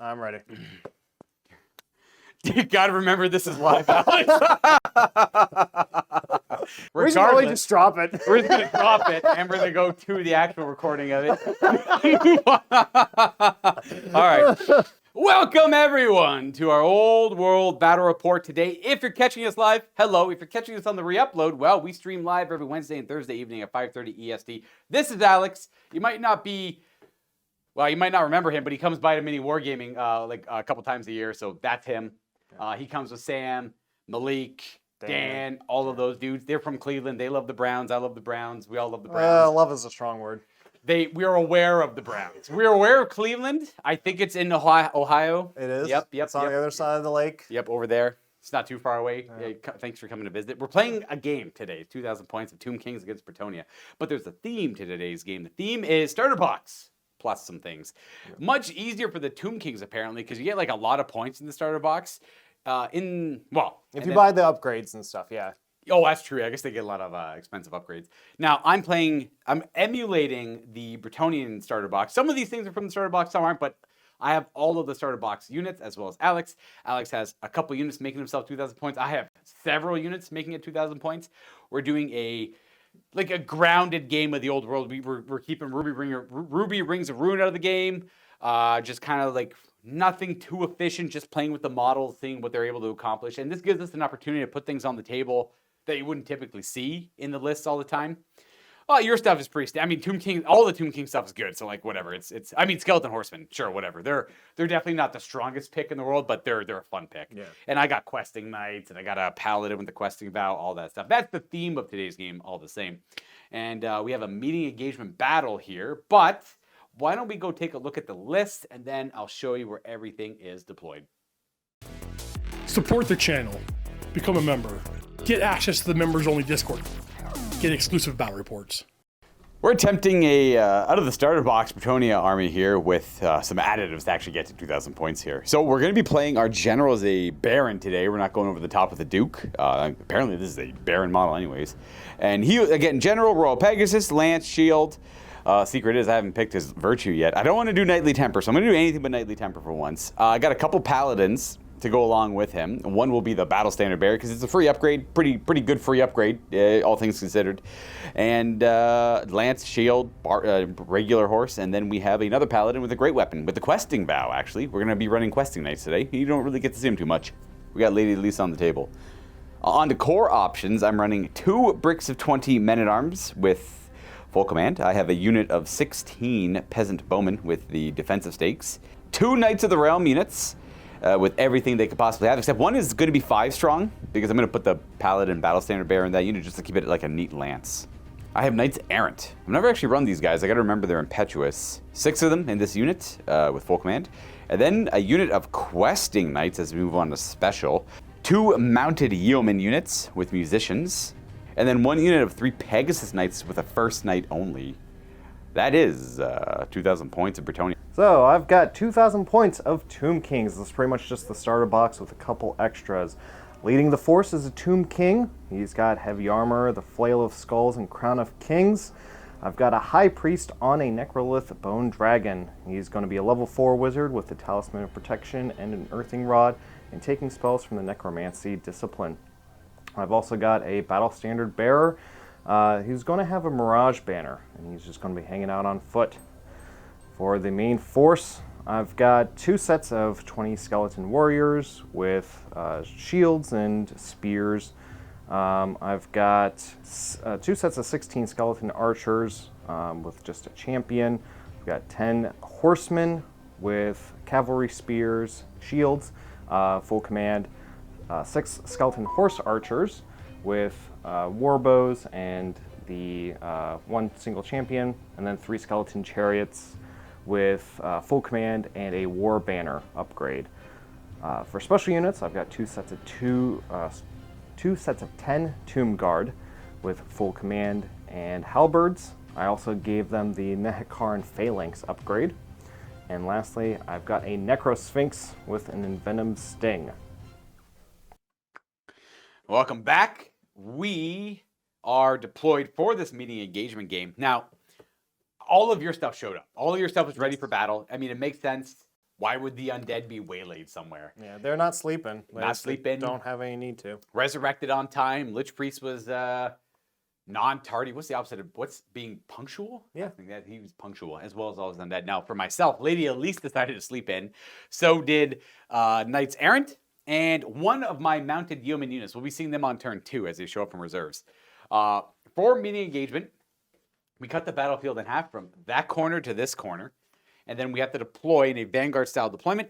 I'm ready. You gotta remember this is live, Alex. We're just probably just drop it. We're just gonna drop it, and we're gonna go to the actual recording of it. All right. Welcome, everyone, to our Old World Battle Report today. If you're catching us live, hello. If you're catching us on the re-upload, well, we stream live every Wednesday and Thursday evening at 5:30 EST. This is Alex. You might not remember him, but he comes by to Mini Wargaming like a couple times a year, so that's him. He comes with Sam, Malik, Dan, all of those dudes. They're from Cleveland. They love the Browns. I love the Browns. We all love the Browns. Love is a strong word. We are aware of the Browns. We are aware of Cleveland. I think it's in Ohio. It is? Yep. It's on the other side of the lake? Yep, over there. It's not too far away. Yeah, thanks for coming to visit. We're playing a game today, 2,000 points of Tomb Kings against Bretonnia. But there's a theme to today's game. The theme is starter box, plus some things. Much easier for the Tomb Kings, apparently, because you get like a lot of points in the starter box. If you buy the upgrades and stuff, yeah. Oh, that's true. I guess they get a lot of expensive upgrades. Now, I'm emulating the Bretonnian starter box. Some of these things are from the starter box, some aren't, but I have all of the starter box units as well as Alex. Alex has a couple units making himself 2,000 points. I have several units making it 2,000 points. We're doing a grounded game of the old world. We're keeping Ruby Rings of Ruin out of the game. Just kind of like nothing too efficient, just playing with the models, seeing what they're able to accomplish. And this gives us an opportunity to put things on the table that you wouldn't typically see in the lists all the time. Well, your stuff is pretty. Tomb King, all the Tomb King stuff is good. So like whatever. Skeleton Horsemen, sure, whatever. They're definitely not the strongest pick in the world, but they're a fun pick. Yeah. And I got questing knights, and I got a paladin with the questing vow, all that stuff. That's the theme of today's game, all the same. And we have a meeting engagement battle here, but why don't we go take a look at the list, and then I'll show you where everything is deployed. Support the channel. Become a member. Get access to the members-only Discord. Get exclusive battle reports. We're attempting a out of the starter box Bretonnia army here with some additives to actually get to 2,000 points here. So we're going to be playing our general as a Baron today. We're not going over the top with the Duke. Apparently this is a Baron model anyways. And he, again, General, Royal Pegasus, Lance, Shield. Secret is I haven't picked his virtue yet. I don't want to do Knightly Temper, so I'm going to do anything but Knightly Temper for once. I got a couple Paladins to go along with him. One will be the Battle Standard Bearer because it's a free upgrade, pretty good free upgrade, all things considered. And Lance, Shield, regular horse, and then we have another Paladin with a great weapon, with the Questing Vow, actually. We're going to be running Questing Knights today. You don't really get to see him too much. We got Lady Lisa on the table. On to core options, I'm running 2 Bricks of 20 Men-at-Arms with full command. I have a unit of 16 Peasant Bowmen with the defensive stakes. 2 Knights of the Realm units, with everything they could possibly have, except one is going to be 5 strong, because I'm going to put the Paladin Battle Standard Bearer in that unit just to keep it like a neat lance. I have Knights Errant. I've never actually run these guys. I got to remember they're impetuous. 6 of them in this unit with full command. And then a unit of Questing Knights as we move on to special. 2 Mounted Yeoman units with musicians. And then 1 unit of 3 Pegasus Knights with a first knight only. That is 2,000 points of Bretonnia. So I've got 2,000 points of Tomb Kings. This is pretty much just the starter box with a couple extras. Leading the force is a Tomb King. He's got heavy armor, the Flail of Skulls, and Crown of Kings. I've got a High Priest on a Necrolith Bone Dragon. He's going to be a level 4 wizard with the Talisman of Protection and an Earthing Rod, and taking spells from the Necromancy discipline. I've also got a Battle Standard Bearer. He's going to have a Mirage Banner, and he's just going to be hanging out on foot. For the main force, I've got 2 sets of 20 Skeleton Warriors with shields and spears. I've got 2 sets of 16 Skeleton Archers with just a champion. I've got 10 Horsemen with cavalry spears, shields, full command. 6 Skeleton Horse Archers with war bows and the 1 single champion, and then 3 Skeleton Chariots with full command and a war banner upgrade. For special units, I've got 2 sets of 10 Tomb Guard with full command and halberds. I also gave them the Nehekarn Phalanx upgrade. And lastly, I've got a Necro Sphinx with an Envenomed Sting. Welcome back. We are deployed for this meeting engagement game. Now, all of your stuff showed up. All of your stuff was ready for battle. I mean, it makes sense. Why would the undead be waylaid somewhere? Yeah, they're not sleeping. Not sleeping. Don't have any need to. Resurrected on time. Lich Priest was non-tardy. What's the opposite of what's being punctual? Yeah. I think that he was punctual as well as all his undead. Now, for myself, Lady Elise decided to sleep in. So did Knights Errant and one of my mounted yeoman units. We'll be seeing them on turn 2 as they show up from reserves. For meeting engagement, we cut the battlefield in half from that corner to this corner. And then we have to deploy in a Vanguard-style deployment.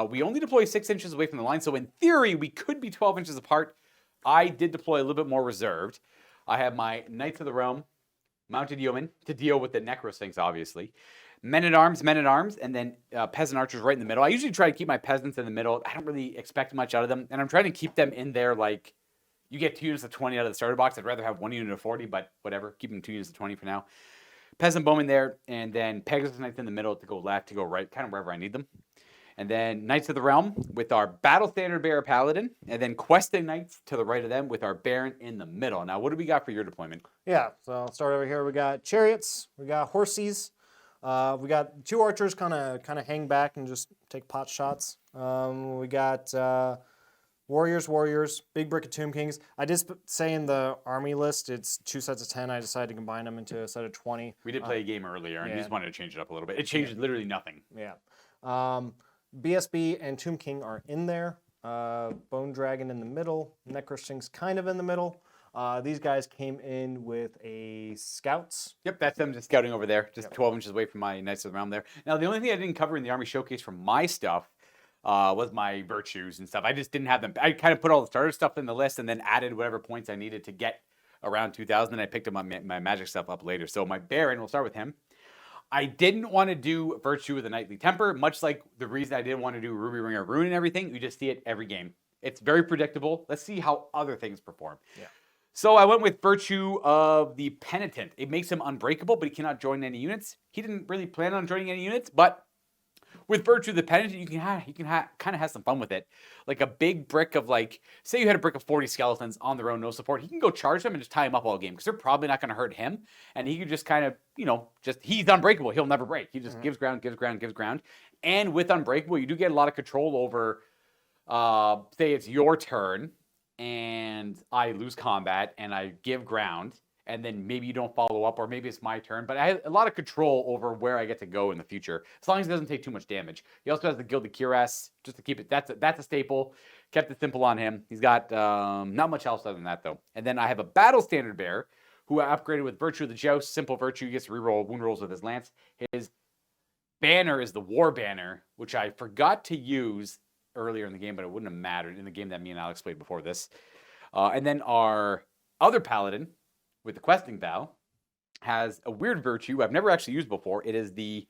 We only deploy 6 inches away from the line, so in theory, we could be 12 inches apart. I did deploy a little bit more reserved. I have my Knights of the Realm, Mounted Yeomen, to deal with the Necrosphinx, obviously. Men-at-Arms, and then Peasant Archers right in the middle. I usually try to keep my Peasants in the middle. I don't really expect much out of them, and I'm trying to keep them in there like, you get 2 units of 20 out of the starter box. I'd rather have 1 unit of 40, but whatever. Keep them 2 units of 20 for now. Peasant Bowmen there, and then Pegasus Knights in the middle to go left, to go right, kind of wherever I need them. And then Knights of the Realm with our Battle Standard Bearer Paladin, and then Questing Knights to the right of them with our Baron in the middle. Now, what do we got for your deployment? Yeah, so I'll start over here. We got chariots, we got horses, we got 2 archers kind of hang back and just take pot shots. We got warriors, big brick of Tomb Kings. I did say in the army list it's 2 sets of 10. I decided to combine them into a set of 20. We did play a game earlier, and we just wanted to change it up a little bit. It changed literally nothing. Yeah. BSB and Tomb King are in there. Bone Dragon in the middle. Necrosphinx kind of in the middle. These guys came in with a scouts. Yep, that's them just scouting over there, just 12 inches away from my Knights of the Realm there. Now, the only thing I didn't cover in the Army Showcase from my stuff was my virtues and stuff. I just didn't have them. I kind of put all the starter stuff in the list and then added whatever points I needed to get around 2,000, and I picked up my magic stuff up later. So my Baron, we'll start with him. I didn't want to do Virtue with a Knightly Temper, much like the reason I didn't want to do Ruby Ring or Rune and everything. You just see it every game. It's very predictable. Let's see how other things perform. Yeah. So I went with Virtue of the Penitent. It makes him unbreakable, but he cannot join any units. He didn't really plan on joining any units, but with Virtue of the Penitent, you can kind of have some fun with it. Like a big brick of like, say you had a brick of 40 skeletons on their own, no support. He can go charge them and just tie them up all game because they're probably not going to hurt him. And he can just kind of, he's unbreakable. He'll never break. He just gives ground. And with Unbreakable, you do get a lot of control over, say it's your turn and I lose combat and I give ground. And then maybe you don't follow up, or maybe it's my turn. But I have a lot of control over where I get to go in the future, as long as it doesn't take too much damage. He also has the Gilded Cuirass, just to keep it. That's a staple. Kept it simple on him. He's got not much else other than that, though. And then I have a Battle Standard Bearer, who I upgraded with Virtue of the Joust. Simple Virtue. He gets to reroll wound rolls with his lance. His banner is the War Banner, which I forgot to use earlier in the game, but it wouldn't have mattered in the game that me and Alex played before this. And then our other Paladin, with the Questing Vow, has a weird virtue I've never actually used before. It is the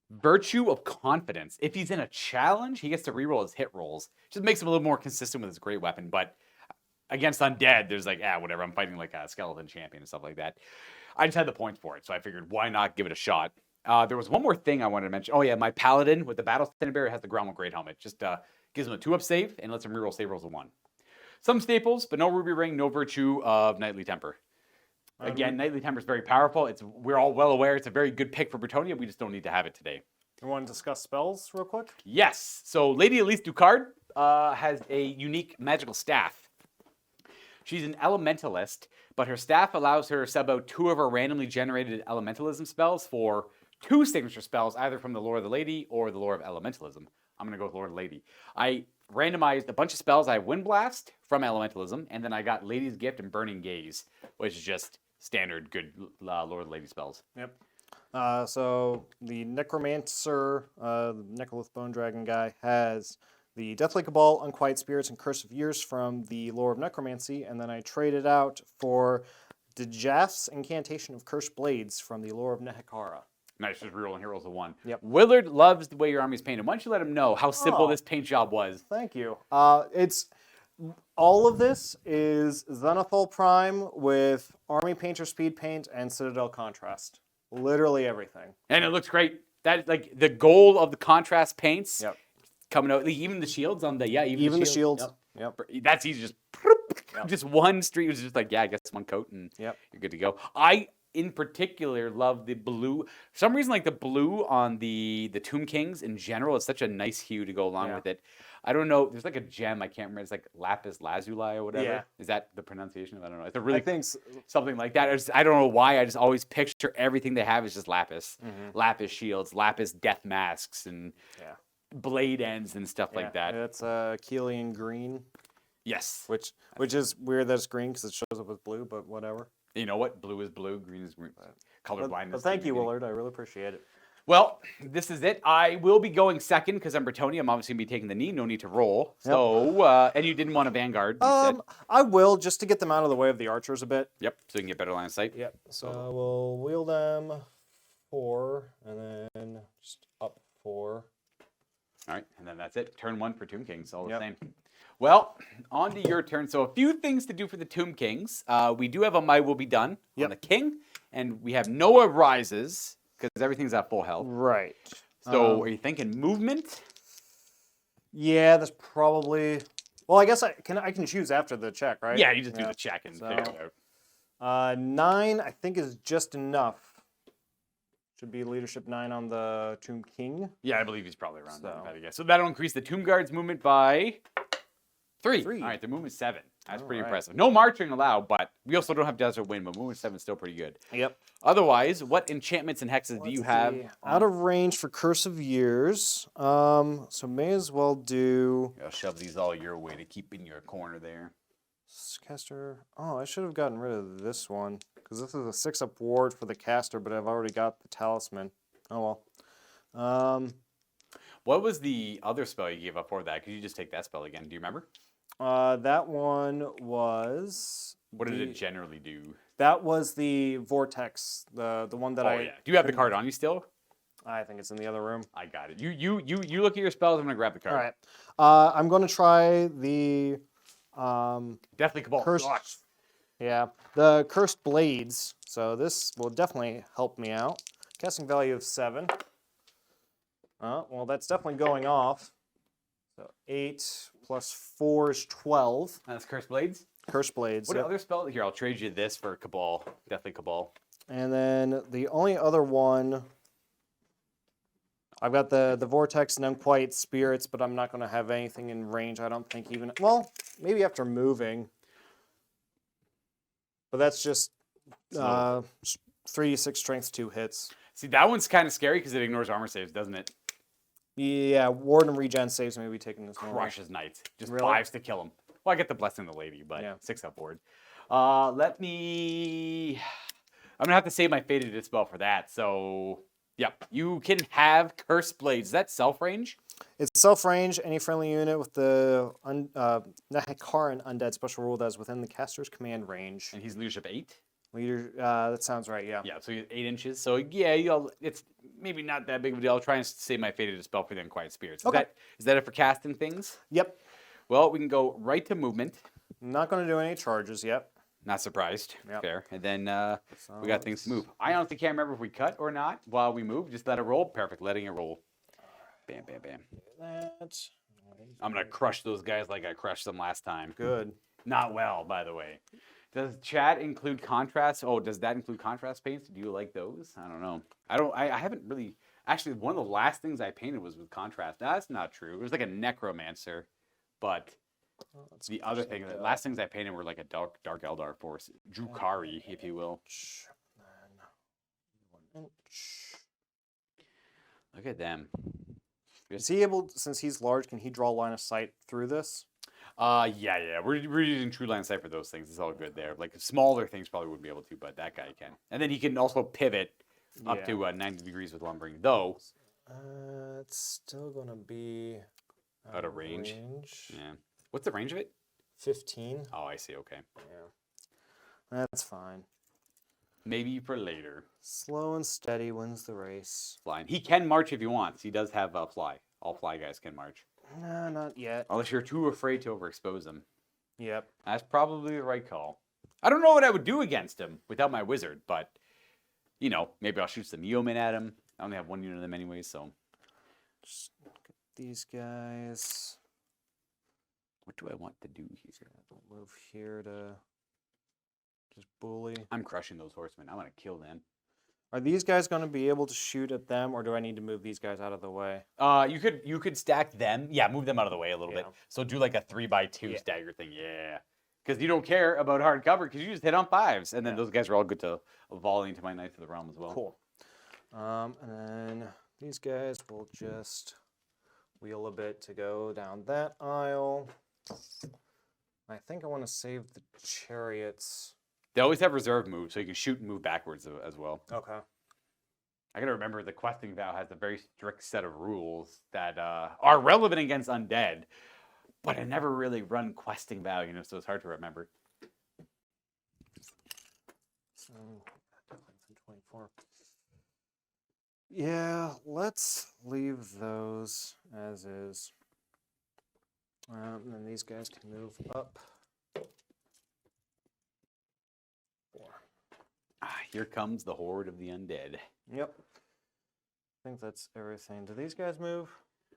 Virtue of Confidence. If he's in a challenge, he gets to reroll his hit rolls. Just makes him a little more consistent with his great weapon. But against undead, there's like, whatever. I'm fighting like a skeleton champion and stuff like that. I just had the points for it, so I figured, why not give it a shot? There was one more thing I wanted to mention. Oh yeah, my Paladin with the Battle Standard Bearer has the Gromwell Great Helmet. Just gives him a 2-up save and lets him reroll save rolls of 1. Some staples, but no Ruby Ring, no Virtue of Knightly Temper. Again, Knightly Temper is very powerful. We're all well aware it's a very good pick for Bretonnia. We just don't need to have it today. You want to discuss spells real quick? Yes. So Lady Elise Ducard has a unique magical staff. She's an elementalist, but her staff allows her to sub out 2 of her randomly generated elementalism spells for 2 signature spells, either from the Lore of the Lady or the Lore of Elementalism. I'm going to go with Lore of the Lady. I randomized a bunch of spells. I have Wind Blast from Elementalism, and then I got Lady's Gift and Burning Gaze, which is just standard good Lore of the Lady spells. Yep. So the Necromancer, the Necrolith Bone Dragon guy, has the Deathly Cabal, Unquiet Spirits, and Curse of Years from the Lore of Necromancy, and then I traded out for Dejaf's Incantation of Cursed Blades from the Lore of Nehekara. Nice, just rerolling heroes of 1. Yep. Willard loves the way your army's painted. Why don't you let him know how simple this paint job was? Thank you. All of this is Zenithal Prime with Army Painter Speed Paint and Citadel Contrast. Literally everything. And it looks great. That like the goal of the contrast paints. Yep. Coming out, like, even the shields on the even the shields. Yep. That's easy. Just one street was just like, I guess one coat and you're good to go. I in particular love the blue. For some reason, like the blue on the Tomb Kings in general, it's such a nice hue to go along with it. I don't know. There's like a gem. I can't remember. It's like lapis lazuli or whatever. Yeah. Is that the pronunciation of it? I don't know. It's a really I think something like that. I don't know why. I just always picture everything they have is just lapis. Lapis shields, lapis death masks, and blade ends and stuff like that. It's Keelian green. Yes. Which is weird that it's green because it shows up with blue, but whatever. You know what? Blue is blue, green is green. Color blindness. But thank you, Willard. I really appreciate it. Well, this is it. I will be going second because I'm Bretonnia. I'm obviously going to be taking the knee. No need to roll. So, and you didn't want a vanguard. I will, just to get them out of the way of the archers a bit. Yep, so you can get better line of sight. Yep. So we'll wheel them 4, and then just up 4. All right, and then that's it. Turn 1 for Tomb Kings, all the same. Well, on to your turn. So a few things to do for the Tomb Kings. We do have a My Will Be Done on the King, and we have no rises because everything's at full health. Right. So are you thinking movement? Yeah, that's probably... Well, I guess I can choose after the check, right? Yeah, you just do the check and figure it out. 9, I think, is just enough. Should be leadership 9 on the Tomb King. Yeah, I believe he's probably around that, I guess. So that'll increase the Tomb Guard's movement by 3. All right, their movement's 7. That's pretty impressive. No marching allowed, but we also don't have Desert Wind, but movement 7 is still pretty good. Yep. Otherwise, what enchantments and hexes do you have? Out of range for Curse of Years. So may as well do... I'll shove these all your way to keep in your corner there. Caster. Oh, I should have gotten rid of this one because this is a 6-up ward for the caster, but I've already got the talisman. Oh well. What was the other spell you gave up for that? Could you just take that spell again? Do you remember? That one was. What did it generally do? That was the vortex, the one that Yeah. Do you have the card on you still? I think it's in the other room. I got it. You look at your spells. I'm gonna grab the card. All right. I'm gonna try the. Deathly Cabal. Cursed, the Cursed Blades. So this will definitely help me out. Casting value of 7. Well, that's definitely going off. So 8 plus 4 is 12. That's Cursed Blades? Cursed Blades. What other spell? Here, I'll trade you this for Cabal. Deathly Cabal. And then the only other one... I've got the Vortex and Unquiet Spirits, but I'm not going to have anything in range, I don't think even... Well, maybe after moving. But that's just 3d6 strength, 2 hits. See, that one's kind of scary because it ignores armor saves, doesn't it? Yeah, Ward and Regen saves maybe taking this one. Crushes Knights. Just Really? 5s to kill him. Well, I get the Blessing of the Lady, but 6-up ward. Let me... I'm going to have to save my Fated Dispel for that, so... Yep, you can have Cursed Blades. Is that self-range? It's self-range. Any friendly unit with the Hekaran Undead special rule that is within the caster's command range. And he's leadership 8? Leader, that sounds right, yeah. Yeah, so 8 inches. So yeah, it's maybe not that big of a deal. I'll try and save my Fated Dispel for the Unquiet Spirits. Is that it for casting things? Yep. Well, we can go right to movement. I'm not going to do any charges yet. Not surprised. Yep. Fair. And then we got things to move. I honestly can't remember if we cut or not while we move. Just let it roll. Perfect. Letting it roll. Bam, bam, bam. I'm going to crush those guys like I crushed them last time. Good. Not well, by the way. Does chat include contrast? Oh, does that include contrast paints? Do you like those? I don't know. I haven't really... Actually, one of the last things I painted was with contrast. That's not true. It was like a necromancer, but... the other thing, the last things I painted were like a dark Eldar force, Drukari, if you will. Look at them. Is he able, since he's large, can he draw line of sight through this? Yeah. We're using true line of sight for those things. It's all good there. Like smaller things probably wouldn't be able to, but that guy can. And then he can also pivot up to 90 degrees with lumbering, though. It's still gonna be out of range. Yeah. What's the range of it? 15. Oh, I see. Okay. Yeah. That's fine. Maybe for later. Slow and steady wins the race. Flying. He can march if he wants. He does have fly. All fly guys can march. No, not yet. Unless you're too afraid to overexpose him. Yep. That's probably the right call. I don't know what I would do against him without my wizard, but, you know, maybe I'll shoot some yeomen at him. I only have 1 unit of them anyway, so. Just look at these guys. What do I want to do here? We'll move here to Just bully. I'm crushing those horsemen. I want to kill them. Are these guys going to be able to shoot at them, or do I need to move these guys out of the way? You could stack them. Yeah, move them out of the way a little bit. So do like a 3x2 stagger thing. Yeah. Because you don't care about hard cover because you just hit on 5s. And then those guys are all good to volley into my Knights of the Realm as well. Cool. And then these guys will just wheel a bit to go down that aisle. I think I want to save the chariots. They always have reserve moves, so you can shoot and move backwards as well. Okay. I gotta remember the questing vow has a very strict set of rules that are relevant against undead, but I never really run questing vow, so it's hard to remember. So 24. Yeah, let's leave those as is. And then these guys can move up. 4. Here comes the horde of the undead. Yep. I think that's everything. Do these guys move?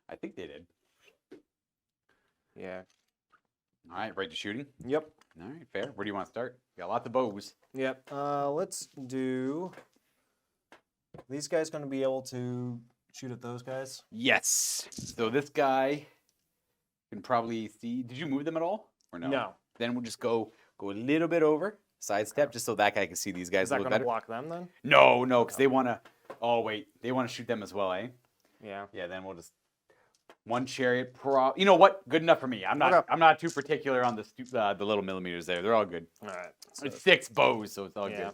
I think they did. Yeah. All right, right to shooting? Yep. All right, fair. Where do you want to start? You got lots of bows. Yep. Let's do... These guys going to be able to shoot at those guys? Yes. So this guy can probably see... Did you move them at all? Or no? No. Then we'll just go a little bit over. Sidestep, just so that guy can see these guys a little better. Is that going to block them then? No, because they want to... Oh, wait. They want to shoot them as well, eh? Yeah. Yeah, then we'll just... One chariot You know what? Good enough for me. I'm not too particular on the little millimeters there. They're all good. All right. So It's 6 bows, so it's all good.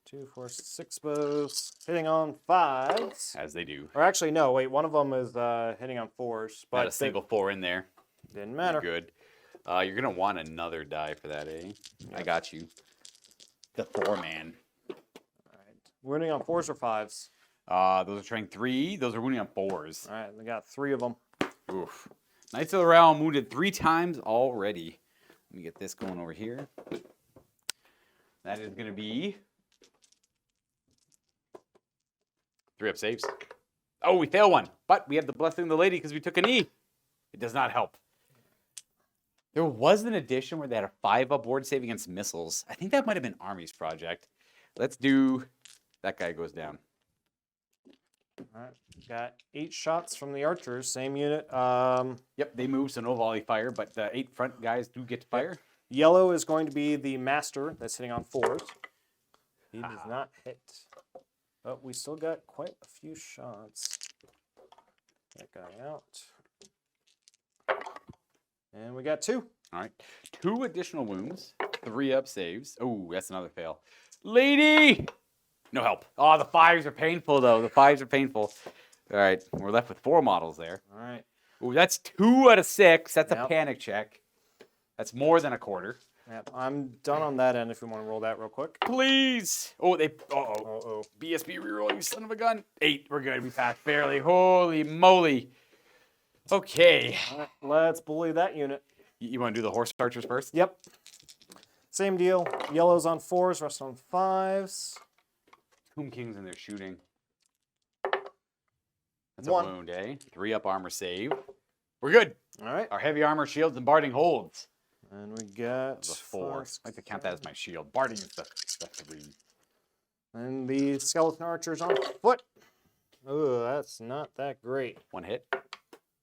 2, 4, 6 bows. Hitting on 5s. As they do. Or actually, no. Wait, one of them is hitting on 4s. But Got a single 4 in there. Didn't matter. Good. You're going to want another die for that, eh? Yep. I got you. The 4-man. All right. Wounding on 4s or 5s? Those are training 3. Those are wounding on 4s. All right. We got 3 of them. Oof. Knights of the Realm wounded 3 times already. Let me get this going over here. That is going to be 3 up saves. Oh, we fail one. But we have the Blessing of the Lady because we took an E. It does not help. There was an edition where they had a 5-up ward save against missiles. I think that might have been Army's project. Let's do... That guy goes down. All right. Got 8 shots from the archers. Same unit. Yep, they move, so no volley fire, but the 8 front guys do get to fire. Yellow is going to be the master that's hitting on 4s. He does not hit. But we still got quite a few shots. That guy out. And we got 2. All right. 2 additional wounds. 3 up saves. Oh, that's another fail. Lady! No help. Oh, the 5s are painful, though. The 5s are painful. All right. We're left with 4 models there. All right. Ooh, that's 2 out of 6. That's a panic check. That's more than a quarter. Yep. I'm done on that end if you want to roll that real quick. Please. Oh, they... Uh-oh. BSB reroll, you son of a gun. 8. We're good. We passed fairly. Holy moly. Okay. All right, let's bully that unit. You want to do the horse archers first? Yep. Same deal. Yellow's on 4s, rest on 5s. Tomb Kings and they're shooting. That's 1. a wound, eh? 3 up armor save. We're good. All right. Our heavy armor, shields, and barding holds. And we got That's a 4. I like to count that as my shield. Barding is the 3. And the skeleton archers on foot. Oh, that's not that great. 1 hit.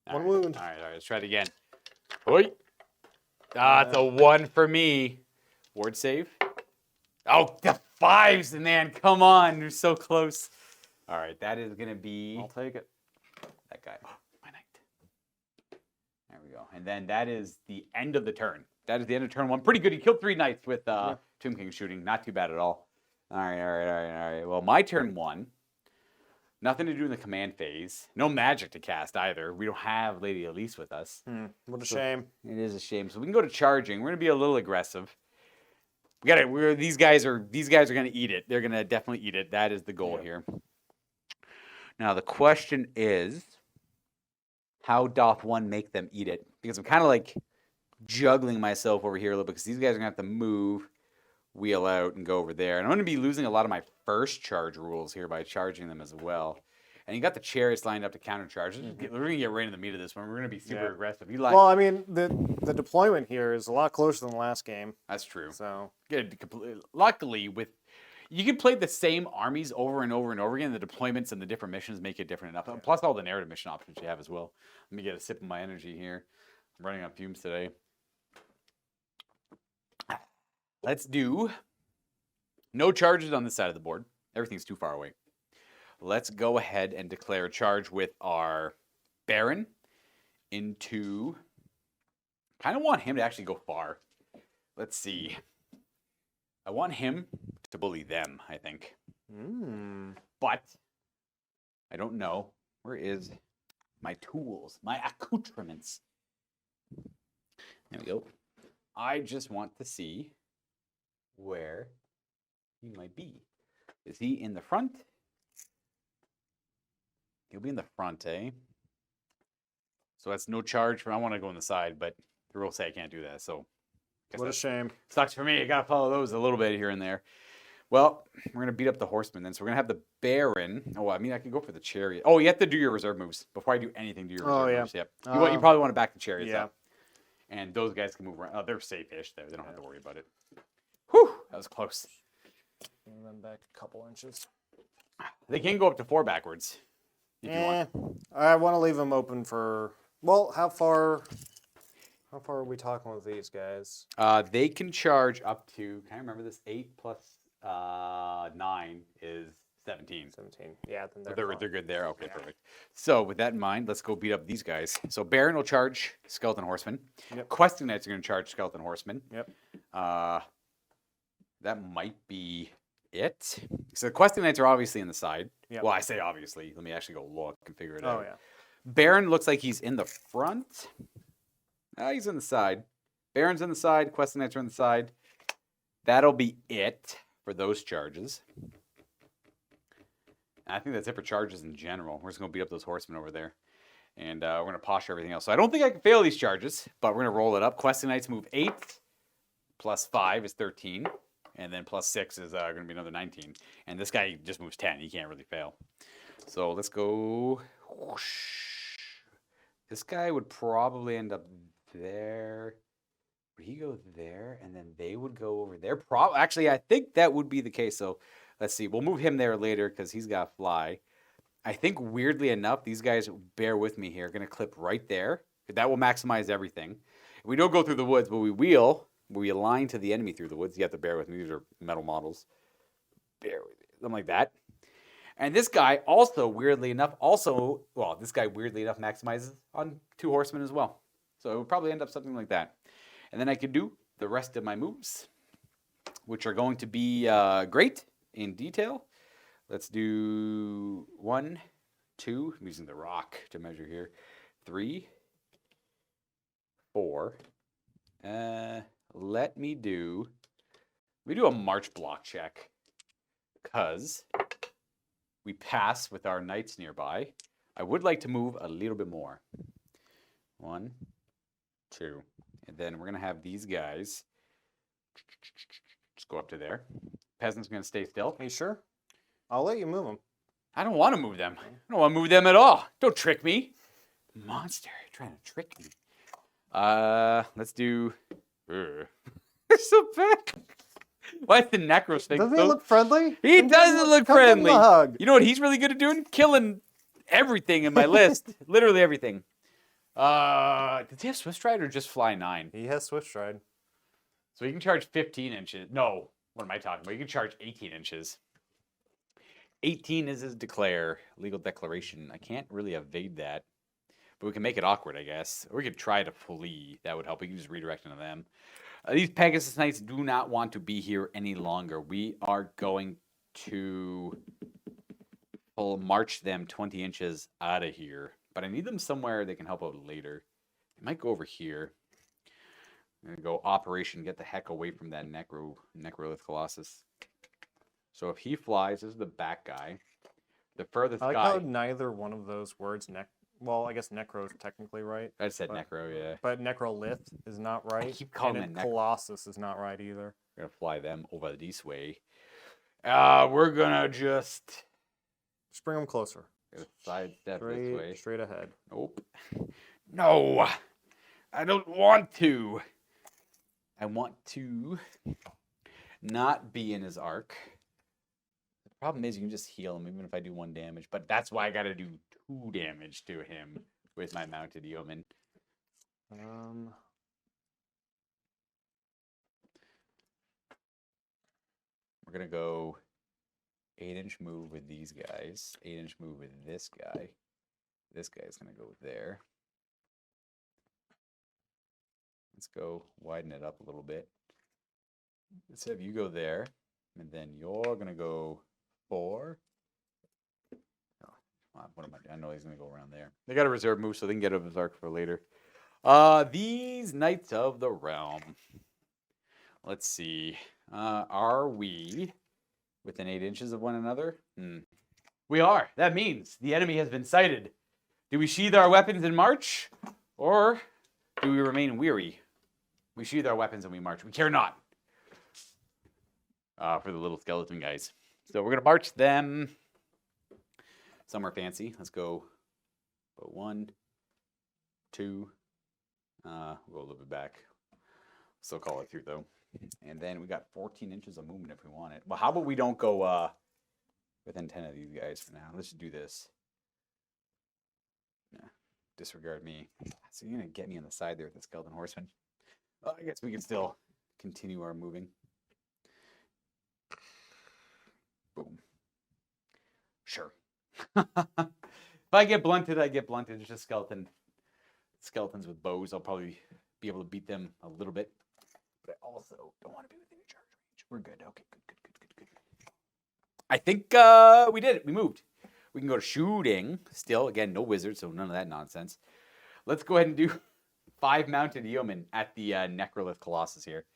One wound. All right, let's try it again. Oi. It's a 1 for me. Ward save. Oh, the 5s, man. Come on. You're so close. All right, that is going to be... I'll take it. That guy. My knight. There we go. And then that is the end of the turn. That is the end of turn 1. Pretty good. He killed 3 knights with Tomb King shooting. Not too bad at all. All right. Well, my turn 1. Nothing to do in the command phase. No magic to cast either. We don't have Lady Elise with us. What a shame. It is a shame. So we can go to charging. We're gonna be a little aggressive. These guys are gonna eat it. They're gonna definitely eat it. That is the goal here. Now the question is, how doth one make them eat it? Because I'm kind of like juggling myself over here a little bit because these guys are gonna have to move, wheel out, and go over there. And I'm gonna be losing a lot of my first charge rules here by charging them as well. And you got the chariots lined up to countercharge. We're going to get right in the meat of this one. We're going to be super aggressive. You like? Well, I mean, the deployment here is a lot closer than the last game. That's true. So luckily, you can play the same armies over and over and over again. The deployments and the different missions make it different enough. Plus all the narrative mission options you have as well. Let me get a sip of my energy here. I'm running on fumes today. Let's do no charges on this side of the board. Everything's too far away. Let's go ahead and declare a charge with our Baron into... kind of want him to actually go far. Let's see. I want him to bully them, I think. But I don't know. Where is my tools, my accoutrements? There we go. I just want to see where he might be. Is he in the front? He'll be in the front, eh? So that's no charge. I want to go on the side, but the rules say I can't do that. So what a shame. Sucks for me. I got to follow those a little bit here and there. Well, we're going to beat up the horseman then. So we're going to have the Baron. Oh, I mean, I can go for the chariot. Oh, you have to do your reserve moves. Before I do anything, do your reserve moves. Yep. You probably want to back the chariots up. And those guys can move around. Oh, they're safe-ish there. They don't have to worry about it. Whew, that was close. Bring them back a couple inches. They can go up to 4 backwards. If you want. I want to leave them open for... Well, how far are we talking with these guys? They can charge up to... Can I remember this? 8 plus 9 is 17. 17. Yeah, then they're good there. Okay, perfect. So with that in mind, let's go beat up these guys. So Baron will charge Skeleton Horsemen. Yep. Questing Knights are going to charge Skeleton Horsemen. Yep. That might be it. So the Questing Knights are obviously in the side. Yep. Well, I say obviously. Let me actually go look and figure it out. Oh, yeah. Baron looks like he's in the front. He's in the side. Baron's in the side. Questing Knights are in the side. That'll be it for those charges. I think that's it for charges in general. We're just going to beat up those horsemen over there. And we're going to posture everything else. So I don't think I can fail these charges, but we're going to roll it up. Questing Knights move 8. Plus 5 is 13. And then plus 6 is going to be another 19. And this guy just moves 10. He can't really fail. So let's go. Whoosh. This guy would probably end up there. Would he go there? And then they would go over there. Actually, I think that would be the case. So let's see. We'll move him there later because he's got to fly. I think weirdly enough, these guys, bear with me here, are going to clip right there. That will maximize everything. We don't go through the woods, but we align to the enemy through the woods. You have to bear with me. These are metal models. Bear with me. Something like that. And this guy also, weirdly enough, maximizes on 2 horsemen as well. So it would probably end up something like that. And then I could do the rest of my moves, which are going to be great in detail. Let's do 1, 2. I'm using the rock to measure here. 3, 4. Let me do a march block check because we pass with our knights nearby. I would like to move a little bit more. 1, 2. And then we're going to have these guys just go up to there. Peasants are going to stay still. Are you sure? I'll let you move them. I don't want to move them. I don't want to move them at all. Don't trick me. Monster, you're trying to trick me. Let's do... They're so bad. Why is the Necros thing? Doesn't he look friendly? He doesn't look friendly. Give him a hug. You know what he's really good at doing? Killing everything in my list. Literally everything. Does he have Swift Stride or just fly 9? He has Swift Stride. So he can charge 15 inches. No, what am I talking about? He can charge 18 inches. 18 is his legal declaration. I can't really evade that. But we can make it awkward, I guess. Or we could try to flee. That would help. We can just redirect into them. These Pegasus Knights do not want to be here any longer. We are going to march them 20 inches out of here. But I need them somewhere they can help out later. I might go over here. I'm going to go Operation Get the Heck Away from that Necrolith Colossus. So if he flies, this is the back guy. The furthest I like guy... how neither one of those words, well, I guess Necro is technically right. I said Necro, yeah. But Necrolith is not right. I keep calling and it Colossus is not right either. We're going to fly them over this way. We're going to just bring them closer. Gotta sidestep this way. Straight ahead. Nope. No! I don't want to. I want to not be in his arc. The problem is you can just heal him even if I do 1 damage. But that's why I gotta do 2 damage to him with my mounted yeoman. We're gonna go 8-inch move with these guys. 8-inch move with this guy. This guy's gonna go there. Let's go widen it up a little bit. Let's have you go there, and then you're gonna go 4. Oh, what am I doing? I know he's gonna go around there. They got a reserve move, so they can get up his arc for later. These Knights of the Realm. Let's see. Are we within 8 inches of one another? We are. That means the enemy has been sighted. Do we sheathe our weapons and march, or do we remain weary? We sheathe our weapons and we march. We care not. For the little skeleton guys. So we're going to march them somewhere fancy. Let's go 1, 2. We'll go a little bit back. Still call it through, though. And then we got 14 inches of movement if we want it. Well, how about we don't go within 10 of these guys for now? Let's just do this. Yeah, disregard me. So you're going to get me on the side there with the skeleton horseman. Well, I guess we can still continue our moving. Boom. Sure. If I get blunted, I get blunted. It's just skeletons with bows. I'll probably be able to beat them a little bit. But I also don't want to be within charge range. We're good. Okay, good. I think we did it. We moved. We can go to shooting. Still, again, no wizard, so none of that nonsense. Let's go ahead and do 5 mounted yeomen at the Necrolith Colossus here.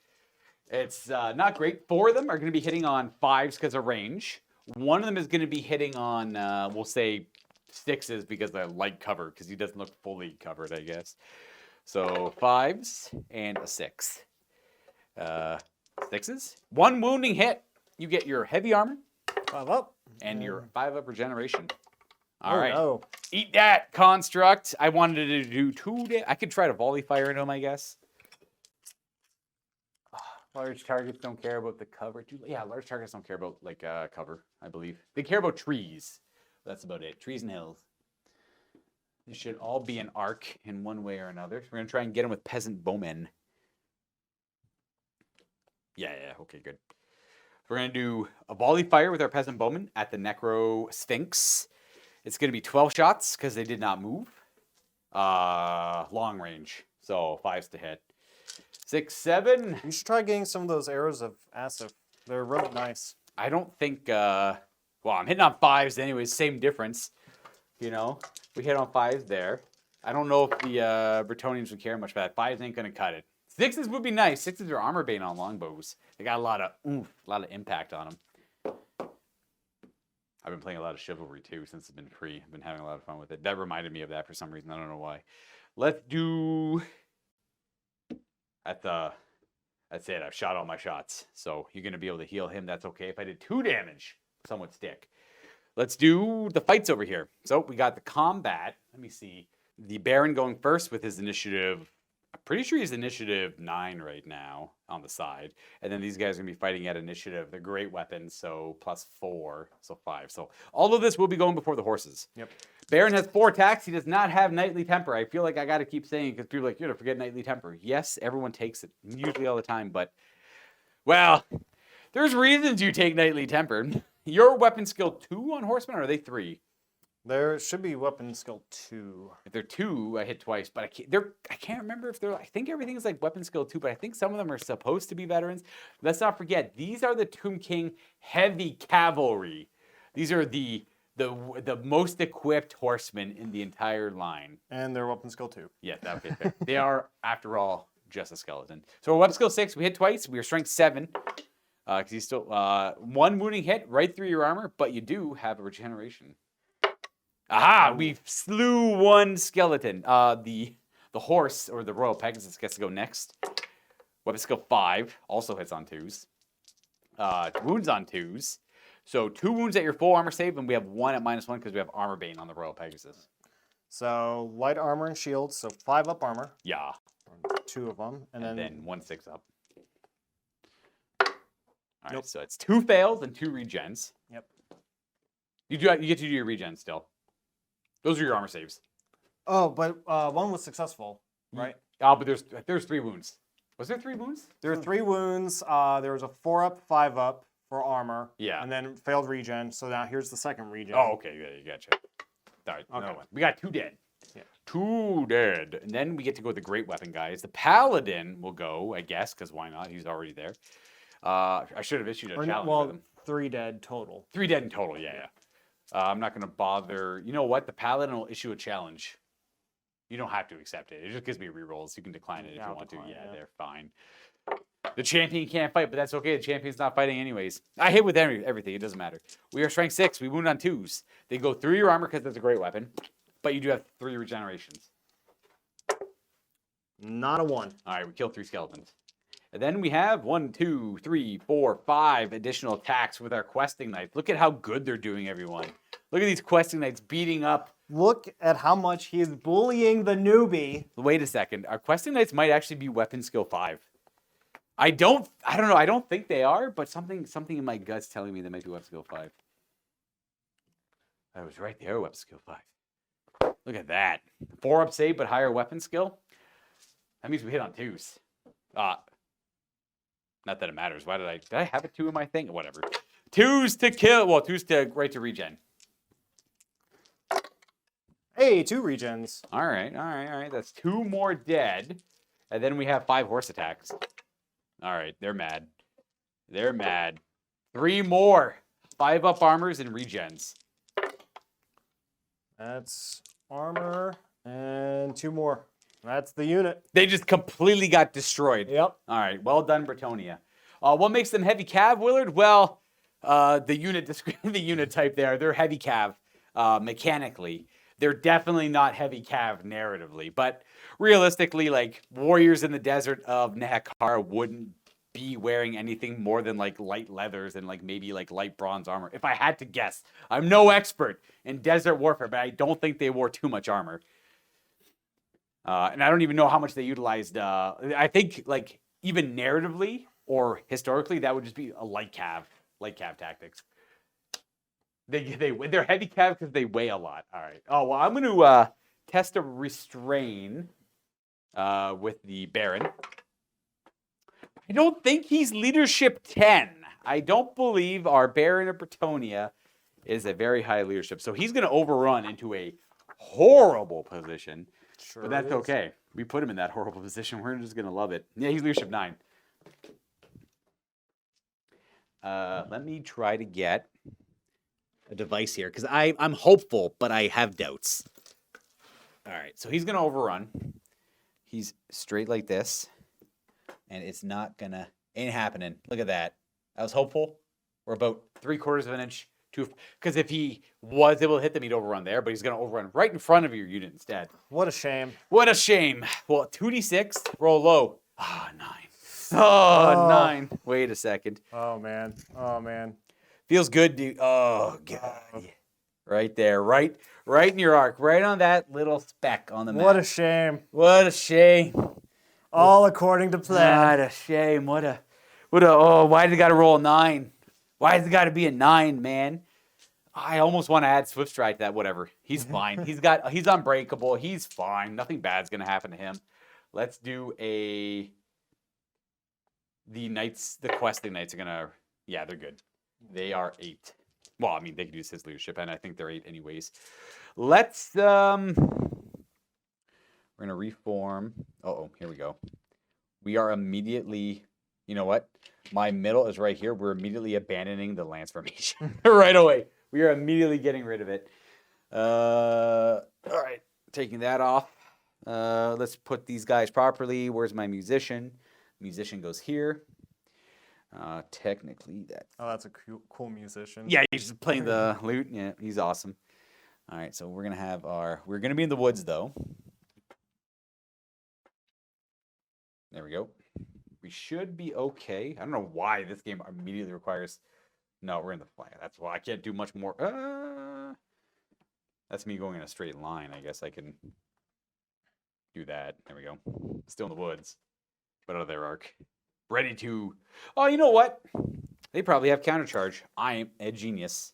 It's not great. 4 of them are going to be hitting on 5s because of range. 1 of them is going to be hitting on, we'll say, 6s because they're light cover, because he doesn't look fully covered, I guess. So 5s and a 6. 6s. 1 wounding hit. You get your heavy armor. 5 up. And your 5 up regeneration. All right. No. Eat that, construct. I wanted to do 2. I could try to volley fire into him, I guess. Large targets don't care about the cover. Yeah, large targets don't care about like cover, I believe. They care about trees. That's about it. Trees and hills. This should all be an arc in one way or another. We're going to try and get them with peasant bowmen. Yeah, okay, good. We're going to do a volley fire with our peasant bowmen at the Necro Sphinx. It's going to be 12 shots because they did not move. Long range, so 5s to hit. 6, 7. You should try getting some of those arrows of Asif. They're really nice. I don't think, well, I'm hitting on 5s anyways, same difference. You know, we hit on 5s there. I don't know if the Bretonnians would care much about that. 5s ain't going to cut it. 6s would be nice. 6s are armor bane on longbows. They got a lot of oomph, a lot of impact on them. I've been playing a lot of Chivalry too since it's been free. I've been having a lot of fun with it. That reminded me of that for some reason. I don't know why. Let's do... That's it. I've shot all my shots. So you're going to be able to heal him. That's okay. If I did 2 damage, some would stick. Let's do the fights over here. So we got the combat. Let me see. The Baron going first with his initiative. I'm pretty sure he's initiative 9 right now on the side. And then these guys are going to be fighting at initiative. They're great weapons, so +4, so 5. So all of this will be going before the horses. Yep. Baron has 4 attacks. He does not have Knightly Temper. I feel like I got to keep saying it because people are like, you're going to forget Knightly Temper. Yes, everyone takes it, usually all the time. But, well, there's reasons you take Knightly Temper. Your weapon skill 2 on horsemen, or are they 3? There should be weapon skill 2. If they're 2, I hit twice, but I can't remember if they're. I think everything is like weapon skill 2, but I think some of them are supposed to be veterans. Let's not forget, these are the Tomb King heavy cavalry. These are the most equipped horsemen in the entire line. And their weapon skill 2. Yeah, okay, fair. They are, after all, just a skeleton. So weapon skill 6, we hit twice. We are strength 7. Because he's still 1 wounding hit right through your armor, but you do have a regeneration. Aha! We slew 1 skeleton. The horse, or the Royal Pegasus, gets to go next. Weapon skill 5, also hits on 2s. Wounds on 2s. So 2 wounds at your full armor save, and we have 1 at -1 because we have Armor Bane on the Royal Pegasus. So light armor and shields, so 5 up armor. Yeah. 2 of them, and then 1 6 up. All right, so it's 2 fails and 2 regens. Yep. You get to do your regens still. Those are your armor saves. Oh, but 1 was successful, right? Oh, but there's 3 wounds. Was there 3 wounds? There were 3 wounds. There was a 4 up, 5 up for armor. Yeah. And then failed regen. So now here's the second regen. Oh, okay, yeah, gotcha. All right, another one. We got 2 dead. Yeah. 2 dead. And then we get to go with the great weapon guys. The paladin will go, I guess, because why not? He's already there. I should have issued a challenge with him. 3 dead total. 3 dead in total, yeah. I'm not going to bother. You know what? The paladin will issue a challenge. You don't have to accept it. It just gives me rerolls. You can decline it if you want to. Yeah, they're fine. The champion can't fight, but that's okay. The champion's not fighting anyways. I hit with everything. It doesn't matter. We are strength 6. We wound on 2s. They go through your armor because that's a great weapon, but you do have 3 regenerations. Not a 1. All right, we kill 3 skeletons. And then we have 1, 2, 3, 4, 5 additional attacks with our questing knights. Look at how good they're doing, everyone. Look at these questing knights beating up. Look at how much he is bullying the newbie. Wait a second. Our questing knights might actually be weapon skill 5. I don't know. I don't think they are, but something in my gut's telling me they might be weapon skill 5. I was right there, weapon skill 5. Look at that. 4 up save, but higher weapon skill. That means we hit on 2s. Not that it matters. Why did I have a 2 in my thing? Whatever. 2s to kill. Well, 2s to right to regen. Hey, 2 regens. All right. That's 2 more dead. And then we have 5 horse attacks. All right, they're mad. 3 more. 5 up armors and regens. That's armor and 2 more. That's the unit. They just completely got destroyed. Yep. All right, well done, Bretonnia. What makes them heavy cav, Willard? Well, the unit type there, they're heavy cav mechanically. They're definitely not heavy cav narratively, but realistically, like warriors in the desert of Nehekara wouldn't be wearing anything more than like light leathers and like maybe like light bronze armor. If I had to guess, I'm no expert in desert warfare, but I don't think they wore too much armor. And I don't even know how much they utilized. I think like even narratively or historically, that would just be a light cav tactics. They're heavy cav because they weigh a lot. All right. Oh well, I'm going to test a restrain with the Baron. I don't think he's leadership 10. I don't believe our Baron of Bretonnia is a very high leadership, so he's going to overrun into a horrible position. Sure but that's okay. We put him in that horrible position. We're just going to love it. Yeah, he's leadership 9. Let me try to get a device here because I'm hopeful, but I have doubts. All right, so he's going to overrun. He's straight like this, and it's not going to, ain't happening. Look at that. I was hopeful. We're about 3/4 of an inch. Because if he was able to hit them, he'd overrun there, but he's going to overrun right in front of your unit instead. What a shame. What a shame. Well, 2d6, roll low. 9. Oh, 9. Wait a second. Oh, man. Feels good, dude. Oh, God. Right there. Right in your arc. Right on that little speck on the map. What a shame. What a shame. All according to plan. What a shame. Why did it got to roll a 9? Why has it got to be a 9, man? I almost want to add Swift Strike to that. Whatever. He's fine. He's unbreakable. He's fine. Nothing bad's going to happen to him. Let's do the knights, the questing knights are going to, yeah, they're good. They are 8. Well, I mean, they can use his leadership, and I think they're 8 anyways. Let's, we're going to reform. Here we go. We are immediately, you know what? My middle is right here. We're immediately abandoning the lance formation right away. We are immediately getting rid of it. All right, taking that off. Let's put these guys properly. Where's my musician? Musician goes here. Technically, that. Oh, that's a cool musician. Yeah, he's just playing the lute. Yeah, he's awesome. All right, so we're gonna be in the woods though. There we go. We should be okay. I don't know why this game immediately requires No, we're in the flag. That's why I can't do much more. That's me going in a straight line. I guess I can do that. There we go. Still in the woods, but out of their arc. Ready to... Oh, you know what? They probably have countercharge. I am a genius.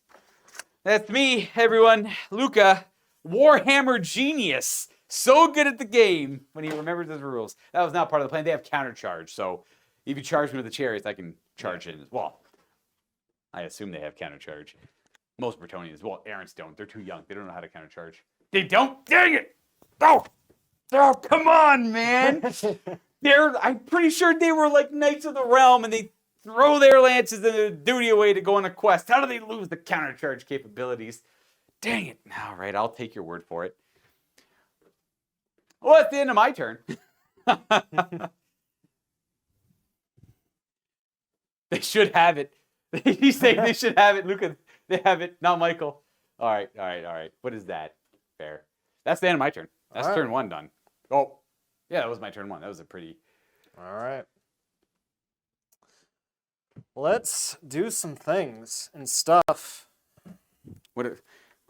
That's me, everyone. Luca, Warhammer genius. So good at the game when he remembers his rules. That was not part of the plan. They have countercharge. So if you charge me with the chariots, I can charge in as well. I assume they have countercharge. Most Bretonnians. Well, Errants don't. They're too young. They don't know how to countercharge. They don't? Dang it! Oh! Oh, come on, man! I'm pretty sure they were like Knights of the Realm, and they throw their lances and their duty away to go on a quest. How do they lose the countercharge capabilities? Dang it. All right, I'll take your word for it. Well, it's the end of my turn. They should have it. He's saying they should have it. Luca, they have it, not Michael. All right. What is that? Fair. That's the end of my turn. That's turn 1 done. Oh, yeah, that was my turn 1. That was a pretty... All right. Let's do some things and stuff. What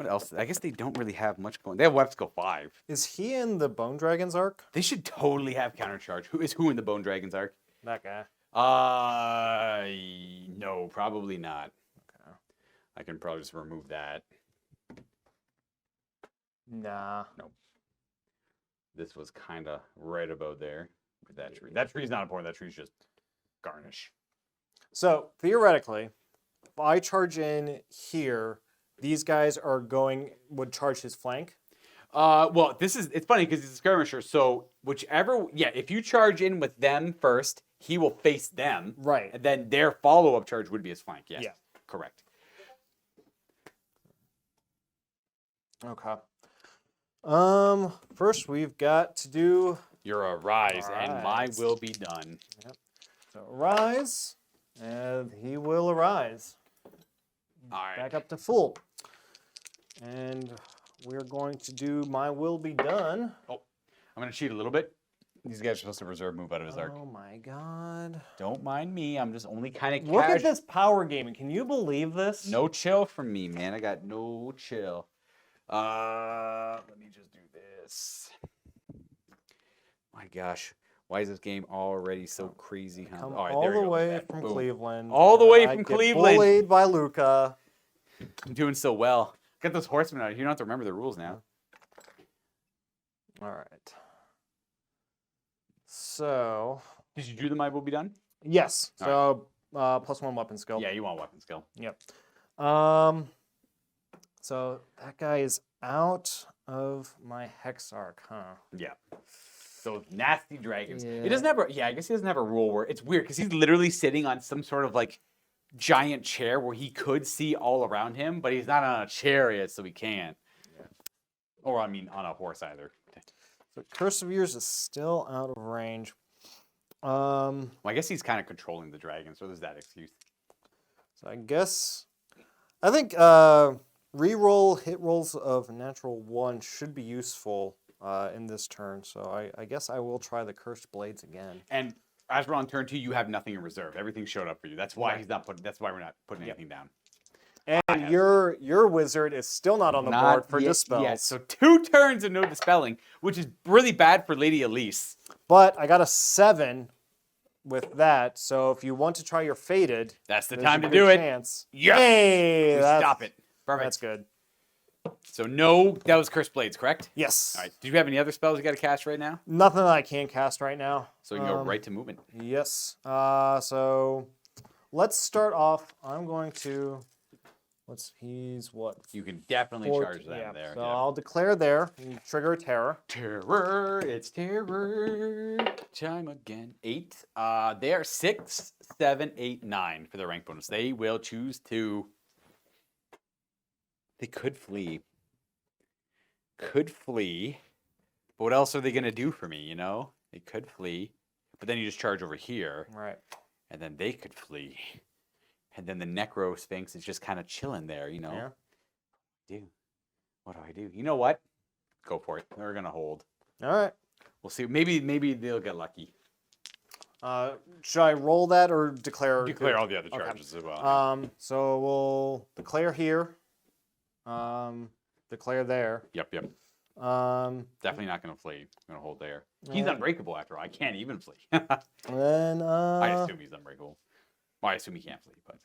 else? I guess they don't really have much going. They have Weapon Skill 5. Is he in the Bone Dragon's arc? They should totally have countercharge. Who in the Bone Dragon's arc? That guy. No, probably not. Okay. I can probably just remove that. Nah. Nope. This was kind of right about there with that tree. That tree's not important. That tree's just garnish. So, theoretically, if I charge in here, these guys would charge his flank. Well, it's funny because he's a skirmisher. So if you charge in with them first, he will face them. Right. And then their follow-up charge would be his flank. Yes. Yeah. Correct. Okay. First we've got to do... Your arise, and my will be done. Yep. So arise, and he will arise. All right. Back up to full. And we're going to do my will be done. Oh, I'm going to cheat a little bit. These guys are supposed to reserve move out of his arc. Oh my god. Don't mind me. I'm just only kind of Look at this power gaming. Can you believe this? No chill from me, man. I got no chill. Let me just do this. My gosh. Why is this game already so crazy? Huh? Come All right, all there we the go. way from Cleveland. All the way I from get Cleveland. Bullied by Luca. I'm doing so well. Get those horsemen out. You don't have to remember the rules now. All right. So. Did you do the My Will Be Done? Yes. All So +1 weapon skill. Yeah, you want weapon skill. Yep. So that guy is out of my hex arc, huh? Yeah. Those nasty dragons. Yeah. It doesn't have I guess he doesn't have a rule where it's weird because he's literally sitting on some sort of like giant chair where he could see all around him, but he's not on a chariot, so he can't. Yeah. Or I mean on a horse either. So Curse of Years is still out of range. Well, I guess he's kind of controlling the dragon, so there's that excuse. So I think reroll hit rolls of natural 1 should be useful in this turn. So I guess I will try the Cursed Blades again. And as we're on turn 2, you have nothing in reserve. Everything showed up for you. That's why That's why we're not putting anything down. And your wizard is still not on the board for dispels. Yes, so 2 turns of no dispelling, which is really bad for Lady Elise. But I got a 7 with that, so if you want to try your Fated, that's the time to do it. Yes! Hey, stop it. Perfect. That's good. So that was Cursed Blades, correct? Yes. All right. Do you have any other spells you got to cast right now? Nothing that I can cast right now. So you can go right to movement. Yes. So let's start off. I'm going to... He's what? You can definitely charge that there. So I'll declare there and trigger a terror. Terror, it's terror time again. 8. They are 6, 7, 8, 9 for their rank bonus. They will choose to. They could flee. But what else are they going to do for me, you know? They could flee. But then you just charge over here. Right. And then they could flee. And then the Necro Sphinx is just kind of chilling there, you know? Yeah. What do I do? You know what? Go for it. They're going to hold. All right. We'll see. Maybe they'll get lucky. should I roll that or declare? Declare all the other charges as well. So we'll declare here. Declare there. Yep. Definitely not going to flee. I'm going to hold there. He's unbreakable after all. I can't even flee. Then I assume he's unbreakable. Well, I assume he can't flee, but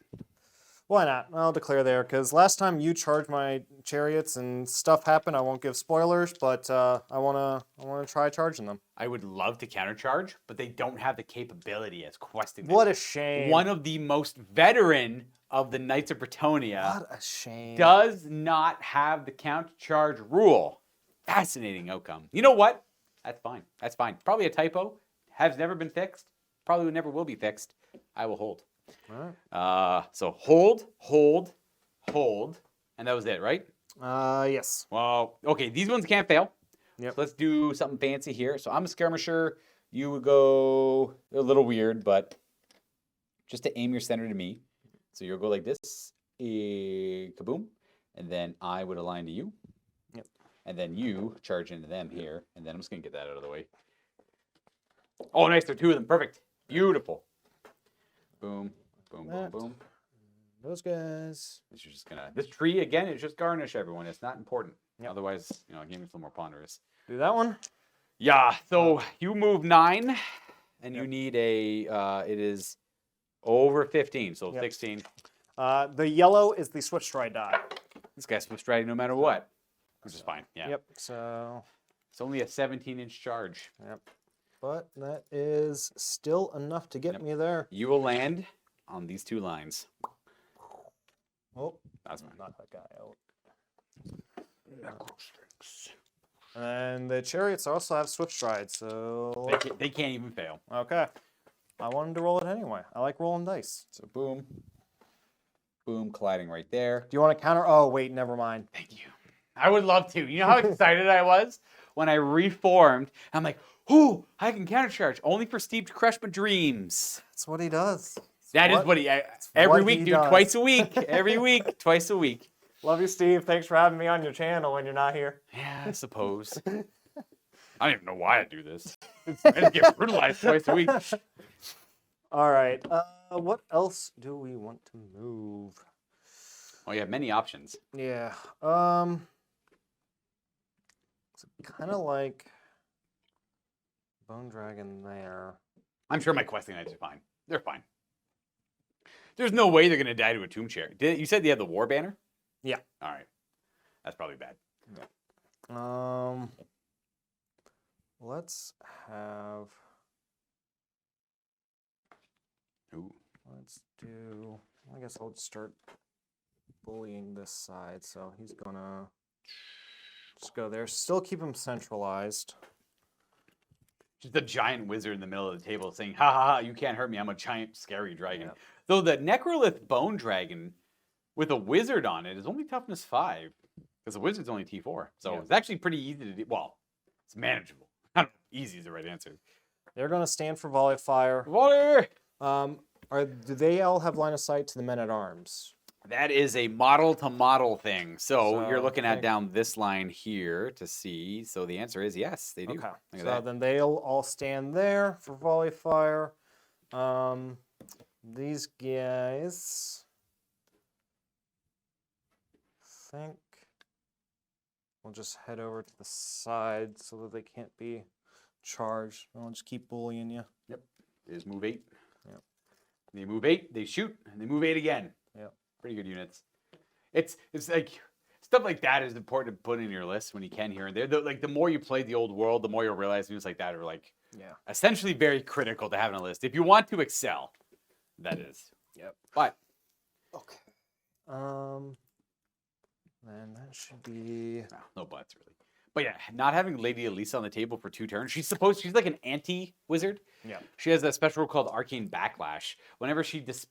why not? I'll declare there because last time you charged my chariots and stuff happened. I won't give spoilers, but I wanna try charging them. I would love to countercharge, but they don't have the capability as questing. What a shame! One of the most veteran of the Knights of Bretonnia. What a shame! Does not have the countercharge rule. Fascinating outcome. You know what? That's fine. That's fine. Probably a typo. Has never been fixed. Probably never will be fixed. I will hold. All right. So hold, and that was it, right? Yes. Well, okay, these ones can't fail. Yep. So let's do something fancy here. So I'm a skirmisher. You would go a little weird, but just to aim your center to me. So you'll go like this, kaboom, and then I would align to you. Yep. And then you charge into them here, and then I'm just gonna get that out of the way. Oh, nice, there are two of them. Perfect. Beautiful. Boom, boom, boom, boom. Those guys. It's just gonna. This tree again is just garnish, everyone. It's not important. Yep. Otherwise, you know, game is a little more ponderous. Do that one. Yeah. So you move 9, and you need a. It is over 15, so 16. The yellow is the switch stride die. This guy's supposed to ride no matter what, which is fine. Yeah. Yep. So. It's only a 17-inch charge. Yep. But that is still enough to get me there. You will land on these 2 lines. Oh, That's fine. Knock that guy out. And the chariots also have swift stride, so They can't even fail. okay. I wanted to roll it anyway. I like rolling dice. So boom, boom, colliding right there. Do you want to counter? Oh wait, never mind. Thank you. I would love to. You know how excited I was when I reformed? I'm like, ooh, I can countercharge. Only for Steve to crush my dreams. That's what he does. That is what he. Every what week, he dude. does. Twice a week. Every week. Twice a week. Love you, Steve. Thanks for having me on your channel when you're not here. Yeah, I suppose. I don't even know why I do this. I just get brutalized twice a week. All right. What else do we want to move? Oh, you have many options. Yeah. It's kind of like Bone Dragon there. I'm sure my questing knights are fine. They're fine. There's no way they're going to die to a tomb chair. You said they have the war banner? Yeah. All right. That's probably bad. Let's have. Ooh. Let's do. I guess I'll just start bullying this side. So he's gonna just go there. Still keep him centralized. Just a giant wizard in the middle of the table saying, ha ha ha, you can't hurt me. I'm a giant scary dragon. Yep. Though the Necrolith Bone Dragon with a wizard on it is only toughness 5. Because the wizard's only T4. So it's actually pretty easy to do. Well, it's manageable. I don't know. Easy is the right answer. They're gonna stand for volley fire. Volley! Do they all have line of sight to the men at arms? That is a model to model thing. So you're looking at think- down this line here to see. So the answer is yes, they do. Okay. Look at So that. then they'll all stand there for volley fire. These guys. I think we'll just head over to the side so that they can't be charged. I'll just keep bullying you. Yep. They just move 8. Yep. They move 8, they shoot, and they move 8 again. Yep. Pretty good units. It's like stuff like that is important to put in your list when you can here and there. The more you play the old world, the more you'll realize units like that are like essentially very critical to having a list. If you want to excel, that is. Yep. But okay. Then that should be no buts really. But yeah, not having Lady Elisa on the table for 2 turns. She's like an anti-wizard. Yeah. She has that special rule called Arcane Backlash. Whenever she's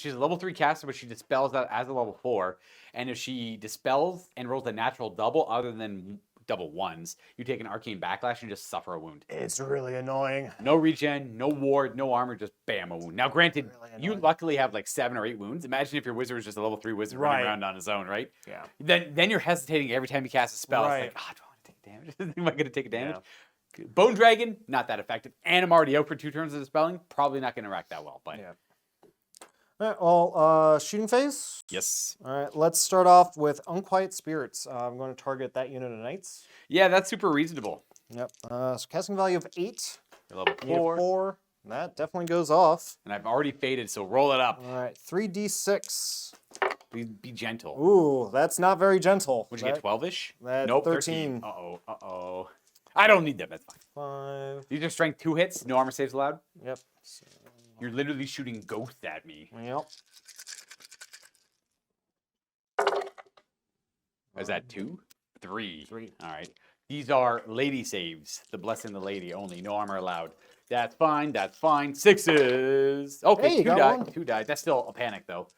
a level 3 caster, but she dispels that as a level 4. And if she dispels and rolls a natural double other than double ones, you take an Arcane Backlash and just suffer a wound. It's really annoying. No regen, no ward, no armor, just bam, a wound. Now, granted, you luckily have like 7 or 8 wounds. Imagine if your wizard was just a level 3 wizard running around on his own, right? Yeah. Then you're hesitating every time you cast a spell. Right. It's like, oh, do I want to take damage? Am I going to take a damage? Bone Dragon, not that effective. And I'm already out for 2 turns of dispelling. Probably not going to rack that well. But Yeah. All right, well, shooting phase. yes. All right, let's start off with Unquiet Spirits. I'm going to target that unit of knights. Yeah, that's super reasonable. Yep. So casting value of 8. You're level Need a 4. 4. That definitely goes off. And I've already faded, so roll it up. All right, 3d6. Please be gentle. Ooh, that's not very gentle. Would you get 12-ish? That's Nope, 13. Uh-oh, uh-oh. I don't need them, that's fine. 5. These are strength 2 hits, no armor saves allowed. Yep. So, You're literally shooting ghosts at me. yep. Is that 2? 3. 3. All right. These are lady saves. The blessing the lady only. No armor allowed. That's fine. That's fine. 6s. Okay, Hey, you 2 got died. one. 2 died. That's still a panic, though.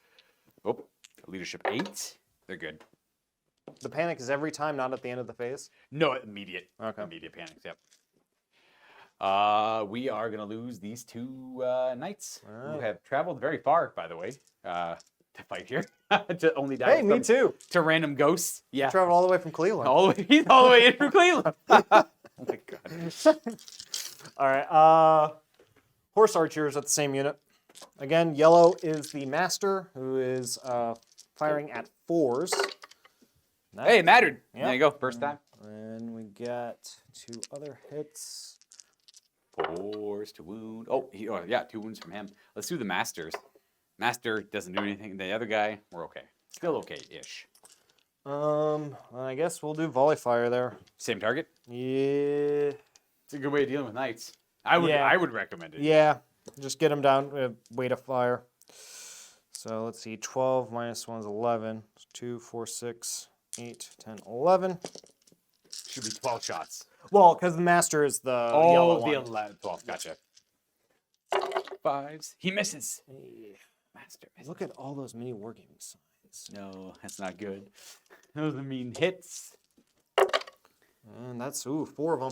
Oh, leadership 8. They're good. The panic is every time, not at the end of the phase. No, immediate. Okay. Immediate panics, yep. We are going to lose these 2 knights who Right. have traveled very far, by the way, to fight here. To only die Hey, me too. to random ghosts. Yeah. Traveled all the way from Cleveland. He's all the way in from Cleveland. Oh my god. All right. Horse archers at the same unit. Again, yellow is the master who is firing at 4s. Hey, it mattered. Yeah. There you go. First time. And we got 2 other hits. 4s to wound. Oh, yeah, 2 wounds from him. Let's do the masters. Master doesn't do anything. The other guy, we're okay. Still okay-ish. I guess we'll do volley fire there. Same target. Yeah. It's a good way of dealing with knights. I would recommend it. Yeah. Just get them down. Weight of fire. So let's see. 12 minus 1 is 11. 2, 4, 6, 8, 10, 11. Should be 12 shots. Well, because the master is the yellow the one. 11, 12. Gotcha. 5s. He misses. Hey, Master misses. look at all those mini wargaming signs. No, that's not good. Those mean hits. And that's, 4 of them.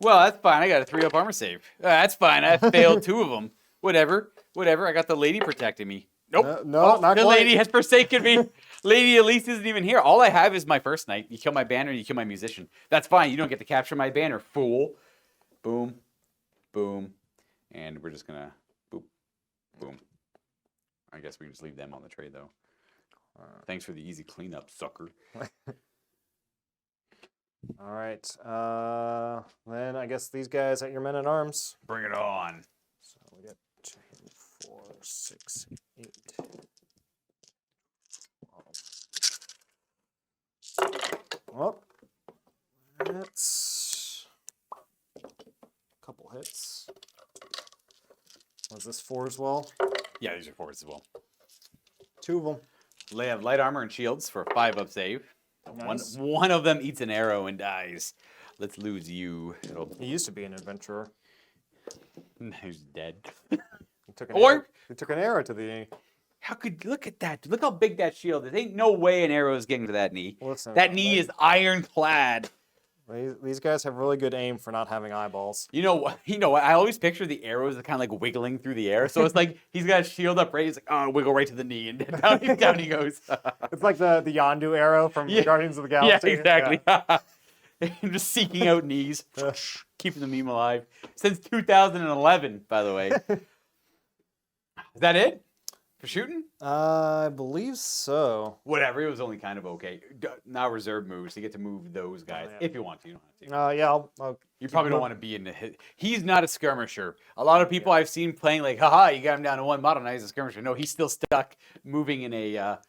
Well, that's fine. I got a 3-up armor save. That's fine. I failed 2 of them. Whatever. I got the lady protecting me. Nope. No, not the quite. lady has forsaken me. Lady at least isn't even here. All I have is my first knight. You kill my banner, you kill my musician. That's fine. You don't get to capture my banner, fool. Boom. Boom. And we're just gonna boop. Boom. I guess we can just leave them on the trade, though. Thanks for the easy cleanup, sucker. All right. Then I guess these guys at your men at arms. Bring it on. So we got 2, 4, 6, 8. 12. Well, that's a couple hits. Was this 4 as well? Yeah, these are 4s as well. 2 of them. They have light armor and shields for a 5-up save. Nice. One of them eats an arrow and dies. Let's lose you. He used to be an adventurer. He's dead. He took an Or- arrow. He took an arrow to the knee. Look at that? Look how big that shield is. Ain't no way an arrow is getting to that knee. Listen, That knee is ironclad. These guys have really good aim for not having eyeballs. You know what? I always picture the arrows kind of like wiggling through the air. So it's like he's got a shield up right. He's like, oh, wiggle right to the knee, and down he goes. It's like the Yondu arrow from Yeah. Guardians of the Yeah, Galaxy. exactly. Just seeking out knees, keeping the meme alive since 2011. By the way, is that it for shooting? I believe so. Whatever. It was only kind of okay. Now reserve moves. You get to move those guys yeah. if you want to. You don't have to. Yeah, I'll You probably don't want to be in the hit. He's not a skirmisher. A lot of people I've seen playing like, haha, you got him down to 1 model, now he's a skirmisher. No, he's still stuck moving in a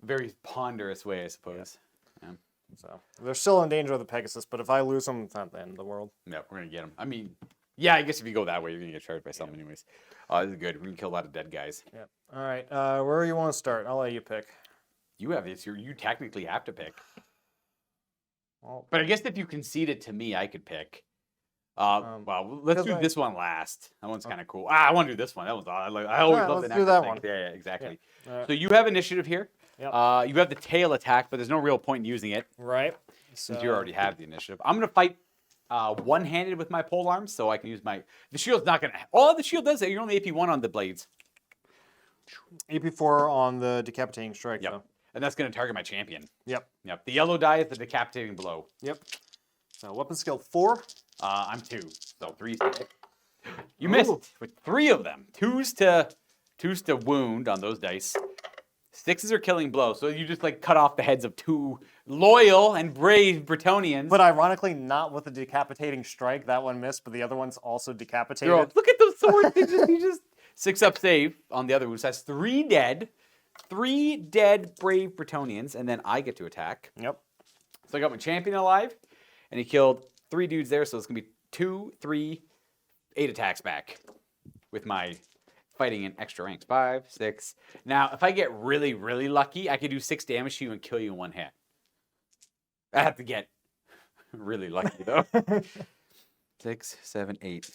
very ponderous way, I suppose. Yeah. So they're still in danger of the Pegasus, but if I lose them, it's not the end of the world. Yeah, we're going to get him. I mean, yeah, I guess if you go that way, you're going to get charged by something anyways. This is good. We're going to kill a lot of dead guys. Yeah. All right. Where you want to start? I'll let you pick. You have this. You technically have to pick. Well, But I guess if you concede it to me, I could pick. Well, let's 'cause do I- this one last. That one's kind of cool. I want to do this one. That one's I always Yeah, love the let's do that thing. one. Yeah, exactly. All right. So you have initiative here. Yep. You have the tail attack, but there's no real point in using it Right. since So you already have the initiative. I'm going to fight one-handed with my pole arms, so I can use my... The shield's not going to... All the shield does is you're only AP1 on the blades. AP4 on the decapitating strike. Yep. Though. And that's going to target my champion. Yep. Yep. The yellow die is the decapitating blow. Yep. So weapon skill 4. I'm 2, so 3's to hit. You missed with 3 of them. 2's to wound on those dice. 6s are killing blows, so you just like cut off the heads of 2 loyal and brave Bretonnians. But ironically, not with the decapitating strike. That one missed, but the other one's also decapitated. All, look at those swords. You just 6 up save on the other one. So that's 3 dead. 3 dead brave Bretonnians, and then I get to attack. Yep. So I got my champion alive, and he killed 3 dudes there, so it's going to be 2, 3, 8 attacks back with my fighting in extra ranks. 5, 6. Now, if I get really, really lucky, I could do 6 damage to you and kill you in 1 hit. I have to get really lucky, though. 6, 7, 8.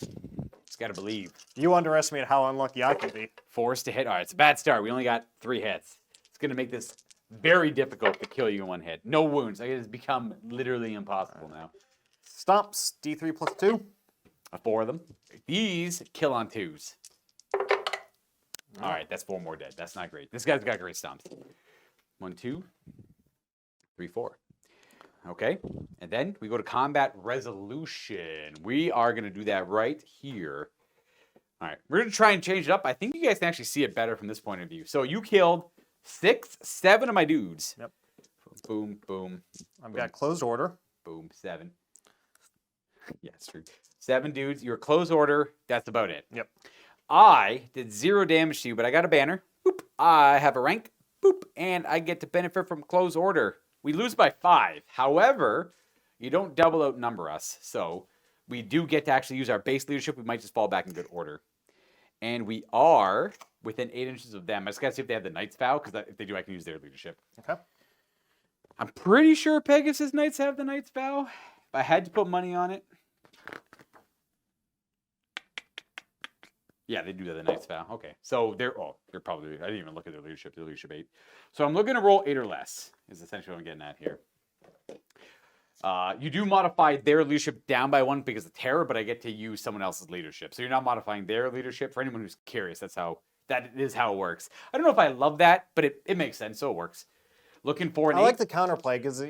Just got to believe. You underestimate how unlucky I can be. 4's to hit. All right, it's a bad start. We only got 3 hits. It's going to make this very difficult to kill you in 1 hit. No wounds. It has become literally impossible now. Stomps, D3 plus 2. 4 of them. These kill on 2s. All right, that's 4 more dead. That's not great. This guy's got great stomps. 1, 2, 3, 4. Okay, and then we go to combat resolution. We are going to do that right here. All right, we're going to try and change it up. I think you guys can actually see it better from this point of view. So you killed 6, 7 of my dudes. Yep. Boom, boom. I've got closed order. Boom, 7. Yeah, it's true. 7 dudes. You're close order. That's about it. Yep. I did 0 damage to you, but I got a banner. Boop. I have a rank. Boop. And I get to benefit from close order. We lose by 5. However, you don't double outnumber us. So we do get to actually use our base leadership. We might just fall back in good order. And we are within 8 inches of them. I just got to see if they have the Knight's Vow, because if they do, I can use their leadership. Okay. I'm pretty sure Pegasus Knights have the Knight's Vow. If I had to put money on it. Yeah, they do have the Knight's Vow. Okay. So they're probably, I didn't even look at their leadership. Their leadership 8. So I'm looking to roll 8 or less, is essentially what I'm getting at here. You do modify their leadership down by 1 because of terror, but I get to use someone else's leadership. So you're not modifying their leadership. For anyone who's curious, that is how it works. I don't know if I love that, but it makes sense, so it works. Looking for an 8. I like the counterplay because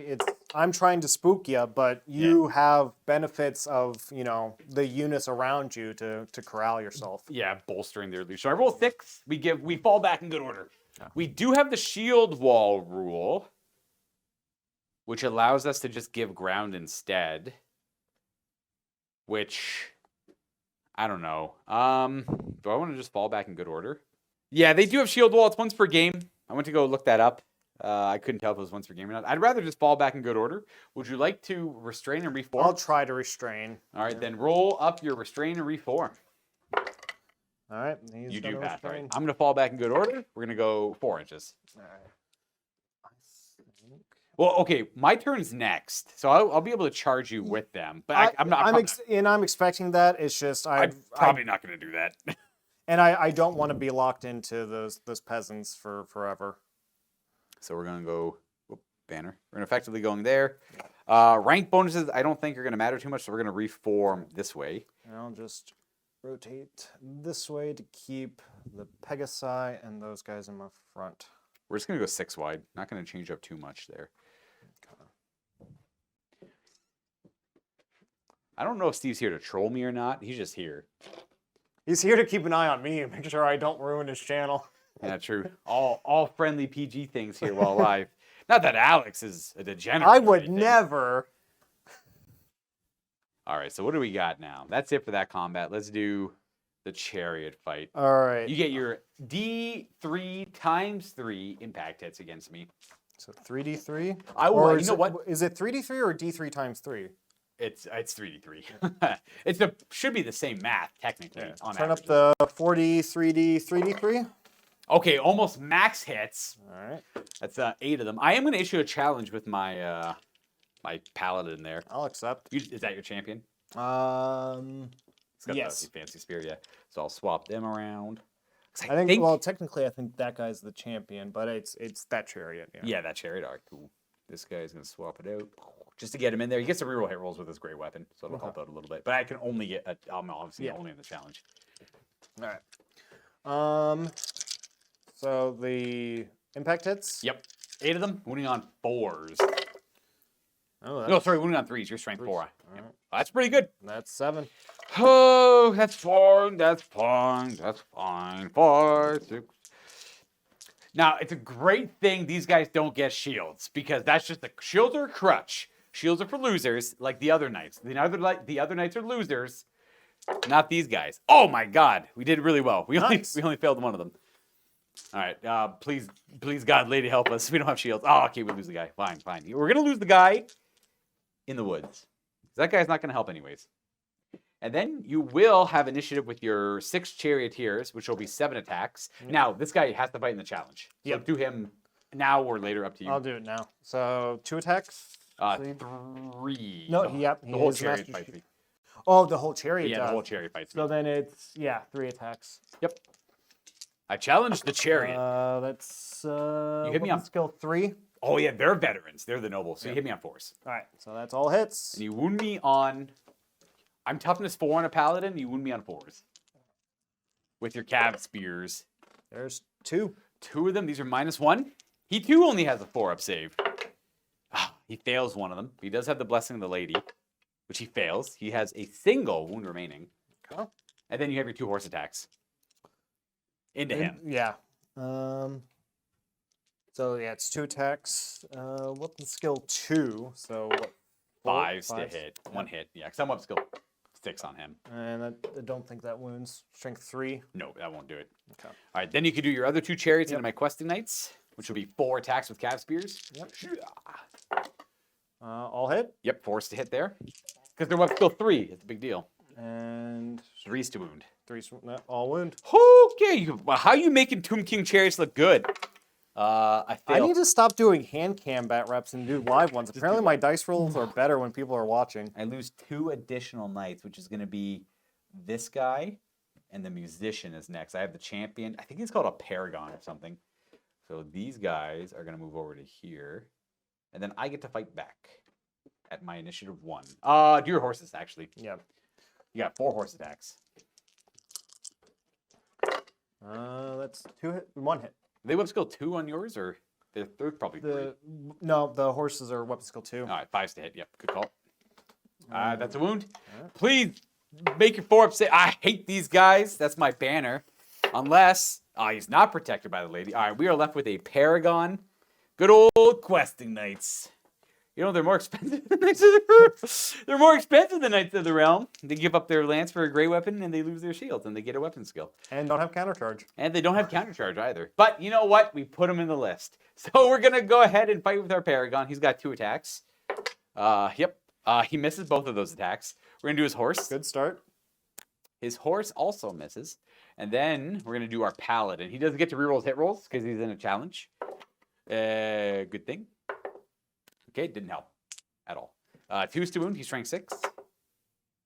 I'm trying to spook you, but you have benefits of, the units around you to corral yourself. Yeah, bolstering their leadership. So I roll 6. We fall back in good order. Yeah. We do have the shield wall rule, which allows us to just give ground instead. Which, I don't know. Do I want to just fall back in good order? Yeah, they do have shield wall. It's once per game. I went to go look that up. I couldn't tell if it was once per game or not. I'd rather just fall back in good order. Would you like to restrain and reform? I'll try to restrain. All right, then roll up your restrain and reform. All right. You do pass. All right. I'm going to fall back in good order. We're going to go 4 inches. All right. Well, okay, my turn's next, so I'll be able to charge you with them. But I'm not. I'm expecting that. It's just I'm probably not going to do that. And I don't want to be locked into those peasants for forever. So we're going to go banner. We're going to effectively going there. Rank bonuses I don't think are going to matter too much, so we're going to reform this way. And I'll just rotate this way to keep the Pegasi and those guys in my front. We're just going to go 6 wide. Not going to change up too much there. I don't know if Steve's here to troll me or not. He's just here. He's here to keep an eye on me and make sure I don't ruin his channel. Yeah, true. All friendly PG things here while live. Not that Alex is a degenerate. I would never. All right, so what do we got now? That's it for that combat. Let's do the chariot fight. All right. You get your D3 times 3 impact hits against me. So 3D3? You know what? Is it 3D3 or D3 times 3? It's 3D3. Should be the same math, technically. Yeah. On Turn average. up the 4D, 3D, 3D3. Okay, almost max hits. All right. That's 8 of them. I am going to issue a challenge with my my paladin there. I'll accept. Is that your champion? It's got yes. the fancy spear, yeah. So I'll swap them around. I think, well, technically, I think that guy's the champion, but it's that chariot. Yeah, that chariot. All right, cool. This guy's going to swap it out just to get him in there. He gets some reroll hit rolls with his great weapon, so it'll help out a little bit. But I can only get, I'm obviously only in the challenge. All right. So the impact hits? Yep. 8 of them, winning on 4s. Oh, No, sorry, wounding on 3s. You're strength 4. All right. That's pretty good. That's 7. Oh, that's fine. That's fine. That's fine. 4, 6. Now, it's a great thing these guys don't get shields because that's just shields are a crutch. Shields are for losers, like the other knights. The other knights are losers, not these guys. Oh my God, we did really well. We only failed one of them. All right, please, God, lady, help us. We don't have shields. Oh, okay, we lose the guy. Fine. We're gonna lose the guy in the woods. That guy's not gonna help anyways. And then you will have initiative with your 6 charioteers, which will be 7 attacks. Now, this guy has to fight in the challenge. So do him now or later, up to you. I'll do it now. So 2 attacks. 3. No, the whole chariot fights me. Oh, the whole chariot. Yeah, does. the whole chariot fights me. So then it's 3 attacks. Yep. I challenged the chariot. That's you hit me on skill 3. Oh yeah, they're veterans. They're the nobles. So you hit me on 4s. All right, so that's all hits. And you wound me on. I'm toughness 4 on a paladin. You wound me on 4s. With your cav spears. There's 2. 2 of them. These are -1. He too only has a 4-up save. He fails one of them. He does have the blessing of the lady, which he fails. He has a single wound remaining. Okay. And then you have your 2 horse attacks. Into him. Yeah. So yeah, it's 2 attacks. Weapon skill 2. So what? 5s to hit. 1 hit. Yeah, because I'm up skill 6 on him. And I don't think that wounds. Strength 3. No, that won't do it. Okay. All right, then you can do your other 2 chariots into my questing knights, which will be 4 attacks with cav spears. Yep. All hit. Yep, 4s to hit there. Because they're weapon skill 3. It's a big deal. And 3s to wound. 3 all wound. Okay, well, how are you making Tomb King chariots look good? I need to stop doing hand cam bat reps and do live ones. Apparently my dice rolls are better when people are watching. I lose 2 additional knights, which is going to be this guy and the musician is next. I have the champion. I think he's called a paragon or something. So these guys are going to move over to here. And then I get to fight back at my initiative 1. Do your horses, actually. Yeah. You got 4 horse attacks. That's 2 hit, 1 hit. Are they weapon skill 2 on yours, or they're probably 3? No, the horses are weapon skill 2. All right, 5s to hit. Yep, good call. That's a wound. Please make your 4-up save. I hate these guys. That's my banner. Unless he's not protected by the lady. All right, we are left with a paragon. Good old questing knights. You know, they're more expensive than Knights of the Realm. They're more expensive than Knights of the Realm. They give up their lance for a gray weapon, and they lose their shields, and they get a weapon skill. And don't have countercharge. And they don't have countercharge either. But you know what? We put them in the list. So we're going to go ahead and fight with our Paragon. He's got 2 attacks. Yep. He misses both of those attacks. We're going to do his horse. Good start. His horse also misses. And then we're going to do our Paladin. He doesn't get to reroll his hit rolls because he's in a challenge. Good thing. Okay, didn't help at all. 2s to wound. He's strength 6.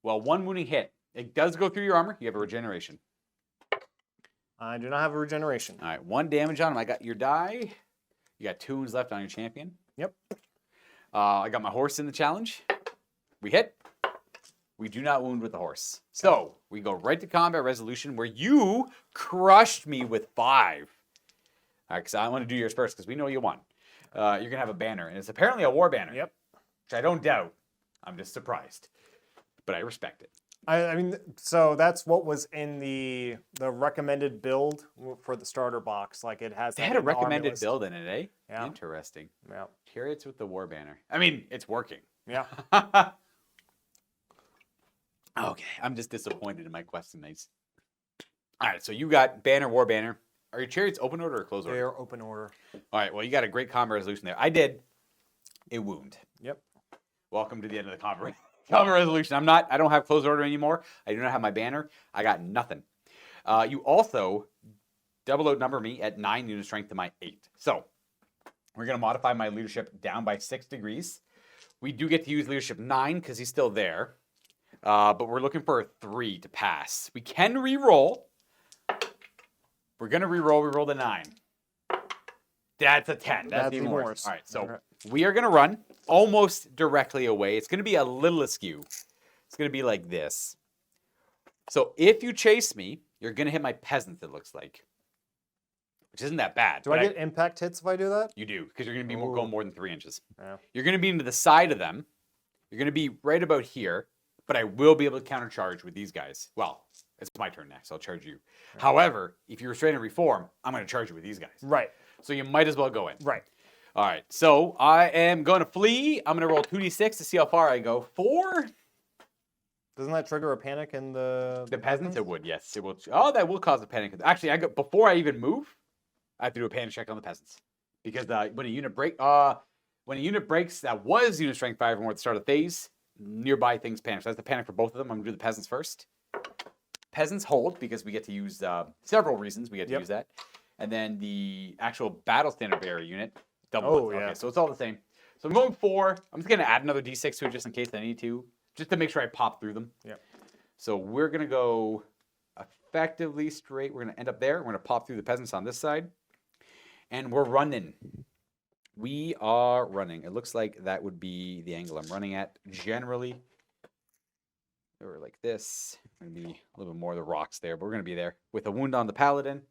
Well, 1 wounding hit. It does go through your armor. You have a regeneration. I do not have a regeneration. All right, 1 damage on him. I got your die. You got 2 wounds left on your champion. Yep. I got my horse in the challenge. We hit. We do not wound with the horse. So we go right to combat resolution where you crushed me with 5. All right, because I want to do yours first because we know you won. You're going to have a banner, and it's apparently a war banner. Yep. Which I don't doubt. I'm just surprised. But I respect it. I mean, so that's what was in the recommended build for the starter box. Like it has. They had a recommended build in it, eh? Yeah. Interesting. Yeah. Chariots with the war banner. I mean, it's working. Yeah. Okay, I'm just disappointed in my question knights. All right, so you got banner, war banner. Are your chariots open order or closed order? They are open order. All right, well, you got a great combat resolution there. I did a wound. Yep. Welcome to the end of the combat resolution. I don't have closed order anymore. I do not have my banner. I got nothing. You also double outnumber me at 9 unit strength to my 8. So we're going to modify my leadership down by 6 degrees. We do get to use leadership 9 because he's still there. But we're looking for a 3 to pass. We can re-roll. We're going to re-roll. We rolled a 9. That's a 10. That's even worse. All right, so we are going to run almost directly away. It's going to be a little askew. It's going to be like this. So if you chase me, you're going to hit my peasants, it looks like. which isn't that bad. Do I get impact hits if I do that? You do, because you're going to be Ooh. going more than 3 inches. Yeah. You're going to be into the side of them. You're going to be right about here, but I will be able to countercharge with these guys. Well, it's my turn next. I'll charge you. Right. However, if you restrain and reform, I'm going to charge you with these guys. Right. So you might as well go in. Right. All right. So I am going to flee. I'm going to roll 2d6 to see how far I go. 4. Doesn't that trigger a panic in the peasants? It would, yes. It will. Oh, that will cause a panic. Actually, before I even move, I have to do a panic check on the peasants. Because when a unit breaks, that was unit strength 5 or more at the start of the phase, nearby things panic. So that's the panic for both of them. I'm going to do the peasants first. Peasants hold because we get to use several reasons we get to use that. And then the actual battle standard bearer unit, double. Oh, yeah. Okay, so it's all the same. So I'm going 4. I'm just going to add another d6 to it just in case I need to. Just to make sure I pop through them. Yeah. So we're going to go effectively straight. We're going to end up there. We're going to pop through the peasants on this side. And we're running. We are running. It looks like that would be the angle I'm running at. Generally, or like this. Going to be a little bit more of the rocks there, but we're going to be there with a wound on the paladin.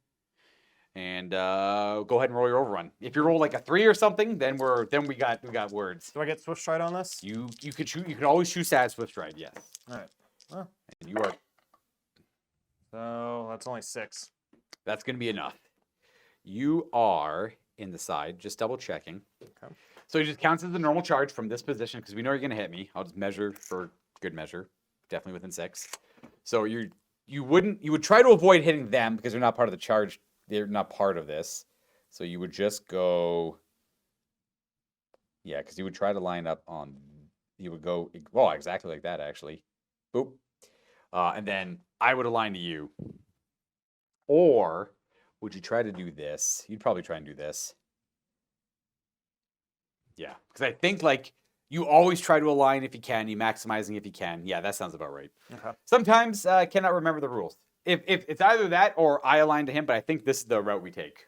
And go ahead and roll your overrun. If you roll like a 3 or something, then we got words. Do I get Swift Stride on this? You could shoot. You can always shoot at Swift Stride. Yes. All right. Well, and you are. So that's only 6. That's going to be enough. You are in the side. Just double checking. Okay. So it just counts as a normal charge from this position because we know you're going to hit me. I'll just measure for good measure. Definitely within 6. So you would try to avoid hitting them because they're not part of the charge. They're not part of this. So you would just go, yeah, because you would try to line up on, you would go, well, exactly like that, actually. Boop. And then I would align to you. Or would you try to do this? You'd probably try and do this. Yeah, because I think, like, you always try to align if you can. You maximizing if you can. Yeah, that sounds about right. Okay. Sometimes I cannot remember the rules. If it's either that or I align to him, but I think this is the route we take.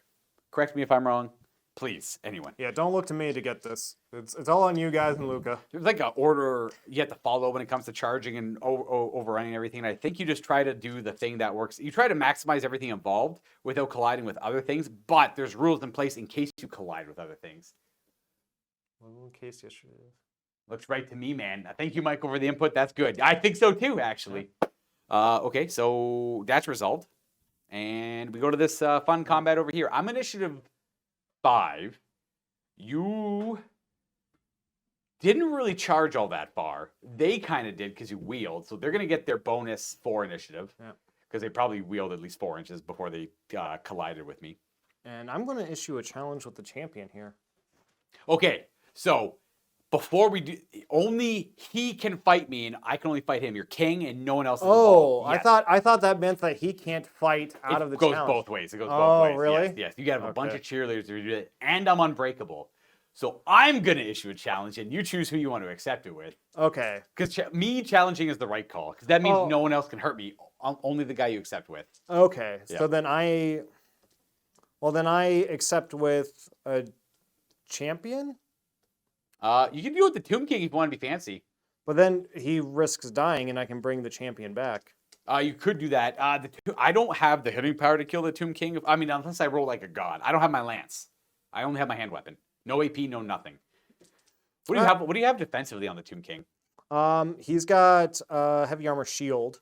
Correct me if I'm wrong. Please, anyone. Yeah, don't look to me to get this. It's all on you guys and Luca. There's like an order you have to follow when it comes to charging and overrunning everything. And I think you just try to do the thing that works. You try to maximize everything involved without colliding with other things, but there's rules in place in case you collide with other things. Well, in case yesterday. Looks right to me, man. Thank you, Michael, for the input. That's good. I think so too, actually. Okay, so that's resolved. And we go to this fun combat over here. I'm initiative 5. You didn't really charge all that far. They kind of did because you wheeled. So they're going to get their bonus 4 initiative. Yeah. Because they probably wheeled at least 4 inches before they collided with me. And I'm going to issue a challenge with the champion here. Okay, so before we do, only he can fight me, and I can only fight him. You're king, and no one else is involved. Yes. I thought that meant that he can't fight out of the challenge. It goes both ways. It goes both ways. Really? Yes. You got to have a bunch of cheerleaders to do it, and I'm unbreakable. So I'm going to issue a challenge, and you choose who you want to accept it with. Okay. Because me challenging is the right call, because that means no one else can hurt me, only the guy you accept with. Okay. Yeah. So then I accept with a champion? You can do it with the Tomb King if you want to be fancy. But then he risks dying, and I can bring the champion back. You could do that. I don't have the hitting power to kill the Tomb King. I mean, unless I roll like a god. I don't have my lance. I only have my hand weapon. No AP, no nothing. What do you have? What do you have defensively on the Tomb King? He's got heavy armor shield.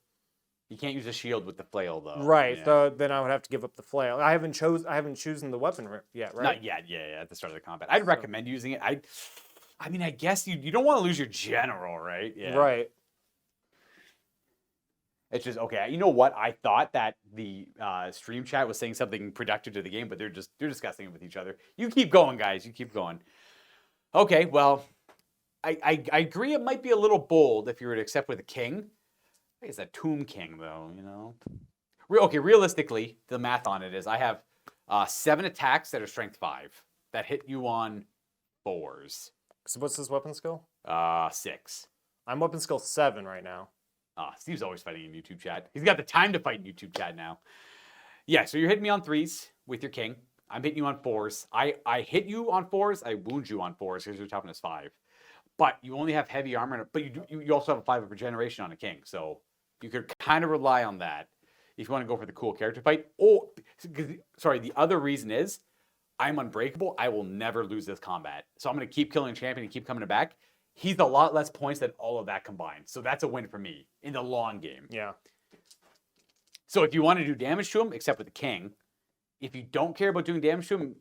You can't use a shield with the flail though. Right. Yeah. So then I would have to give up the flail. I haven't chosen the weapon yet, right? Not yet. Yeah. At the start of the combat, I'd recommend using it. I mean, I guess you don't want to lose your general, right? Yeah. Right. It's just okay. You know what? I thought that the stream chat was saying something productive to the game, but they're discussing it with each other. You keep going, guys. You keep going. Okay. Well, I agree. It might be a little bold if you were to accept with a king. I think it's a Tomb King, though. You know. Okay. Realistically, the math on it is I have 7 attacks that are strength 5 that hit you on 4s. So what's his weapon skill? 6. I'm weapon skill 7 right now. Steve's always fighting in YouTube chat. He's got the time to fight in YouTube chat now. Yeah, so you're hitting me on 3s with your king. I'm hitting you on 4s. I hit you on 4s. I wound you on 4s because your toughness 5. But you only have heavy armor. But you also have a 5 of regeneration on a king. So you could kind of rely on that. if you want to go for the cool character fight. Oh, sorry, the other reason is I'm unbreakable. I will never lose this combat. So I'm going to keep killing champion and keep coming back. He's a lot less points than all of that combined. So that's a win for me in the long game. Yeah. So if you want to do damage to him, except with the king, if you don't care about doing damage to him,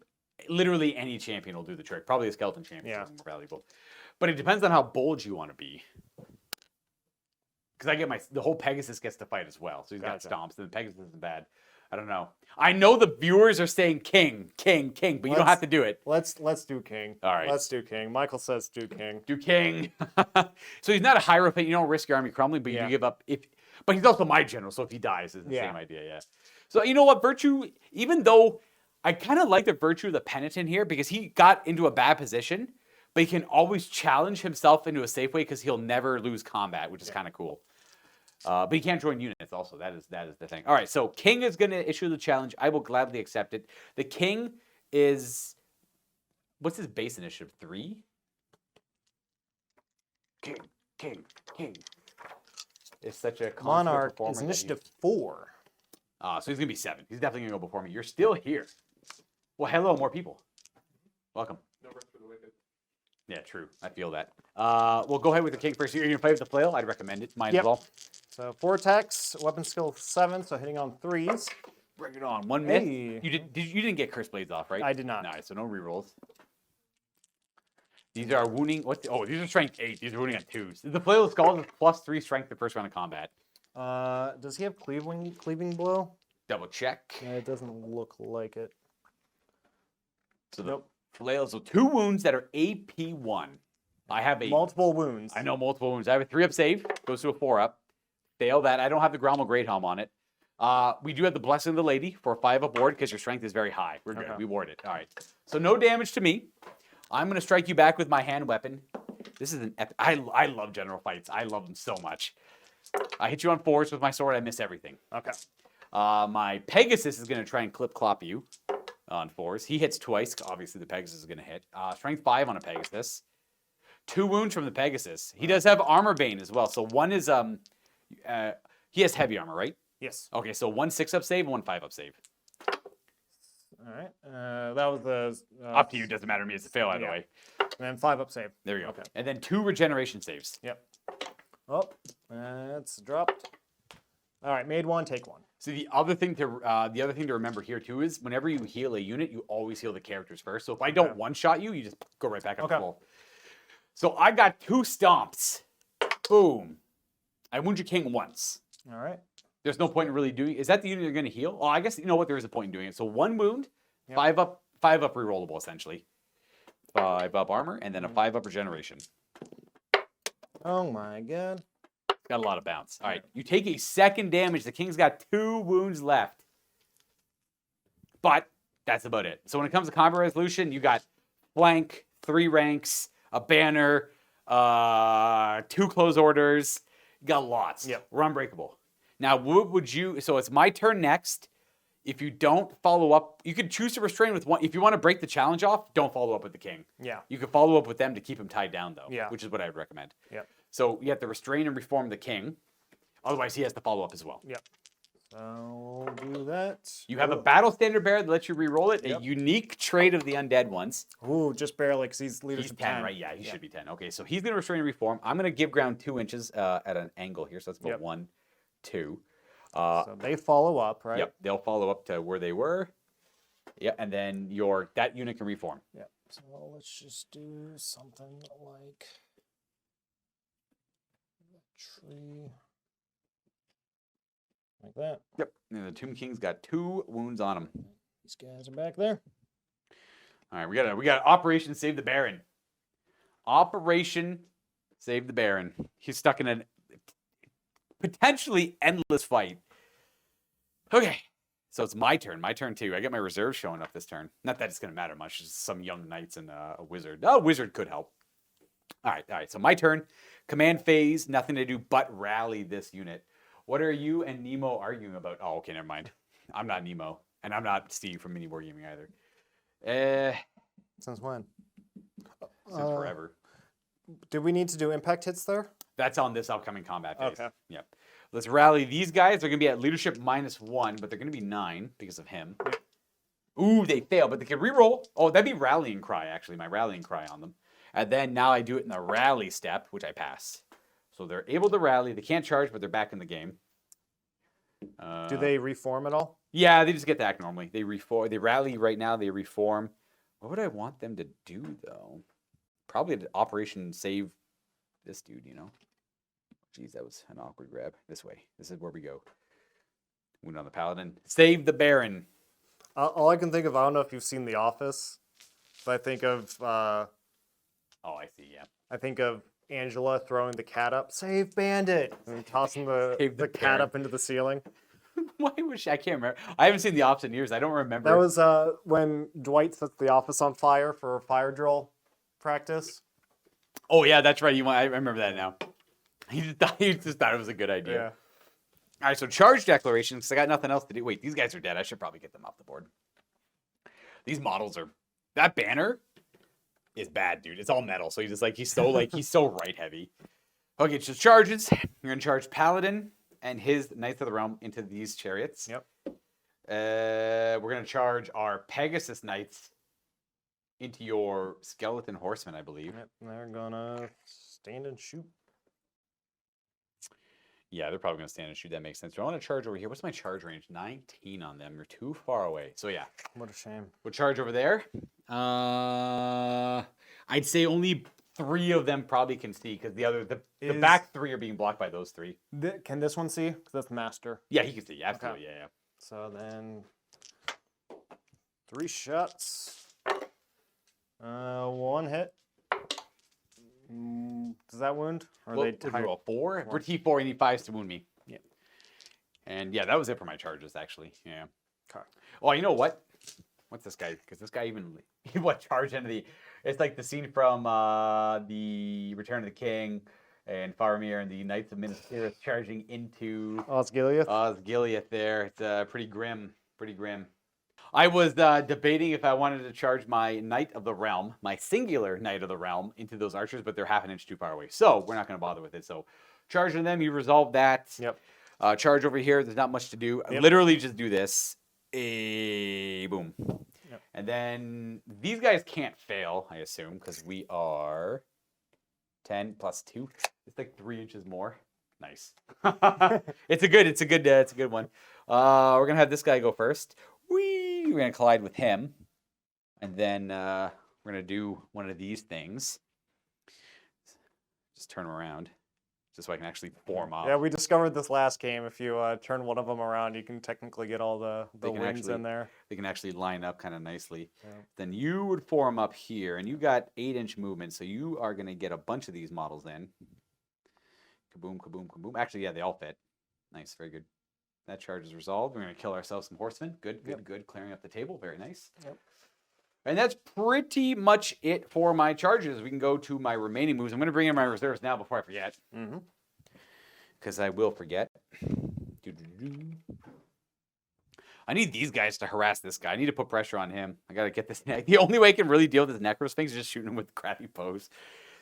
literally any champion will do the trick. Probably a skeleton champion is more valuable. But it depends on how bold you want to be. Because I get the whole Pegasus gets to fight as well. So he's got stomps, and the Pegasus isn't bad. I don't know. I know the viewers are saying king, king, king, but you don't have to do it. Let's do king. All right. Let's do king. Michael says do king. Do king. So he's not a hierophant. You don't risk your army crumbling, but you do give up but he's also my general, so if he dies, it's the same idea, yeah. So you know what, Virtue, even though I kind of like the Virtue of the Penitent here because he got into a bad position, but he can always challenge himself into a safe way because he'll never lose combat, which is kind of cool. But he can't join units also. That is the thing. All right, so King is going to issue the challenge. I will gladly accept it. The King is... What's his base initiative? 3? King, King, King. It's such a... Monarch is initiative 4. So he's going to be 7. He's definitely going to go before me. You're still here. Well, hello, more people. Welcome. No rest for the wicked. Yeah, true. I feel that. We'll go ahead with the King first. You're going to play with the flail. I'd recommend it. Mine as well. So 4 attacks, weapon skill 7, so hitting on 3s. Bring it on. 1 myth. Hey. You didn't get Curse Blades off, right? I did not. All right, so no rerolls. These are wounding. These are strength 8. These are wounding on 2s. The flail of skulls is +3 strength the first round of combat. Does he have cleaving blow? Double check. It doesn't look like it. So the flails, so 2 wounds that are AP 1. I have multiple wounds. I know multiple wounds. I have a 3-up save. Goes to a 4-up. Fail that. I don't have the Grommel Great Helm on it. We do have the Blessing of the Lady for a 5-up ward because your strength is very high. We're good. We ward it. All right. So no damage to me. I'm going to strike you back with my hand weapon. This is an epic. I love general fights. I love them so much. I hit you on 4s with my sword. I miss everything. Okay. My Pegasus is going to try and clip-clop you on 4s. He hits twice. Obviously, the Pegasus is going to hit. Strength 5 on a Pegasus. 2 wounds from the Pegasus. He does have Armor Bane as well. So one is... he has heavy armor, right? Yes. Okay, so 1 6-up save and 1 5-up save. All right. That was the... Up to you. Doesn't matter to me. It's a fail either way. And then 5-up save. There you go. Okay. And then 2 regeneration saves. Yep. Oh, it's dropped. All right, made 1, take 1. So the other thing to remember here too is whenever you heal a unit, you always heal the characters first. So if I don't one-shot you, you just go right back up to full. So I got 2 stomps. Boom. I wound your king once. All right. There's no point in really doing. Is that the unit you're going to heal? Oh, I guess you know what. There is a point in doing it. So 1 wound, 5-up rerollable essentially. 5-up armor, and then a 5-up regeneration. Oh my god. Got a lot of bounce. All right, you take a 2nd damage. The king's got 2 wounds left. But that's about it. So when it comes to combat resolution, you got flank, 3 ranks, a banner, 2 close orders. You got lots. Yep. We're unbreakable. Now, what would you... So it's my turn next. If you don't follow up, you could choose to restrain with 1. If you want to break the challenge off, don't follow up with the king. Yeah. You could follow up with them to keep him tied down, though. Yeah. Which is what I would recommend. Yep. So you have to restrain and reform the king. Otherwise, he has to follow up as well. Yep. So we'll do that. You have a battle standard bearer that lets you re-roll it. A unique trait of the undead ones. Ooh, just barely, because he's leadership He's 10, right? Yeah, he should be 10. Okay, so he's going to restrain and reform. I'm going to give ground 2 inches at an angle here. So that's about 1, 2. So they follow up, right? Yep, they'll follow up to where they were. Yeah, and then that unit can reform. Yep. So let's just do something like a tree. Like that. Yep. And the Tomb King's got 2 wounds on him. These guys are back there. All right, we got Operation Save the Baron. Operation Save the Baron. He's stuck in a potentially endless fight. Okay, so it's my turn. My turn too. I get my reserves showing up this turn. Not that it's going to matter much. Just some young knights and a wizard. A wizard could help. All right. So my turn. Command phase. Nothing to do but rally this unit. What are you and Nemo arguing about? Oh, okay, never mind. I'm not Nemo, and I'm not Steve from Mini Wargaming either. Since when? Since forever. Do we need to do impact hits there? That's on this upcoming combat phase. Okay. Yep. Let's rally these guys. They're going to be at leadership -1, but they're going to be 9 because of him. Ooh, they fail, but they can reroll. Oh, that'd be rallying cry, actually, my rallying cry on them. And then now I do it in the rally step, which I pass. So they're able to rally. They can't charge, but they're back in the game. Do they reform at all? Yeah, they just get to act normally. They reform. They rally right now. They reform. What would I want them to do, though? Probably an operation save this dude, you know? Jeez, that was an awkward grab. This way. This is where we go. Wound on the paladin. Save the baron. All I can think of, I don't know if you've seen The Office, but I think of Oh, I see, yeah. I think of Angela throwing the cat up, save Bandit, and tossing the cat up into the ceiling. Why was she? I can't remember. I haven't seen The Office in years. I don't remember. That was when Dwight sets the office on fire for a fire drill practice. Oh, yeah, that's right. I remember that now. He just thought it was a good idea. Yeah. All right, so charge declaration, because I got nothing else to do. Wait, these guys are dead. I should probably get them off the board. These models are... That banner is bad, dude. It's all metal, so he's so right heavy. Okay, so charges. You're going to charge Paladin and his Knights of the Realm into these chariots. Yep. We're going to charge our Pegasus Knights into your Skeleton Horsemen, I believe. Yep. They're gonna stand and shoot. Yeah, they're probably going to stand and shoot. That makes sense. Do I want to charge over here? What's my charge range? 19 on them. You're too far away. So, yeah. What a shame. We'll charge over there. I'd say only 3 of them probably can see because the back 3 are being blocked by those 3. Can this one see? Because that's master. Yeah, he can see. Absolutely. Okay. Yeah. So then 3 shots. 1 hit. Does that wound? Or Well, they would you roll 4? For T4, you need 5s to wound me. Yeah. And yeah, that was it for my charges, actually. Yeah. Okay. Oh, you know what? What's this guy? Because this guy even charged into the... It's like the scene from the Return of the King and Faramir and the Knights of Minas Tirith charging into Osgiliath? Osgiliath there. It's pretty grim. Pretty grim. I was debating if I wanted to charge my Knight of the Realm, my singular Knight of the Realm, into those archers, but they're half an inch too far away. So we're not going to bother with it. So charging them, you resolve that. Yep. Charge over here, there's not much to do. Yep. Literally just do this. Boom. Yep. And then these guys can't fail, I assume, because we are 10 plus 2. It's like 3 inches more. Nice. It's a good one. We're gonna have this guy go first. We're gonna collide with him, and then we're gonna do one of these things. Just turn them around, just so I can actually form up. Yeah, we discovered this last game. If you turn one of them around, you can technically get all the wings in there. They can actually line up kind of nicely. Yeah. Then you would form up here, and you got 8-inch movement, so you are gonna get a bunch of these models in. Kaboom, kaboom, kaboom. Actually, yeah, they all fit. Nice, very good. That charge is resolved. We're going to kill ourselves some horsemen. Good. Clearing up the table. Very nice. Yep. And that's pretty much it for my charges. We can go to my remaining moves. I'm going to bring in my reserves now before I forget. Because I will forget. I need these guys to harass this guy. I need to put pressure on him. I got to get this. The only way I can really deal with this Necros thing is just shooting him with crappy bows.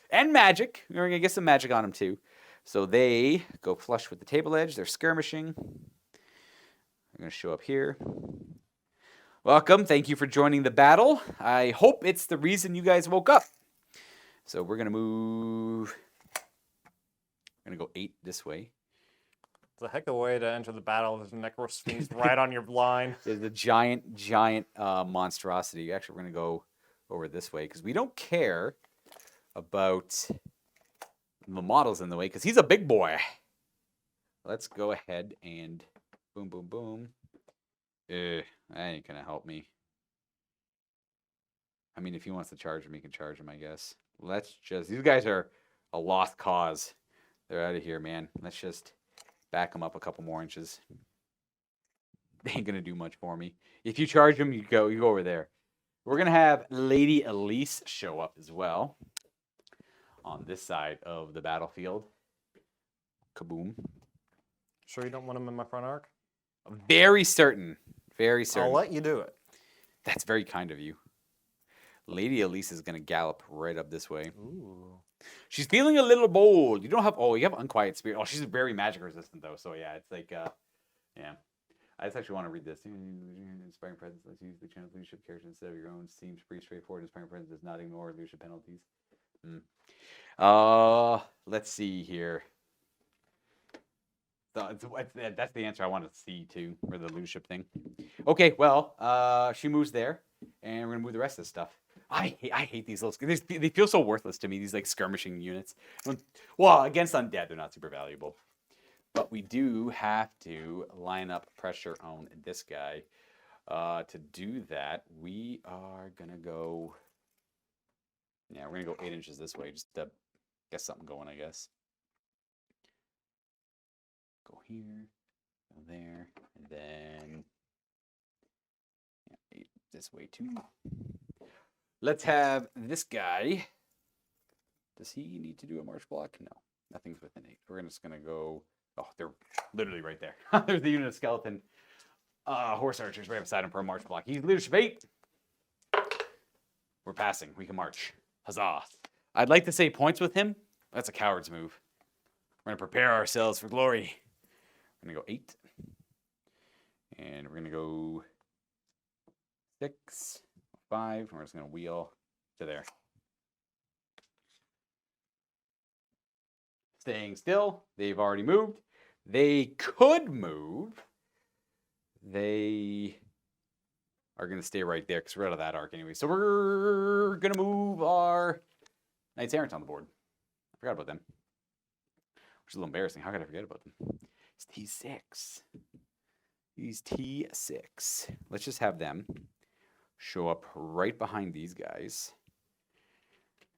And magic. We're going to get some magic on him too. So they go flush with the table edge. They're skirmishing. I'm going to show up here. Welcome. Thank you for joining the battle. I hope it's the reason you guys woke up. So we're going to move. We're going to go 8 this way. It's a heck of a way to enter the battle. There's a Necrosphinx right on your line. There's a giant monstrosity. Actually, we're going to go over this way because we don't care about the model's in the way because he's a big boy. Let's go ahead and boom, boom, boom. That ain't gonna help me. I mean, if he wants to charge him, he can charge him, I guess. These guys are a lost cause. They're out of here, man. Let's just back them up a couple more inches. They ain't gonna do much for me. If you charge him, you go over there. We're gonna have Lady Elise show up as well. On this side of the battlefield. Kaboom. Sure you don't want him in my front arc? Very certain. Very certain. I'll let you do it. That's very kind of you. Lady Elise is going to gallop right up this way. Ooh. She's feeling a little bold. You don't have... Oh, you have Unquiet Spirit. Oh, she's very magic resistant, though. So, yeah, it's like... yeah. I just actually want to read this. Inspiring Presence lets you use the channel's leadership character instead of your own. Seems pretty straightforward. Inspiring Presence does not ignore leadership penalties. Let's see here. That's the answer I want to see, too, for the leadership thing. Okay, well, she moves there, and we're going to move the rest of this stuff. I hate these little... They feel so worthless to me, these, like, skirmishing units. Well, against undead, they're not super valuable. But we do have to line up pressure on this guy. To do that, we are going to go... Yeah, we're going to go 8 inches this way, just to get something going, I guess. Go here, go there, and then... Yeah, 8 this way, too. Let's have this guy. Does he need to do a march block? No, nothing's within 8. We're just going to go... Oh, they're literally right there. There's the unit of skeleton horse archers right beside him for a march block. He's leadership 8. We're passing. We can march. Huzzah. I'd like to say points with him. That's a coward's move. We're going to prepare ourselves for glory. We're going to go 8. And we're going to go 6, 5. We're just going to wheel to there. Staying still. They've already moved. They could move. They are going to stay right there because we're out of that arc anyway. So we're going to move our Knights Errant on the board. I forgot about them. Which is a little embarrassing. How could I forget about them? It's T6. He's T6. Let's just have them show up right behind these guys.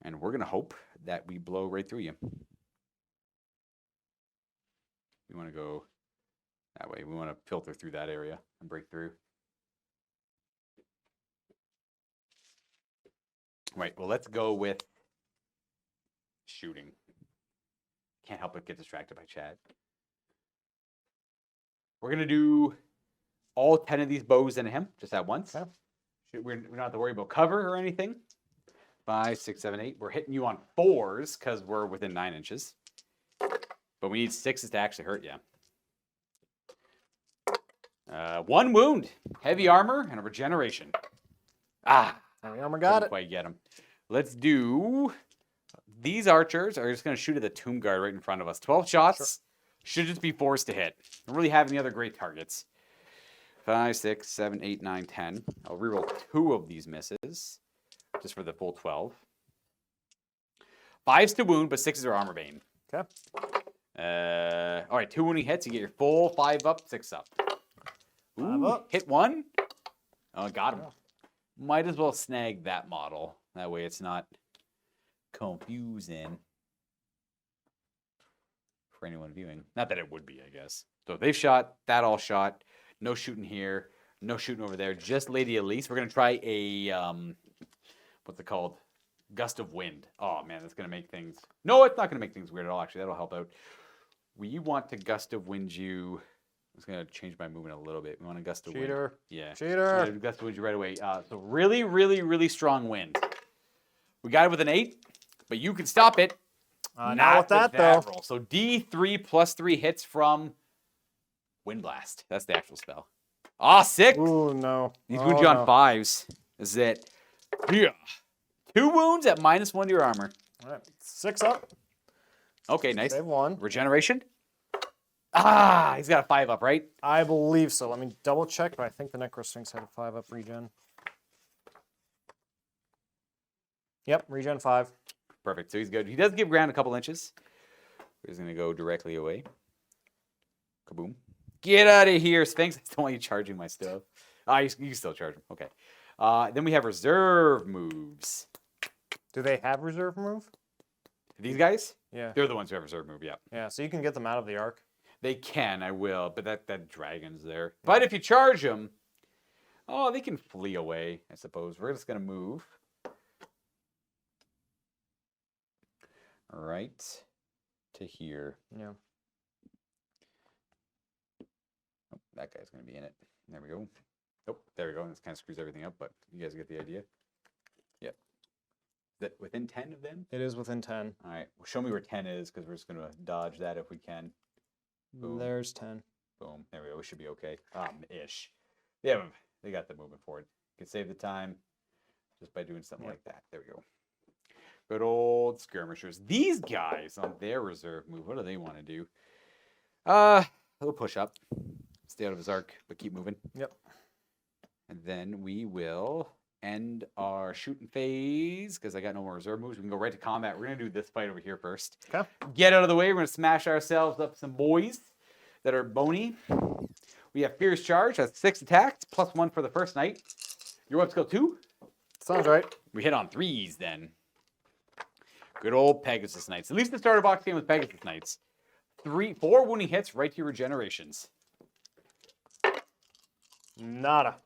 And we're going to hope that we blow right through you. We want to go that way. We want to filter through that area and break through. Right, well, let's go with shooting. Can't help but get distracted by chat. We're going to do all 10 of these bows into him just at once. Okay. We don't have to worry about cover or anything. 5, 6, 7, 8. We're hitting you on 4s because we're within 9 inches. But we need 6s to actually hurt you. 1 wound, heavy armor, and a regeneration. Heavy armor got it. Quite get him. Let's do... These archers are just going to shoot at the tomb guard right in front of us. 12 shots. Sure. Should just be forced to hit. Don't really have any other great targets. 5, 6, 7, 8, 9, 10. I'll reroll 2 of these misses. Just for the full 12. 5s to wound, but 6s are armor bane. Okay. All right, 2 wounding hits. You get your full 5 up, 6 up. Ooh, 5 up. Hit 1. Oh, got him. Yeah. Might as well snag that model. That way it's not confusing for anyone viewing. Not that it would be, I guess. So they've shot. That all shot. No shooting here. No shooting over there. Just Lady Elise. We're going to try a, what's it called? Gust of wind. Oh, man, that's going to make things... No, it's not going to make things weird at all, actually. That'll help out. We want to gust of wind you... I'm just going to change my movement a little bit. We want to gust of wind. Cheater. Yeah. Cheater. Gust of wind you right away. So really, really, really strong wind. We got it with an 8, but you can stop it. Not with that, though. Roll. So D3 plus 3 hits from Wind Blast. That's the actual spell. Ah, 6. Ooh, no. These wound you on 5s. Is it? Yeah. 2 wounds at -1 to your armor. All right. 6 up. Okay, nice. Save 1. Regeneration. Ah, he's got a 5 up, right? I believe so. Let me double check, but I think the Necrosphinx had a 5 up regen. Yep, regen 5. Perfect. So he's good. He does give ground a couple inches. He's going to go directly away. Kaboom. Get out of here, Sphinx. I don't want you charging my stuff. You can still charge him. Okay. Then we have reserve moves. Do they have reserve move? These guys? Yeah. They're the ones who have reserve move, yeah. Yeah, so you can get them out of the arc. They can, I will, but that dragon's there. But if you charge them, oh, they can flee away, I suppose. We're just going to move. Right to here. Yeah. Oh, that guy's going to be in it. There we go. Oh, there we go. This kind of screws everything up, but you guys get the idea. Yep. that within 10 of them? It is within 10. All right. Well, show me where 10 is because we're just going to dodge that if we can. Boom. There's 10. Boom. There we go. We should be okay. Ish. Yeah, they got the movement forward. You can save the time just by doing something like that. There we go. Good old skirmishers. These guys on their reserve move, what do they want to do? A little push up. Stay out of his arc, but keep moving. Yep. And then we will end our shooting phase because I got no more reserve moves. We can go right to combat. We're going to do this fight over here first. Okay. Get out of the way. We're going to smash ourselves up some boys that are bony. We have Fierce Charge. That's 6 attacks, +1 for the first night. Your weapon skill 2. Sounds right. We hit on 3s then. Good old Pegasus Knights. At least the starter box came with Pegasus Knights. 4 wounding hits right to your regenerations. Nada.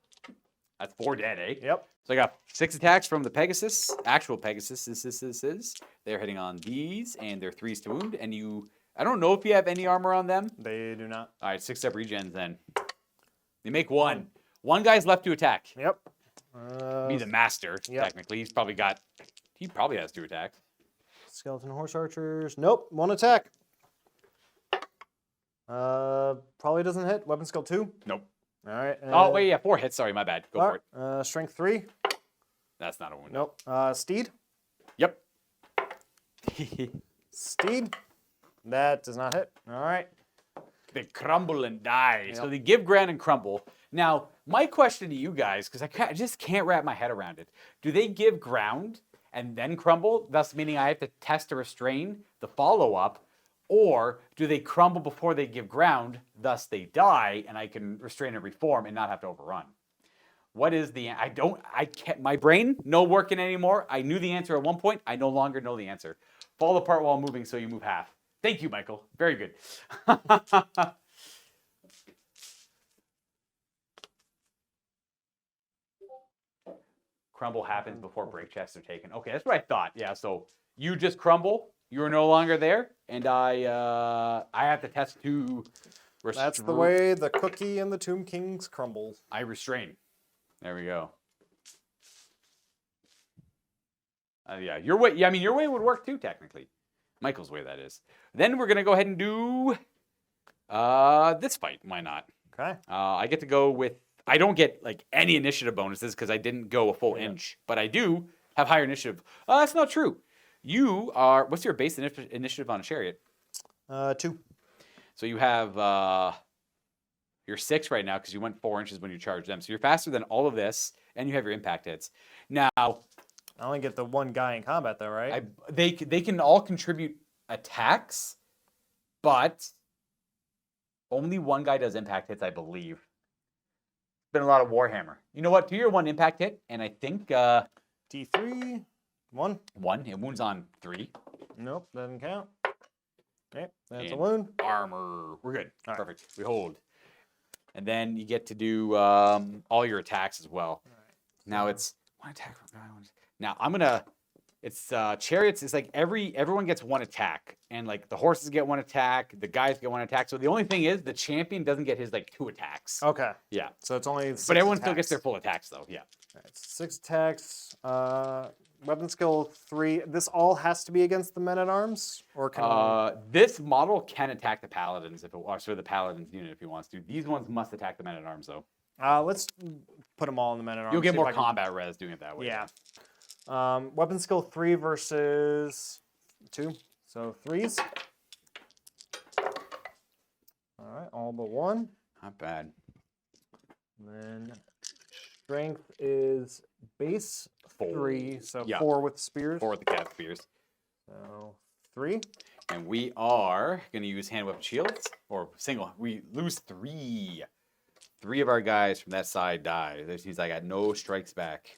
That's 4 dead, eh? Yep. So I got 6 attacks from the Pegasus, actual Pegasus. They're hitting on these, and they're 3s to wound. And I don't know if you have any armor on them. They do not. All right, 6-step regens then. They make 1. 1 guy's left to attack. Yep. Be the master, yep. technically. He probably has 2 attacks. Skeleton horse archers. Nope. 1 attack. Probably doesn't hit. Weapon skill 2. Nope. All right. Oh, wait, yeah, 4 hits. Sorry, my bad. Go for it. Strength 3. That's not a wound. Nope. Steed. Yep. Steed. That does not hit. All right. They crumble and die. Yep. So they give ground and crumble. Now, my question to you guys, because I just can't wrap my head around it. Do they give ground and then crumble, thus meaning I have to test or restrain the follow-up? Or do they crumble before they give ground, thus they die, and I can restrain and reform and not have to overrun? What is the... I can't... My brain, no working anymore. I knew the answer at one point. I no longer know the answer. Fall apart while moving so you move half. Thank you, Michael. Very good. Crumble happens before break chests are taken. Okay, that's what I thought. Yeah, so you just crumble. You're no longer there, and I have to test to... That's the way the cookie and the Tomb Kings crumble. I restrain. There we go. Yeah, your way. Yeah, I mean, your way would work too, technically. Michael's way, that is. Then we're gonna go ahead and do this fight. Why not? Okay. I get to go with. I don't get like any initiative bonuses because I didn't go a full inch, but I do have higher initiative. That's not true. You are. What's your base initiative on a chariot? 2. So you have. You're 6 right now because you went 4 inches when you charged them. So you're faster than all of this, and you have your impact hits. Now. I only get the 1 guy in combat, though, right? They can all contribute attacks, but only 1 guy does impact hits, I believe. It's been a lot of Warhammer. You know what? Do your 1 impact hit, and I think D3, 1. 1. It wounds on 3. Nope, doesn't count. Okay, that's a And wound. Armor. We're good. All right. Perfect. We hold. And then you get to do all your attacks as well. All right. Now it's 1 attack from guy. Now I'm gonna. It's chariots. It's like everyone gets 1 attack, and like the horses get 1 attack, the guys get 1 attack. So the only thing is the champion doesn't get his like 2 attacks. Okay. Yeah. So it's only 6 But everyone attacks. still gets their full attacks though. Yeah. All right, 6 attacks. Weapon skill 3. This all has to be against the men-at-arms? Or can This model can attack the paladins if it wants, or the paladins unit if he wants to. These ones must attack the men-at-arms though. let's put them all in the men-at-arms. You'll get see if more I can- combat res doing it that way. Yeah. Weapon skill 3 versus 2. So 3s. All right, all but 1. Not bad. And then strength is base 3, so Yeah. 4 with spears. 4 with the cat spears. So 3. And we are going to use hand weapon shields, or single. We lose 3. 3 of our guys from that side die. That means I got no strikes back.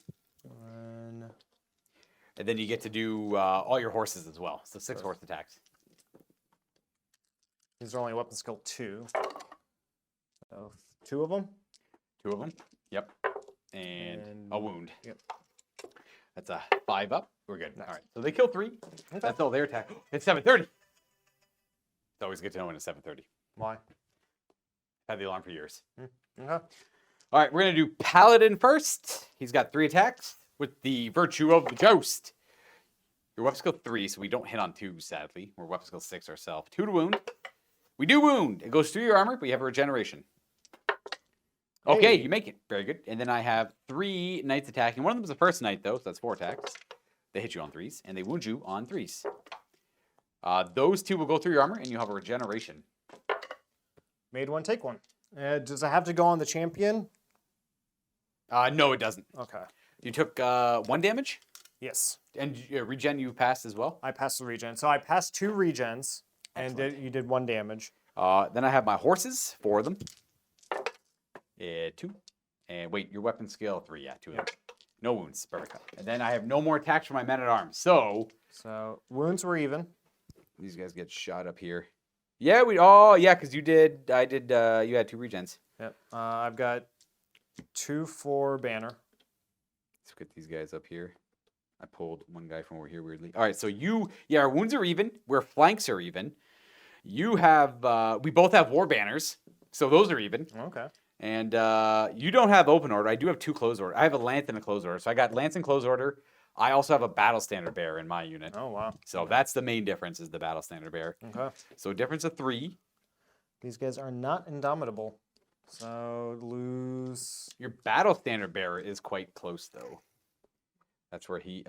And then you get to do all your horses as well. So 6 horse attacks. These are only weapon skill 2. So 2 of them. 2 of them. Yep. And a wound. Yep. That's a 5 up. We're good. Nice. All right. So they kill 3. Okay. That's all their attack. It's 7:30. It's always good to know when it's 7:30. Why? Had the alarm for years. Okay. All right, we're going to do Paladin first. He's got 3 attacks with the virtue of the joust. Your weapon skill 3, so we don't hit on 2, sadly. We're weapon skill 6 ourselves. 2 to wound. We do wound. It goes through your armor, but you have a regeneration. Okay, you make it. Very good. And then I have 3 knights attacking. One of them is the first knight, though, so that's 4 attacks. They hit you on 3s, and they wound you on 3s. Those 2 will go through your armor, and you have a regeneration. Made one, take one. Does it have to go on the champion? No, it doesn't. Okay. You took 1 damage, Yes. and regen you passed as well. I passed the regen. So I passed 2 regens, and Excellent. you did 1 damage. Then I have my horses, 4 of them. 2. And wait, your weapon skill 3, yeah, 2 of them. No wounds, perfect. And then I have no more attacks for my men-at-arms. So wounds were even. These guys get shot up here. Yeah, because you had 2 regens. Yep. I've got 2 for banner. Let's get these guys up here. I pulled one guy from over here weirdly. All right, so our wounds are even. Where flanks are even. You have, we both have war banners, so those are even. Okay. And you don't have open order. I do have 2 close order. I have a lance and a close order. So I got lance and close order. I also have a battle standard bearer in my unit. Oh, wow. So that's the main difference is the battle standard bearer. Okay. So difference of 3. These guys are not indomitable. So lose. Your battle standard bearer is quite close though. That's where he.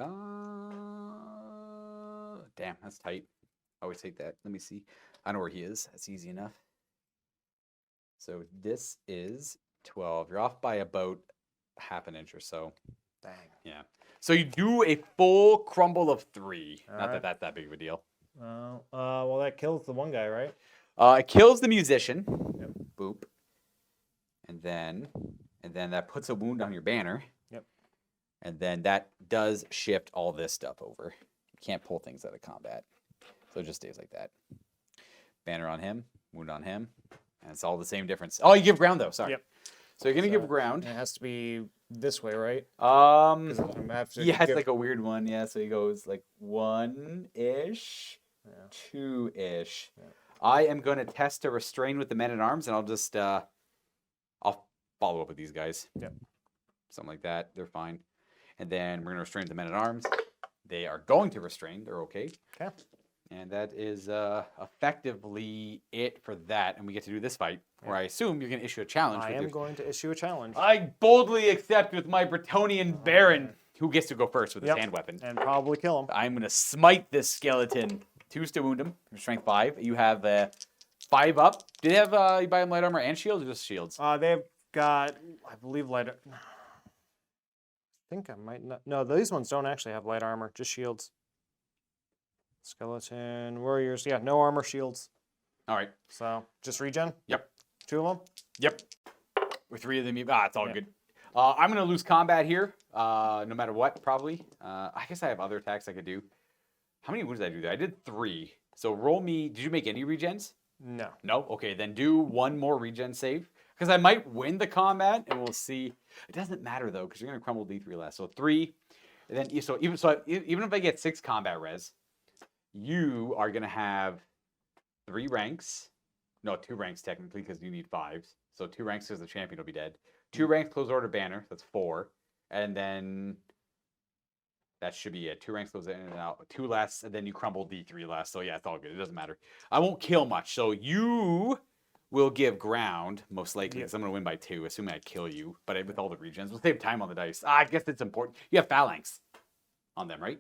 Damn, that's tight. I always take that. Let me see. I know where he is. That's easy enough. So this is 12. You're off by about half an inch or so. Dang. Yeah. So you do a full crumble of 3. All Not right. that that's that big of a deal. Well, that kills the one guy, right? It kills the musician. Yep. Boop. And then that puts a wound on your banner. Yep. And then that does shift all this stuff over. You can't pull things out of combat. So it just stays like that. Banner on him, wound on him. And it's all the same difference. Oh, you give ground though, sorry. Yep. So you're gonna give ground. It has to be this way, right? Yeah, it's like a weird one. Yeah, so he goes like 1-ish, 2-ish. Yeah. I am going to test to restrain with the men-at-arms, and I'll just, I'll follow up with these guys. Yep. Something like that. They're fine. And then we're going to restrain the men-at-arms. They are going to restrain. They're okay. Okay. And that is effectively it for that. And we get to do this fight, where I assume you're going to issue a challenge. I am going to issue a challenge. I boldly accept with my Bretonnian Baron, who gets to go first with his hand weapon. And probably kill him. I'm going to smite this skeleton. 2's to wound him. Strength 5. You have 5 up. Do they have you buy them light armor and shields or just shields? They've got, I believe, light. I think I might not. No, these ones don't actually have light armor, just shields. Skeleton warriors. Yeah, no armor, shields. All right. So just regen. Yep. 2 of them. Yep. With 3 of them, it's all good. I'm going to lose combat here, no matter what, probably. I guess I have other attacks I could do. How many wounds did I do there? I did 3. So roll me. Did you make any regens? No. No? Okay, then do 1 more regen save. Because I might win the combat, and we'll see. It doesn't matter, though, because you're going to crumble D3 less. So 3. And then, even if I get 6 combat res, you are going to have 3 ranks. No, 2 ranks, technically, because you need 5s. So 2 ranks because the champion will be dead. 2 ranks close order banner. That's 4. And then that should be it. 2 ranks goes in and out. 2 less, and then you crumble D3 less. So yeah, it's all good. It doesn't matter. I won't kill much. So you will give ground, most likely, because I'm going to win by 2, assuming I kill you. But with all the regens, we'll save time on the dice. I guess it's important. You have phalanx on them, right?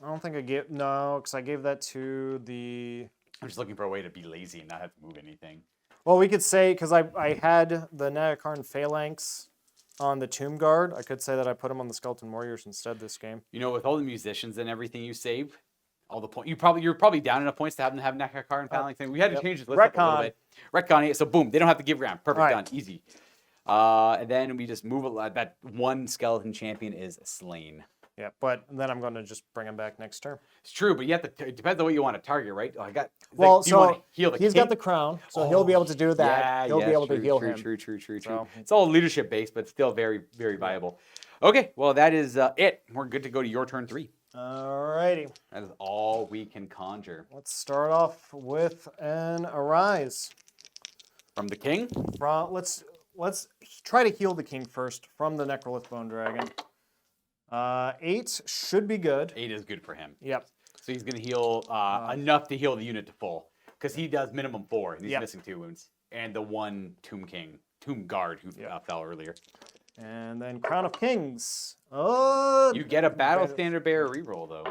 I don't think I gave, no, because I gave that to the... I'm just looking for a way to be lazy and not have to move anything. Well, we could say, because I had the Nagakarn phalanx on the Tomb Guard, I could say that I put them on the Skeleton Warriors instead this game. You know, with all the musicians and everything you save, all the points, you're probably down enough points to have them have Nagakarn phalanx thing. We had to change this list up a little bit. Retcon it, so boom, they don't have to give ground. Perfect, done, easy. And then we just move it. That 1 skeleton champion is slain. Yeah, but then I'm going to just bring him back next turn. It's true, but you have to. It depends on what you want to target, right? Oh, Well, do you want to heal the he's king? got the crown, so he'll be able to do that. Yeah, he'll be able to heal him. True. So. It's all leadership based, but still very, very viable. Okay, well that is it. We're good to go to your turn 3. Alrighty. That is all we can conjure. Let's start off with an Arise. From the king? Let's try to heal the king first from the Necrolith Bone Dragon. 8 should be good. 8 is good for him. Yep. So he's going to heal enough to heal the unit to full. Because he does minimum 4, and he's missing 2 wounds. And the 1 Tomb Guard who fell earlier. And then Crown of Kings. Oh, you get a Battle Standard Bearer reroll, though.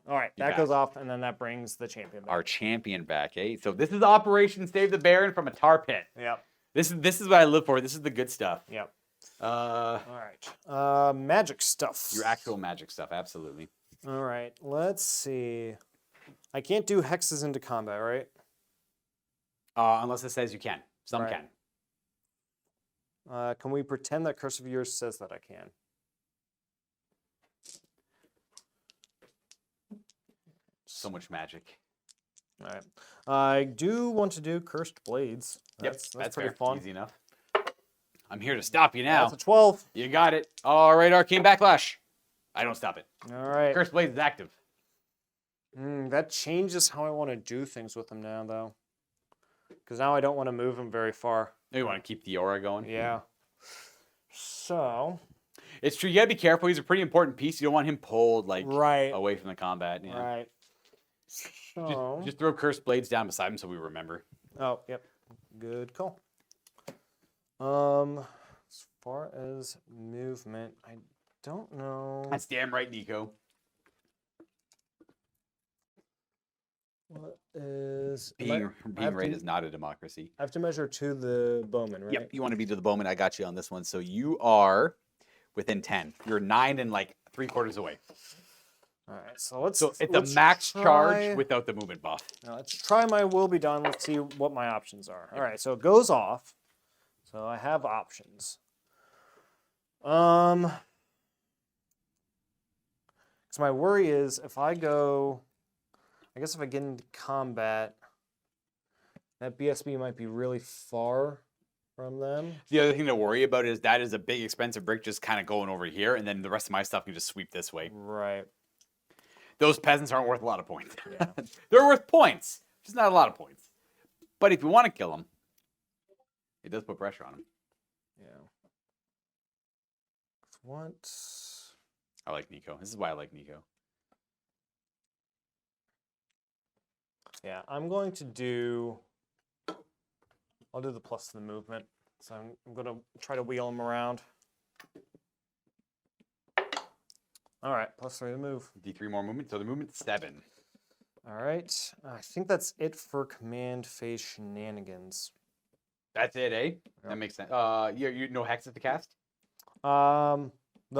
All right, that goes off, and then that brings the champion back. Our champion back, eh? So this is Operation Save the Baron from a tar pit. Yep. This is what I live for. This is the good stuff. Yep. All right. Magic stuff. Your actual magic stuff, absolutely. All right, let's see. I can't do hexes into combat, right? Unless it says you can. Some Right. can. Can we pretend that Curse of Yours says that I can? So much magic. All right. I do want to do Cursed Blades. That's pretty fair. fun. Easy enough. I'm here to stop you now. That's a 12. You got it. All right, Arcane Backlash. I don't stop it. All right. Cursed Blade is active. That changes how I want to do things with him now, though. Because now I don't want to move him very far. You want to keep the aura going? Yeah. So. It's true. You got to be careful. He's a pretty important piece. You don't want him pulled right away from the combat. Yeah. Right. So. Just throw Cursed Blades down beside him so we remember. Oh, yep. Good call. As far as movement, I don't know. That's damn right, Nico. What is Being right is not a democracy. I have to measure to the bowman, right? Yep, you want to be to the bowman. I got you on this one. So you are within 10. You're 9 and like 3/4 away. All right, so it's a max charge without the movement buff. Now let's try my will be done. Let's see what my options are. All right, so it goes off. So I have options. So my worry is if I go, I guess if I get into combat, that BSB might be really far from them. The other thing to worry about is that is a big expensive brick just kind of going over here, and then the rest of my stuff can just sweep this way. Right. Those peasants aren't worth a lot of points. Yeah. They're worth points, just not a lot of points. But if you want to kill them, it does put pressure on them. Yeah. What? I like Nico. This is why I like Nico. Yeah, I'm going to do. I'll do the plus to the movement. So I'm going to try to wheel him around. All right, +3 to move. D3 more movement, so the movement's 7. All right, I think that's it for command phase shenanigans. That's it, eh? Yep. That makes sense. You no hexes to cast? The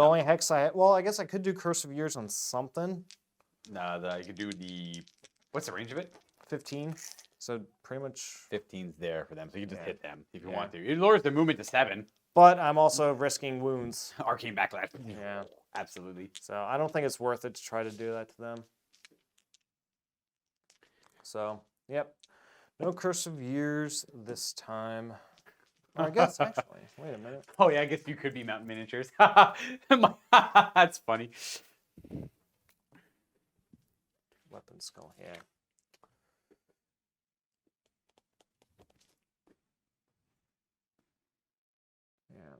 only hex I guess I could do Curse of Years on something. No, you could do the. What's the range of it? 15. So pretty much. 15's there for them, so you can just hit them if you want to. It lowers the movement to 7. But I'm also risking wounds. Arcane Backlash. Yeah. Absolutely. So I don't think it's worth it to try to do that to them. So, yep. No Curse of Years this time. I guess, actually. Wait a minute. Oh, yeah, I guess you could be Mountain Miniatures. That's funny. Weapon skull, yeah. Yeah.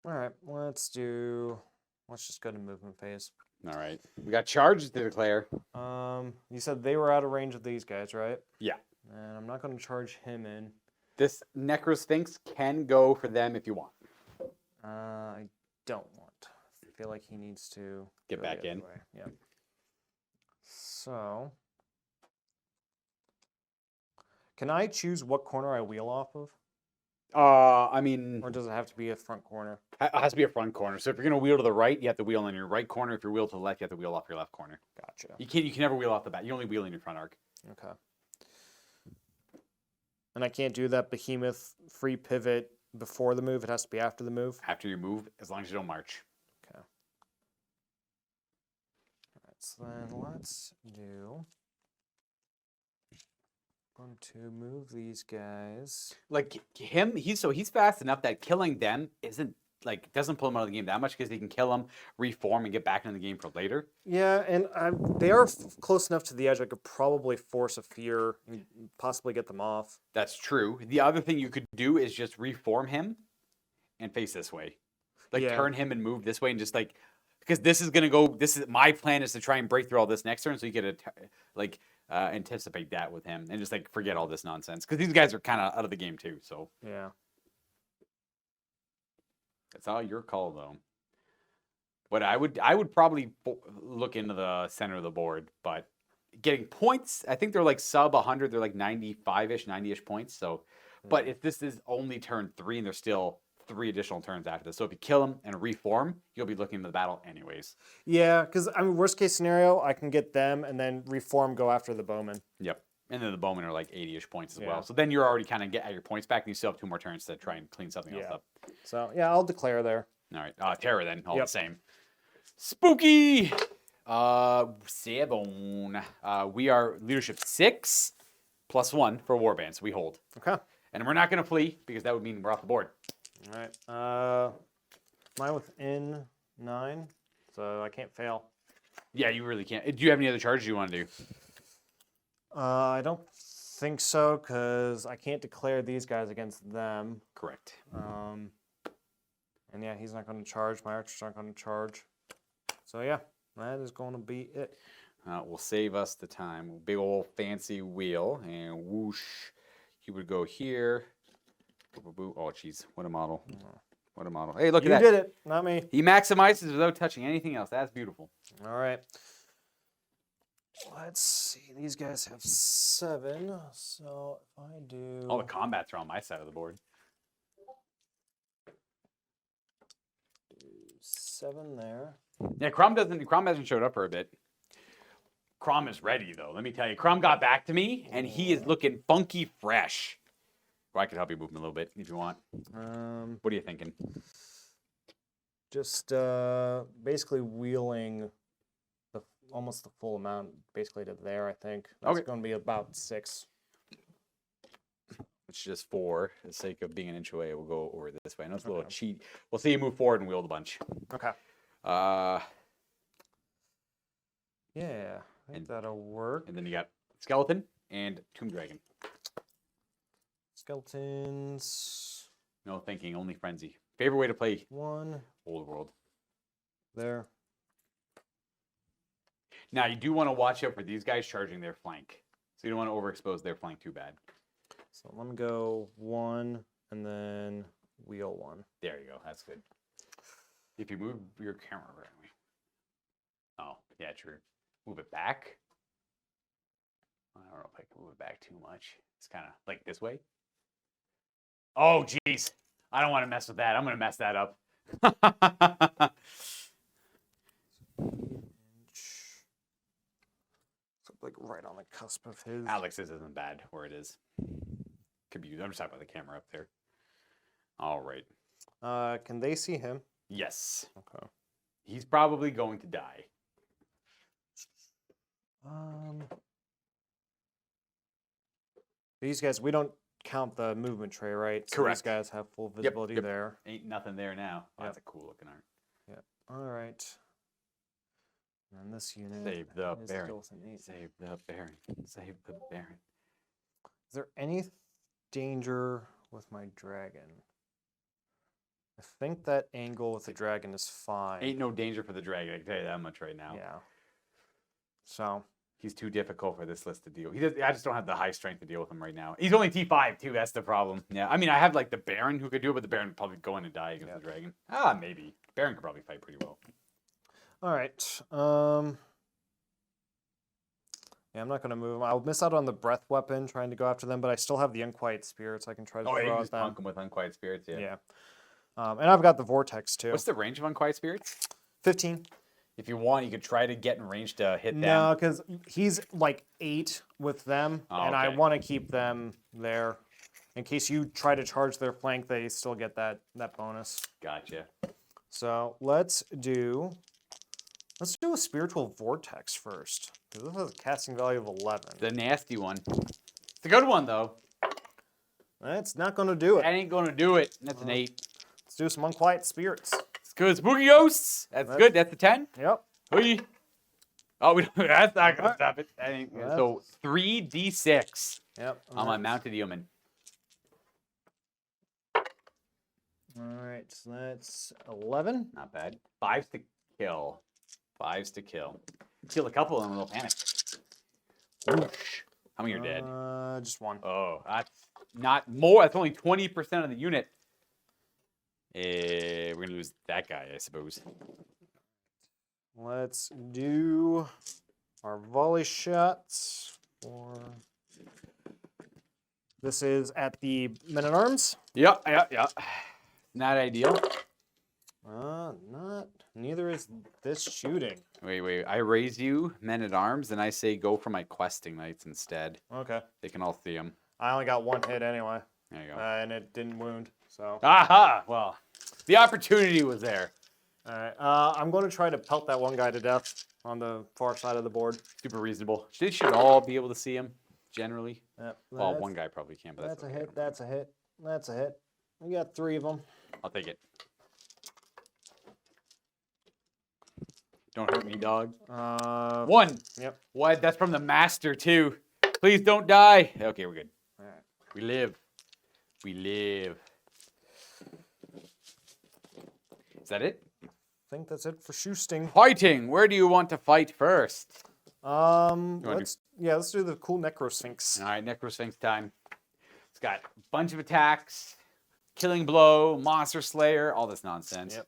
All right, let's just go to movement phase. All right. We got charges to declare. You said they were out of range of these guys, right? Yeah. And I'm not going to charge him in. This Necrosphinx can go for them if you want. I don't want. I feel like he needs to Get back in. Yeah. So, can I choose what corner I wheel off of? I mean, Or does it have to be a front corner? it has to be a front corner. So if you're gonna wheel to the right, you have to wheel on your right corner. If you're wheel to the left, you have to wheel off your left corner. Gotcha. You can never wheel off the back. You only wheel in your front arc. Okay. And I can't do that behemoth free pivot before the move. It has to be after the move. After you move, as long as you don't march. Okay. All right. So then let's do. Going to move these guys. Like him, he's fast enough that killing them doesn't pull him out of the game that much because he can kill them, reform, and get back in the game for later. Yeah, and they are close enough to the edge. I could probably force a fear and possibly get them off. That's true. The other thing you could do is just reform him and face this way. Like Yeah. turn him and move this way and just like Because this is gonna go. This is my plan is to try and break through all this next turn, so you get to anticipate that with him and just like forget all this nonsense. Because these guys are kind of out of the game too. So Yeah. it's all your call though. But I would probably look into the center of the board, but getting points, I think they're like sub 100. They're like 95-ish, 90-ish points. So, but if this is only turn 3 and there's still 3 additional turns after this, so if you kill them and reform, you'll be looking into the battle anyways. Yeah, because I mean, worst case scenario, I can get them and then reform, go after the bowman. Yep. And then the bowmen are like 80-ish points as Yeah. well. So then you're already kind of get at your points back, and you still have 2 more turns to try and clean something else up. So yeah, I'll declare there. All right. Terror then, all Yep. the same. Spooky! 7. We are leadership 6 +1 for warbands. We hold. Okay. And we're not going to flee because that would mean we're off the board. All right. Mine within 9, so I can't fail. Yeah, you really can't. Do you have any other charges you want to do? I don't think so, because I can't declare these guys against them. Correct. And yeah, he's not going to charge. My archers aren't going to charge. So yeah, that is going to be it. Will save us the time. Big old fancy wheel, and whoosh. He would go here. Oh, jeez. What a model. What a model. Hey, look at that. You did it, not me. He maximizes without touching anything else. That's beautiful. All right. Let's see. These guys have 7. So if I do... All the combats are on my side of the board. 7 there. Yeah, Crom hasn't showed up for a bit. Crom is ready, though. Let me tell you. Crom got back to me, and he is looking funky fresh. Well, I could help you move him a little bit if you want. What are you thinking? Just basically wheeling almost the full amount, basically to there, I think. That's going to be about 6. It's just 4. For the sake of being an inch away, we'll go over this way. I know it's a little cheat. We'll see you move forward and wield a bunch. Okay. Yeah, I think that'll work. And then you got Skeleton and Tomb Dragon. Skeletons. No thinking, only Frenzy. Favorite way to play 1. Old World. There. Now, you do want to watch out for these guys charging their flank. So you don't want to overexpose their flank too bad. So let me go 1 and then wheel 1. There you go. That's good. If you move your camera around. Oh, yeah, true. Move it back. I don't know if I can move it back too much. It's kind of like this way. Oh, jeez. I don't want to mess with that. I'm going to mess that up. So like right on the cusp of his. Alex's isn't bad where it is. Could be used. I'm just talking about the camera up there. All right. Can they see him? Yes. Okay. He's probably going to die. These guys, we don't count the movement tray, right? So Correct. These guys have full visibility Yep. there. Ain't nothing there now. Oh, Yep. That's a cool looking art. Yeah. All right. And this unit. Save the is Baron. skeleton 8. Save the Baron. Save the Baron. Is there any danger with my dragon? I think that angle with the dragon is fine. Ain't no danger for the dragon. I can tell you that much right now. Yeah. So. He's too difficult for this list to deal. I just don't have the high strength to deal with him right now. He's only T5 too. That's the problem. Yeah. I mean, I have like the Baron who could do it, but the Baron would probably go in and die against the dragon. Maybe. Baron could probably fight pretty well. All right. Yeah, I'm not going to move them. I'll miss out on the breath weapon trying to go after them, but I still have the unquiet spirits. I can try to Oh, yeah, you throw can out just them. punk him with Unquiet Spirits. Yeah. Yeah. And I've got the vortex too. What's the range of Unquiet Spirits? 15. If you want, you could try to get in range to hit them. No, because he's like 8 with them, Oh, and I okay. want to keep them there. In case you try to charge their flank, they still get that bonus. Gotcha. So let's do a spiritual vortex first, because this has a casting value of 11. The nasty one. It's a good one, though. That's not going to do it. That ain't going to do it. That's an 8. Let's do some unquiet spirits. It's good. Spooky Ghosts. That's good. That's the 10. Yep. Hoi. Oh, that's not going to Alright. stop it. That ain't, so 3d6 Yep. on my mounted human. All right, so that's 11. Not bad. 5 stick. kill. 5s to kill. Kill a couple of them, a little panic. Whoosh. How many are dead? Just one. Oh, that's not more. That's only 20% of the unit. We're going to lose that guy, I suppose. Let's do our volley shots. This is at the men-at-arms. Yeah. Not ideal. Neither is this shooting. Wait. I raise you, men-at-arms, and I say go for my questing knights instead. Okay. They can all see them. I only got one hit anyway. There you go. And it didn't wound, so. Aha! Well, the opportunity was there. All right. I'm going to try to pelt that one guy to death on the far side of the board. Super reasonable. They should all be able to see him, generally. Yep, Well, one guy probably can, but that's that's a hit. That's a hit. That's a hit. We got 3 of them. I'll take it. Don't hurt me, dog. 1. Yep. What? That's from the master, too. Please don't die. Okay, we're good. All right. We live. We live. Is that it? I think that's it for shooting. Fighting. Where do you want to fight first? Let's do the cool Necrosphinx. All right, Necrosphinx time. It's got a bunch of attacks, killing blow, monster slayer, all this nonsense. Yep.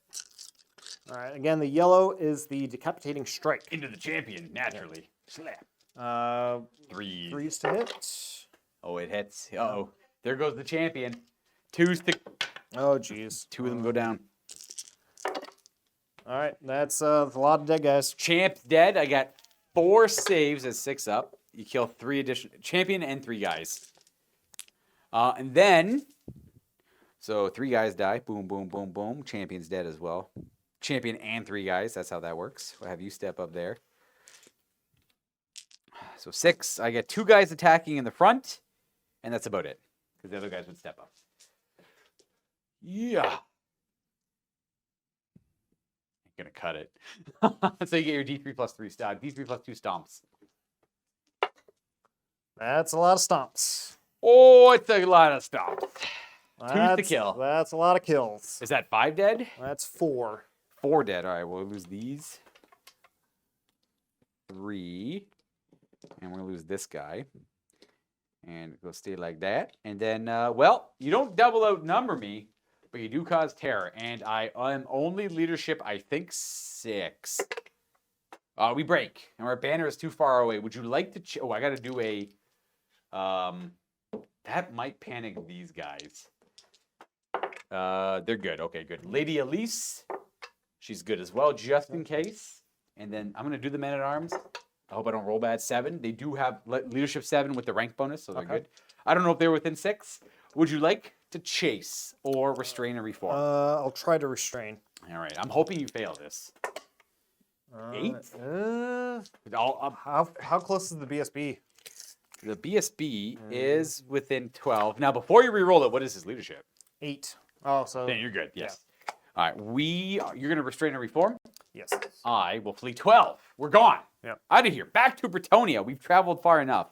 All right. Again, the yellow is the decapitating strike. Into the champion, naturally. Slap. 3. 3s to hit. Oh, it hits. Uh-oh. There goes the champion. 2s to... Oh, jeez. 2 of them go down. All right. That's a lot of dead guys. Champ's dead. I got 4 saves as 6 up. You kill 3 additional... Champion and 3 guys. And then... So 3 guys die. Boom, boom, boom, boom. Champion's dead as well. Champion and 3 guys. That's how that works. We'll have you step up there. So 6. I get 2 guys attacking in the front. And that's about it. Because the other guys would step up. Yeah. Gonna cut it. So you get your D3 plus 3 stomp. D3 plus 2 stomps. That's a lot of stomps. Oh, it's a lot of stomps. 2 to kill. That's a lot of kills. Is that 5 dead? That's 4. 4 dead. All right, we'll lose these. 3. And we're gonna lose this guy. And go stay like that. And then, well, you don't double outnumber me, but you do cause terror. And I am only leadership, I think, 6. We break. And our banner is too far away. Would you like to... I got to do a... that might panic these guys. They're good. Okay, good. Lady Elise. She's good as well, just in case. And then I'm going to do the men-at-arms. I hope I don't roll bad. 7. They do have leadership 7 with the rank bonus, so they're good. I don't know if they're within 6. Would you like to chase or restrain and reform? I'll try to restrain. All right. I'm hoping you fail this. 8? How close is the BSB? The BSB is within 12. Now, before you re-roll it, what is his leadership? 8. Oh, so... Then you're good. Yes. All right. You're going to restrain and reform? Yes. I will flee 12. We're gone. Yep. Out of here. Back to Bretonnia. We've traveled far enough.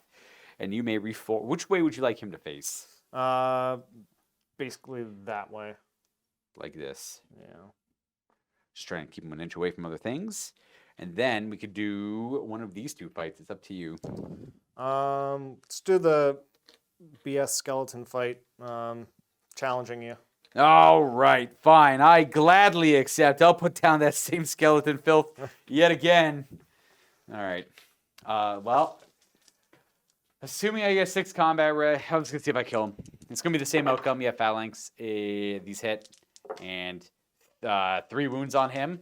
And you may reform. Which way would you like him to face? Basically that way. Like this. Yeah. Just try and keep him an inch away from other things. And then we could do one of these 2 fights. It's up to you. Let's do the BS skeleton fight. Challenging you. All right, fine. I gladly accept. I'll put down that same skeleton filth yet again. All right. Well, assuming I get 6 combat, I'm just gonna see if I kill him. It's gonna be the same outcome. Yeah, phalanx. These hit, and 3 wounds on him.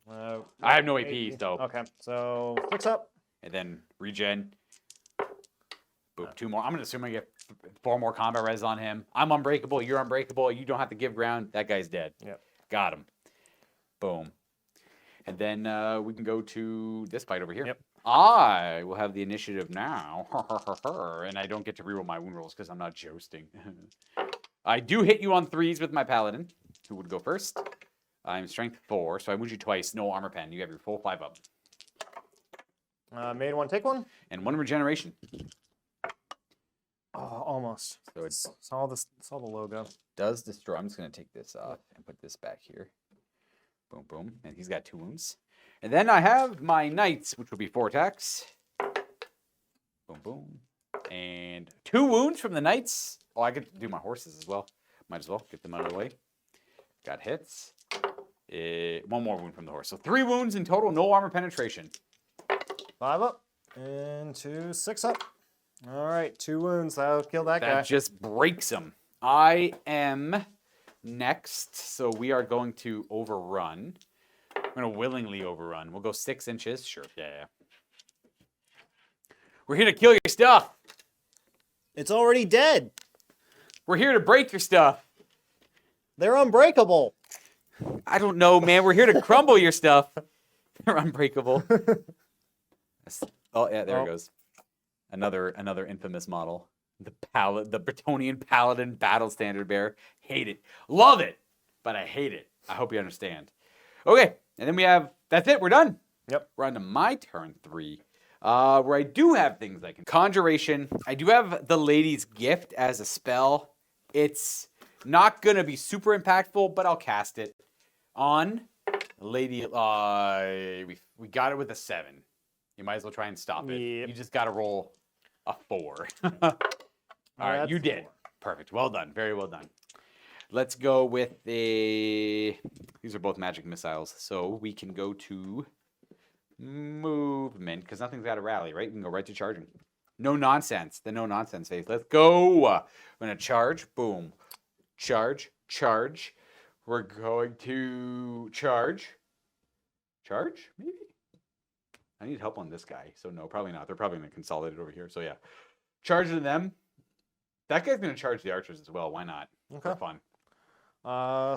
I have no AP, so. Okay, so 6 up. And then regen. Boom, 2 more. I'm gonna assume I get 4 more combat res on him. I'm unbreakable. You're unbreakable. You don't have to give ground. That guy's dead. Yep. Got him. Boom. And then we can go to this fight over here. Yep. I will have the initiative now. And I don't get to reroll my wound rolls because I'm not jousting. I do hit you on 3s with my paladin, who would go first. I'm strength 4, so I wound you twice. No armor pen. You have your full 5 up. Made 1, take 1. And 1 regeneration. Oh, almost. So it's saw the logo. does destroy. I'm just going to take this off and put this back here. Boom, boom. And he's got 2 wounds. And then I have my knights, which will be 4 attacks. Boom, boom. And 2 wounds from the knights. Oh, I get to do my horses as well. Might as well get them out of the way. Got hits. 1 more wound from the horse. So 3 wounds in total, no armor penetration. 5 up and 2, 6 up. All right, 2 wounds. That'll kill that guy. That just breaks him. I am next, so we are going to overrun. I'm going to willingly overrun. We'll go 6 inches. Sure, yeah. We're here to kill your stuff. It's already dead. We're here to break your stuff. They're unbreakable. I don't know, man. We're here to crumble your stuff. They're unbreakable. Oh, yeah, there it goes. Another infamous model. The Bretonnian Paladin Battle Standard Bearer. Hate it. Love it, but I hate it. I hope you understand. Okay, and then we have, that's it, we're done. Yep. We're on to my turn 3, where I do have things like Conjuration. I do have the Lady's Gift as a spell. It's not going to be super impactful, but I'll cast it on Lady. We got it with a 7. You might as well try and stop it. Yep. You just got to roll a 4. All right, you did. 4. Perfect. Well done. Very well done. Let's go with a... These are both magic missiles, so we can go to movement, because nothing's got a rally, right? We can go right to charging. No nonsense. The no nonsense phase. Let's go. I'm going to charge. Boom. Charge. Charge. We're going to charge. Charge? Maybe? I need help on this guy, so no, probably not. They're probably going to consolidate over here, so yeah. Charge to them. That guy's going to charge the archers as well. Why not? Okay. For fun.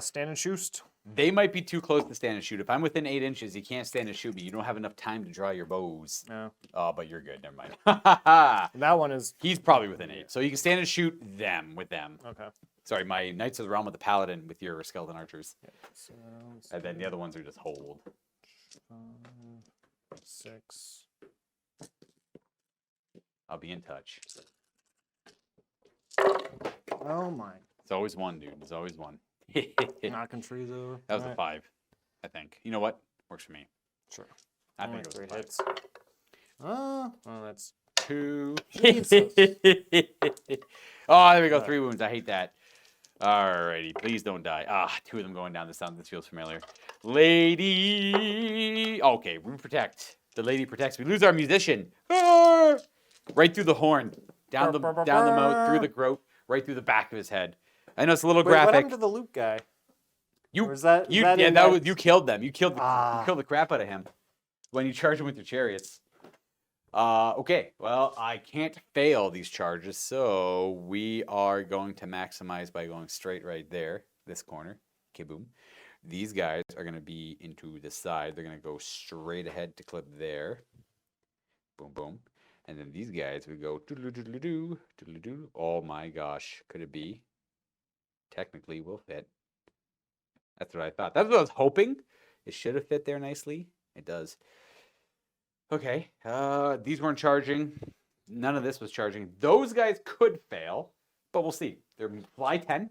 Stand and shoot. They might be too close to stand and shoot. If I'm within 8 inches, you can't stand and shoot me. You don't have enough time to draw your bows. No. Oh, but you're good. Never mind. That one is... He's probably within 8. So you can stand and shoot them with them. Okay. Sorry, my Knights of the Realm of the Paladin with your skeleton archers. Yeah, so And then the other ones are just hold. 5, 6. I'll be in touch. Oh my. It's always one, dude. It's always one. Knocking trees over. That was All a 5, I think. You know what? Works for me. Sure. I Only think it 3 was a 5. hits. Oh, that's 2. Jesus. Oh, there we go. 3 wounds. I hate that. Alrighty. Please don't die. Ah, 2 of them going down. This feels familiar. Lady. Okay, we protect. The lady protects. We lose our musician. Ah! Right through the horn. Down the mouth, through the throat, right through the back of his head. I know it's a little Wait, graphic. what happened to the loot guy? Or is that, You killed them. You killed the crap out of him when you charge him with your chariots. Okay, well, I can't fail these charges, so we are going to maximize by going straight right there, this corner. Kaboom. These guys are going to be into the side. They're going to go straight ahead to clip there. Boom, boom. And then these guys would go doodle-doo, doodle-doo. Oh my gosh, could it be? Technically will fit. That's what I thought. That's what I was hoping. It should have fit there nicely. It does. Okay. These weren't charging. None of this was charging. Those guys could fail, but we'll see. They're fly 10.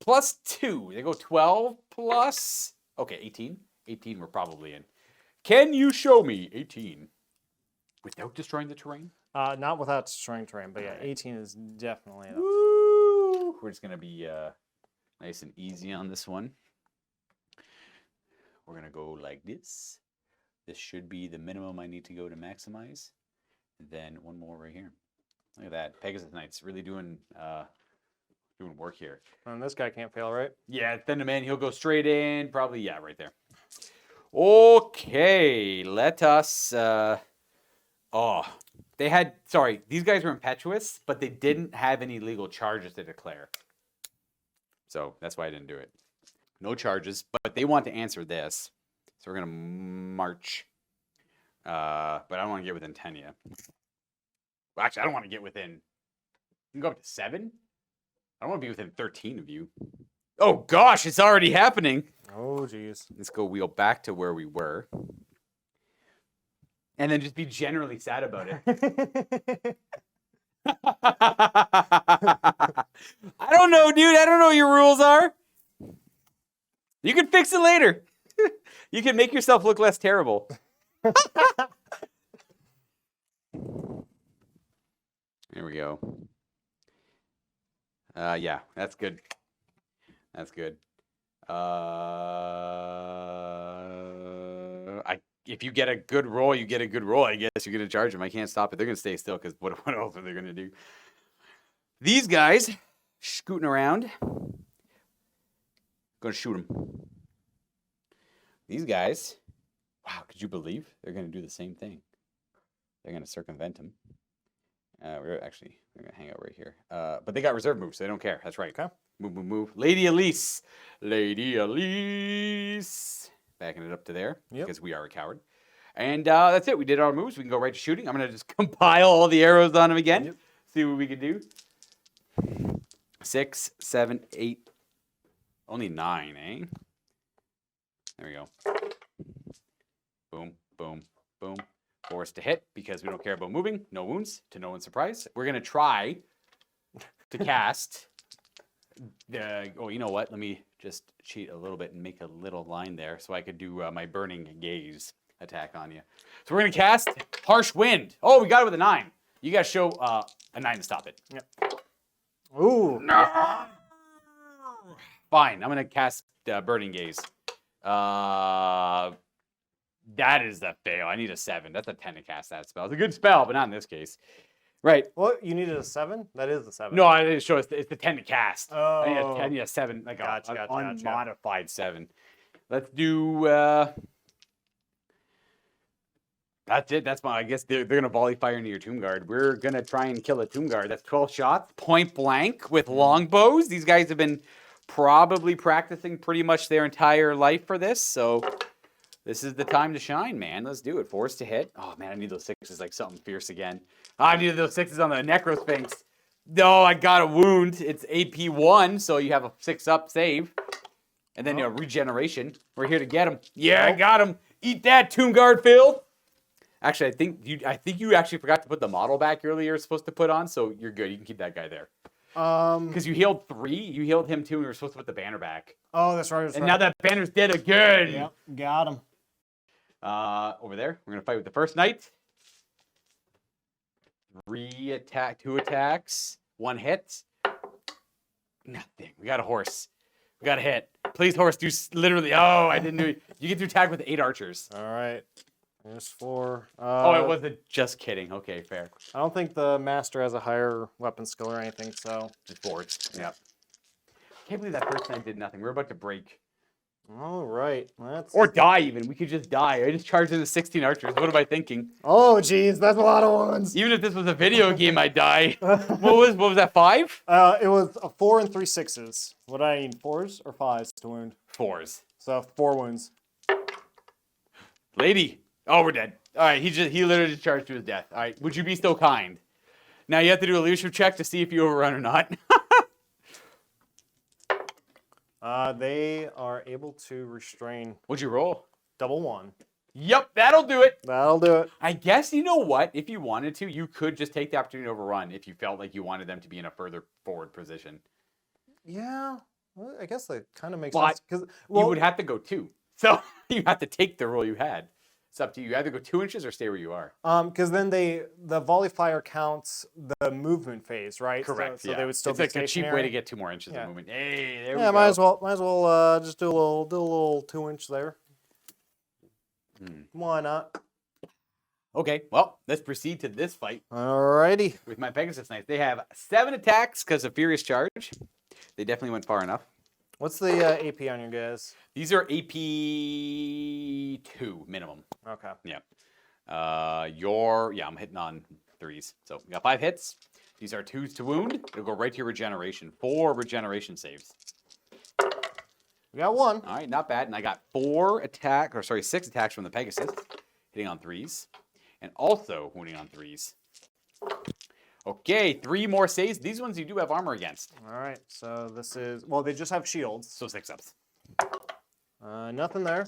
Plus 2. They go 12 plus... Okay, 18. 18 we're probably in. Can you show me 18? Without destroying the terrain? Not without destroying terrain, but yeah, 18 is definitely enough. Woo! We're just going to be nice and easy on this one. We're going to go like this. This should be the minimum I need to go to maximize. And then one more right here. Look at that. Pegasus Knights really doing work here. And this guy can't fail, right? Yeah, Thunder Man, he'll go straight in. Probably, yeah, right there. Okay, let us... these guys were impetuous, but they didn't have any legal charges to declare. So that's why I didn't do it. No charges, but they want to answer this. So we're going to march. But I don't want to get within 10 yet. Well, actually, I don't want to get within... You can go up to 7? I don't want to be within 13 of you. Oh, gosh, it's already happening. Oh, jeez. Let's go wheel back to where we were. And then just be generally sad about it. I don't know, dude. I don't know what your rules are. You can fix it later. You can make yourself look less terrible. There we go. Yeah, that's good. That's good. If you get a good roll, you get a good roll. I guess you're gonna charge them. I can't stop it. They're gonna stay still because what else are they gonna do? These guys scooting around. Gonna shoot them. These guys. Wow, could you believe they're gonna do the same thing? They're gonna circumvent him. We're gonna hang out right here. But they got reserve moves, so they don't care. That's right. Okay. Move, move, move. Lady Elise. Lady Elise. Backing it up to there because we are a coward. And that's it. We did our moves. We can go right to shooting. I'm gonna just compile all the arrows on him again. Yep. See what we can do. 6, 7, 8. Only 9, eh? There we go. Boom, boom, boom. Forced to hit because we don't care about moving. No wounds, to no one's surprise. We're going to try to cast you know what? Let me just cheat a little bit and make a little line there so I could do my burning gaze attack on you. So we're going to cast Harsh Wind. Oh, we got it with a 9. You guys show a 9 to stop it. Yep. Ooh. No! Fine, I'm going to cast Burning Gaze. That is a fail. I need a 7. That's a 10 to cast that spell. It's a good spell, but not in this case. Right. What? You needed a 7? That is the 7. No, I didn't show it's the 10 to cast. Oh. I need a 7, like Gotcha. unmodified 7. Let's do... That's it. That's I guess they're going to volley fire into your Tomb Guard. We're going to try and kill a Tomb Guard. That's 12 shots, point blank, with longbows. These guys have been probably practicing pretty much their entire life for this, so this is the time to shine, man. Let's do it. Force to hit. Oh, man, I need those 6s like something fierce again. I needed those 6s on the Necrosphinx. No, I got a wound. It's AP 1, so you have a 6-up save. And then regeneration. We're here to get him. Yeah, I got him. Eat that, Tomb Guard Phil. Actually, I think you actually forgot to put the model back earlier you're supposed to put on, so you're good. You can keep that guy there. Because you healed 3, you healed him 2, and we were supposed to put the banner back. Oh, that's right. Now that banner's dead again. Yep, got him. Over there, we're gonna fight with the first knight. 2 attacks, 1 hit. Nothing. We got a horse. We got a hit. Please, horse, do literally. Oh, I didn't do it. You get to attack with 8 archers. All right. There's 4. It wasn't. Just kidding. Okay, fair. I don't think the master has a higher weapon skill or anything, so. Just 4s. Yep. Can't believe that first knight did nothing. We're about to break. All right. Or die even. We could just die. I just charged into 16 archers. What am I thinking? Oh, jeez, that's a lot of ones. Even if this was a video game, I'd die. What was that? 5? It was a 4 and 3 6s. What do I need? 4s or 5s to wound? 4s. So 4 wounds. Lady. Oh, we're dead. All right, he literally just charged to his death. All right, would you be so kind? Now you have to do a leadership check to see if you overrun or not. They are able to restrain. What'd you roll? Double 1. Yep, that'll do it. That'll do it. I guess, you know what? If you wanted to, you could just take the opportunity to overrun if you felt like you wanted them to be in a further forward position. Yeah, well, I guess that kind of makes But sense. Because you would have to go 2. So you have to take the roll you had. It's up to you. You either go 2 inches or stay where you are. Because then the volley fire counts the movement phase, right? Correct. So they would still it's be like stationary. a cheap way to get 2 more inches of movement. Hey, there we go. Yeah, might as well just do a little 2-inch there. Why not? Okay, well, let's proceed to this fight. Alrighty. With my Pegasus Knights. They have 7 attacks because of Furious Charge. They definitely went far enough. What's the AP on your guys? These are AP 2 minimum. Okay. Yeah. I'm hitting on 3s. So we got 5 hits. These are 2s to wound. It'll go right to your regeneration. 4 regeneration saves. We got 1. All right, not bad. And I got 6 attacks from the Pegasus, hitting on 3s, and also wounding on 3s. Okay, 3 more saves. These ones you do have armor against. All right, so this is, well, they just have shields. So 6-ups. Nothing there.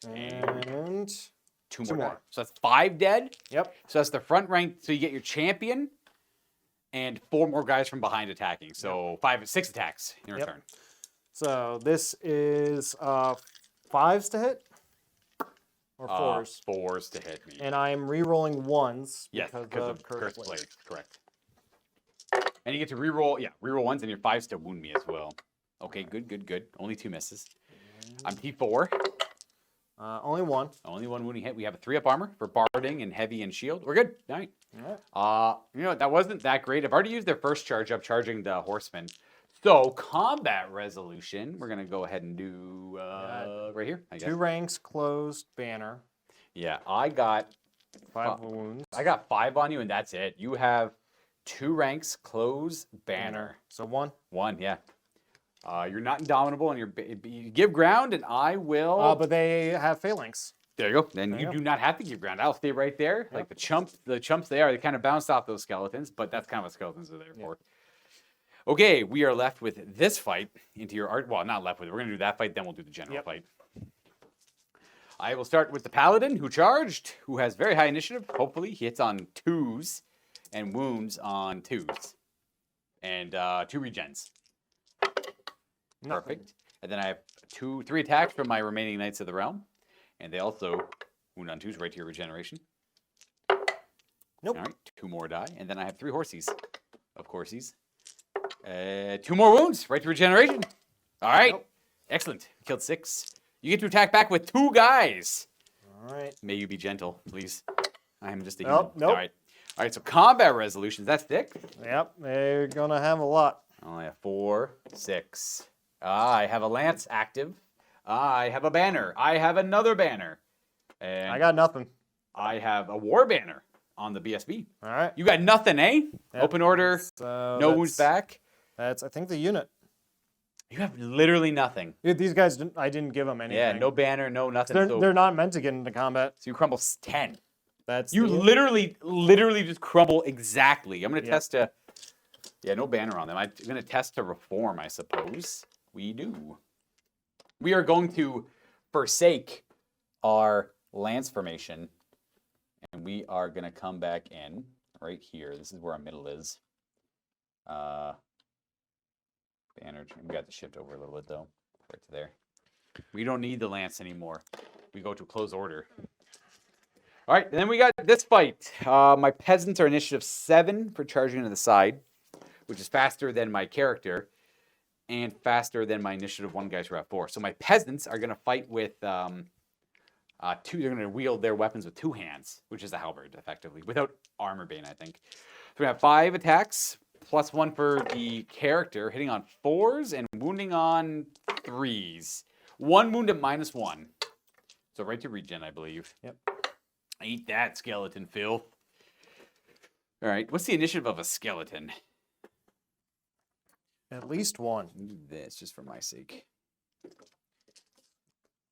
And 2 more. So that's 5 dead. Yep. So that's the front rank. So you get your champion and 4 more guys from behind attacking. So 6 attacks in return. So this is 5s to hit? Or 4s? 4s to hit me. And I'm re-rolling 1s Yes, because of Cursed Blade. Blade. Correct. And you get to re-roll, re-roll 1s and your 5s to wound me as well. Okay, good. Only 2 misses. I'm T4. Only 1. Only 1 wounding hit. We have a 3-up armor for barding and heavy and shield. We're good. All right. You know, that wasn't that great. I've already used their first charge up, charging the horseman. So, combat resolution, we're going to go ahead and do right here, I guess. 2 ranks, closed, banner. Yeah, I got 5 wounds. I got 5 on you, and that's it. You have 2 ranks, close, banner. So 1? 1, yeah. You're not indomitable, and you give ground, and I will... but they have phalanx. There you go. Then you do not have to give ground. I'll stay right there. Yep. Like the chumps they are. They kind of bounced off those skeletons, but that's kind of what skeletons are there for. Okay, we are left with this fight into your art. Well, not left with it. We're going to do that fight, then we'll do the general fight. I will start with the paladin who charged, who has very high initiative. Hopefully, he hits on 2s and wounds on 2s. And 2 regens. Perfect. And then I have 3 attacks from my remaining Knights of the Realm. And they also wound on 2s right to your regeneration. Nope. All right, 2 more die. And then I have 3 horsies. Of coursies. 2 more wounds right to regeneration. All right. Nope. Excellent. Killed 6. You get to attack back with 2 guys. All right. May you be gentle, please. I am just a human. Nope. All right. All right, so combat resolutions. That's thick. Yep, they're going to have a lot. I only have 4, 6. I have a lance active. I have a banner. I have another banner. And I got nothing. I have a war banner on the BSB. All right. You got nothing, eh? Yep. Open order. So no wounds back. That's, I think, the unit. You have literally nothing. These guys, I didn't give them anything. Yeah, no banner, no nothing. They're not meant to get into combat. So you crumble 10. That's you literally just crumble exactly. I'm going to test to... Yeah, no banner on them. I'm going to test to reform, I suppose. We do. We are going to forsake our lance formation. And we are going to come back in right here. This is where our middle is. Banner. We got to shift over a little bit, though. Right to there. We don't need the lance anymore. We go to close order. All right, and then we got this fight. My peasants are initiative 7 for charging to the side, which is faster than my character and faster than my initiative 1 guys who are at 4. So my peasants are going to fight with 2. They're going to wield their weapons with 2 hands, which is a halberd, effectively, without armor bane, I think. So we have 5 attacks, plus 1 for the character, hitting on 4s and wounding on 3s. 1 wound at -1. So right to regen, I believe. Yep. Eat that, skeleton filth. All right, what's the initiative of a skeleton? At least 1. Do this just for my sake.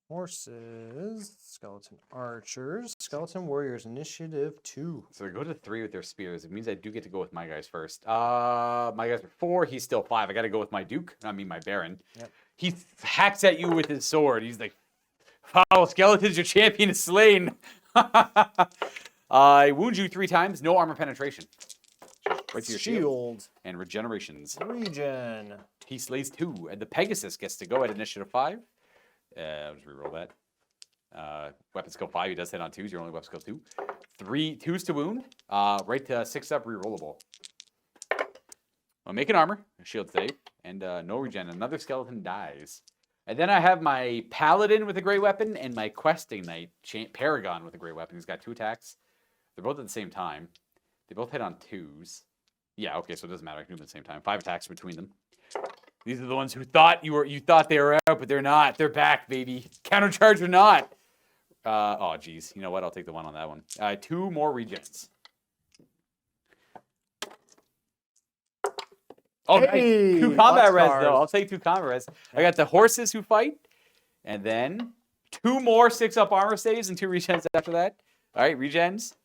Horses, skeleton archers, skeleton warriors, initiative 2. So they go to 3 with their spears. It means I do get to go with my guys first. My guys are 4. He's still 5. I got to go with my duke. I mean my baron. Yep. He hacks at you with his sword. He's like, "Foul skeletons, your champion is slain." I wound you 3 times. No armor penetration. Right to your shield. And regenerations. Regen. He slays 2. And the Pegasus gets to go at initiative 5. I'll just reroll that. Weapon skill 5. He does hit on 2s. Your only weapon skill 2. 3 2s to wound. Right to 6-up rerollable. I'll make an armor. A shield save. And no regen. Another skeleton dies. And then I have my paladin with a great weapon and my questing knight, Paragon, with a great weapon. He's got 2 attacks. They're both at the same time. They both hit on 2s. Yeah, okay, so it doesn't matter. I can do them at the same time. 5 attacks between them. These are the ones who thought you thought they were out, but they're not. They're back, baby. Countercharge or not. Oh, geez. You know what? I'll take the 1 on that one. 2 more regens. Oh, hey, nice. 2 combat res, though. I'll take 2 combat res. I got the horses who fight, and then 2 more 6-up armor saves and 2 regens after that. All right, regens.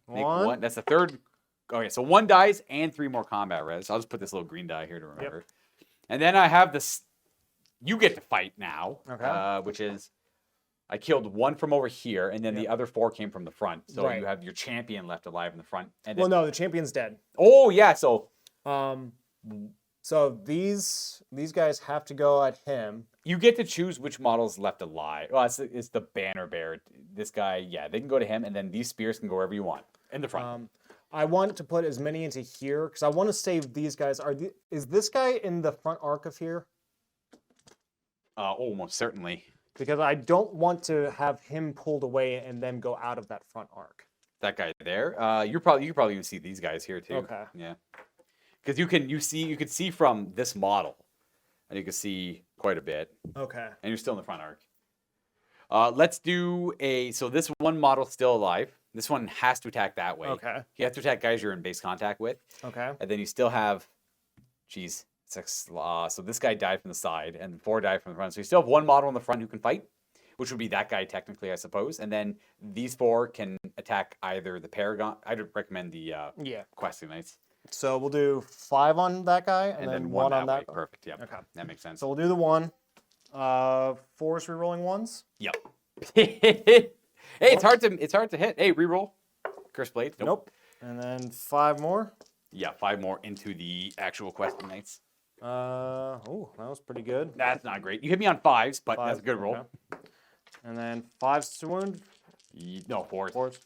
Make 1. That's the 3rd. Okay, so 1 dies and 3 more combat res. I'll just put this little green die here to remember. Yep. And then I have this. You get to fight now, which is I killed 1 from over here, and then the other 4 came from the front. So you have your champion left alive in the front. And then, well, no, the champion's dead. Oh yeah, so So these guys have to go at him. You get to choose which model's left alive. Well, it's the banner bearer. This guy, yeah, they can go to him, and then these spears can go wherever you want in the front. I want to put as many into here because I want to save these guys. Is this guy in the front arc of here? Almost certainly. Because I don't want to have him pulled away and then go out of that front arc. That guy there. You could probably even see these guys here too. Okay. Yeah. Because you can see from this model, and you can see quite a bit. Okay. And you're still in the front arc. Let's do so this one model's still alive. This one has to attack that way. Okay. You have to attack guys you're in base contact with. Okay. And then you still have, so this guy died from the side, and 4 died from the front. So you still have 1 model in the front who can fight, which would be that guy technically, I suppose. And then these 4 can attack either the Paragon. I'd recommend the Questing Knights. So we'll do 5 on that guy, and then 1 on that. Perfect. Yep. Okay. That makes sense. So we'll do the 1. 4 is rerolling 1s. Yep. Hey, it's hard to hit. Hey, reroll. Curse Blade. Nope. And then 5 more. Yeah, 5 more into the actual Questing Knights. Oh, that was pretty good. That's not great. You hit me on 5s, but 5, that's a good roll. Okay. And then 5's to wound. No, 4s. 4s.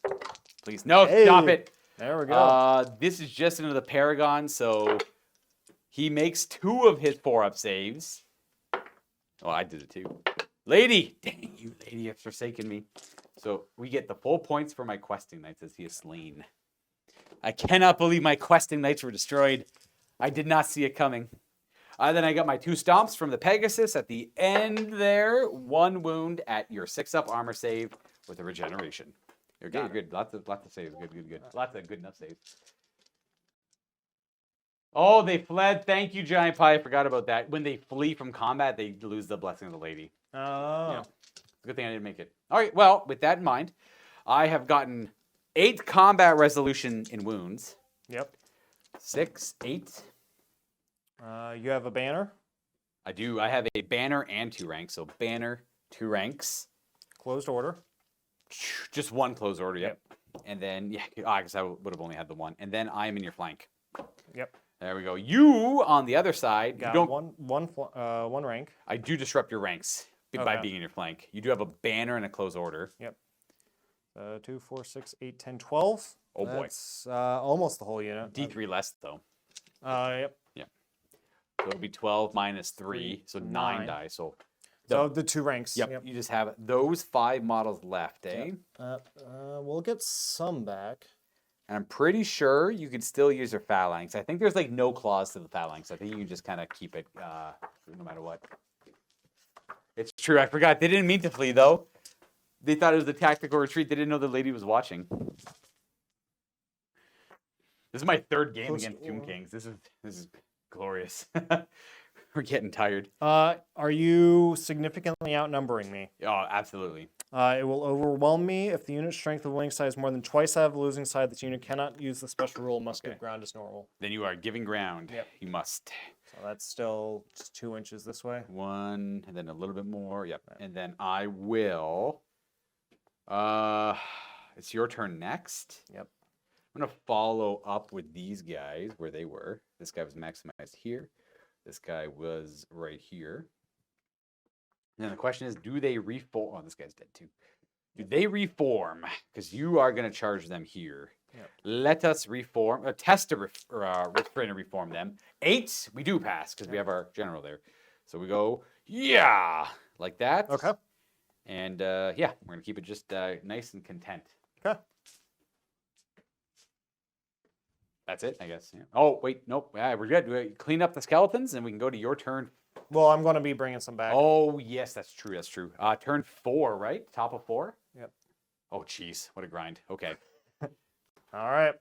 Please. No, Hey. stop it. There we go. This is just into the Paragon, so he makes 2 of his 4-up saves. Oh, I did it too. Lady! Dang you, lady, have forsaken me. So we get the full points for my Questing Knights as he is slain. I cannot believe my Questing Knights were destroyed. I did not see it coming. Then I got my 2 stomps from the Pegasus at the end there. 1 wound at your 6-up armor save with a regeneration. You're good. You're good. Lots of saves. Good. Lots of good enough saves. Oh, they fled. Thank you, Giant Pie. I forgot about that. When they flee from combat, they lose the blessing of the lady. Oh. Yeah. Good thing I didn't make it. All right. Well, with that in mind, I have gotten 8 combat resolution in wounds. Yep. 6, 8. You have a banner. I do. I have a banner and 2 ranks. So banner, 2 ranks. Closed order. Just 1 close order. Yep. And then I guess I would have only had the 1. And then I am in your flank. Yep. There we go. You on the other side. Got you don't. one rank. I do disrupt your ranks by being in your flank. You do have a banner and a close order. Yep. 2, 4, 6, 8, 10, 12. Oh boy. That's almost the whole unit. D3 less though. Yep. Yep. So it'll be 12 minus 3, so 9 die. So the 2 ranks. Yep. You just have those 5 models left, eh? Yep. We'll get some back. And I'm pretty sure you can still use your phalanx. I think there's like no clause to the phalanx. I think you can just kind of keep it no matter what. It's true. I forgot. They didn't mean to flee though. They thought it was a tactical retreat. They didn't know the lady was watching. This is my 3rd game against Tomb Kings. This is glorious. We're getting tired. Are you significantly outnumbering me? Oh, absolutely. It will overwhelm me if the unit strength of winning side is more than twice that of the losing side. This unit cannot use the special rule. Must give ground as normal. Then you are giving ground. Yep. You must. So that's still just 2 inches this way. 1, and then a little bit more. Yep. And then I will. It's your turn next. Yep. I'm gonna follow up with these guys where they were. This guy was maximized here. This guy was right here. And then the question is, do they reform? Oh, this guy's dead too. Do they reform? Because you are going to charge them here. Yep. Let us reform. Test to refrain and reform them. 8, we do pass because we have our general there. So we go, yeah, like that. Okay. And yeah, we're going to keep it just nice and content. Okay. That's it, I guess. Yeah. Oh, wait, nope. Yeah, we're good. We clean up the skeletons, and we can go to your turn. Well, I'm going to be bringing some back. Oh, yes, that's true. That's true. Turn 4, right? Top of 4? Yep. Oh, jeez. What a grind. Okay. All right.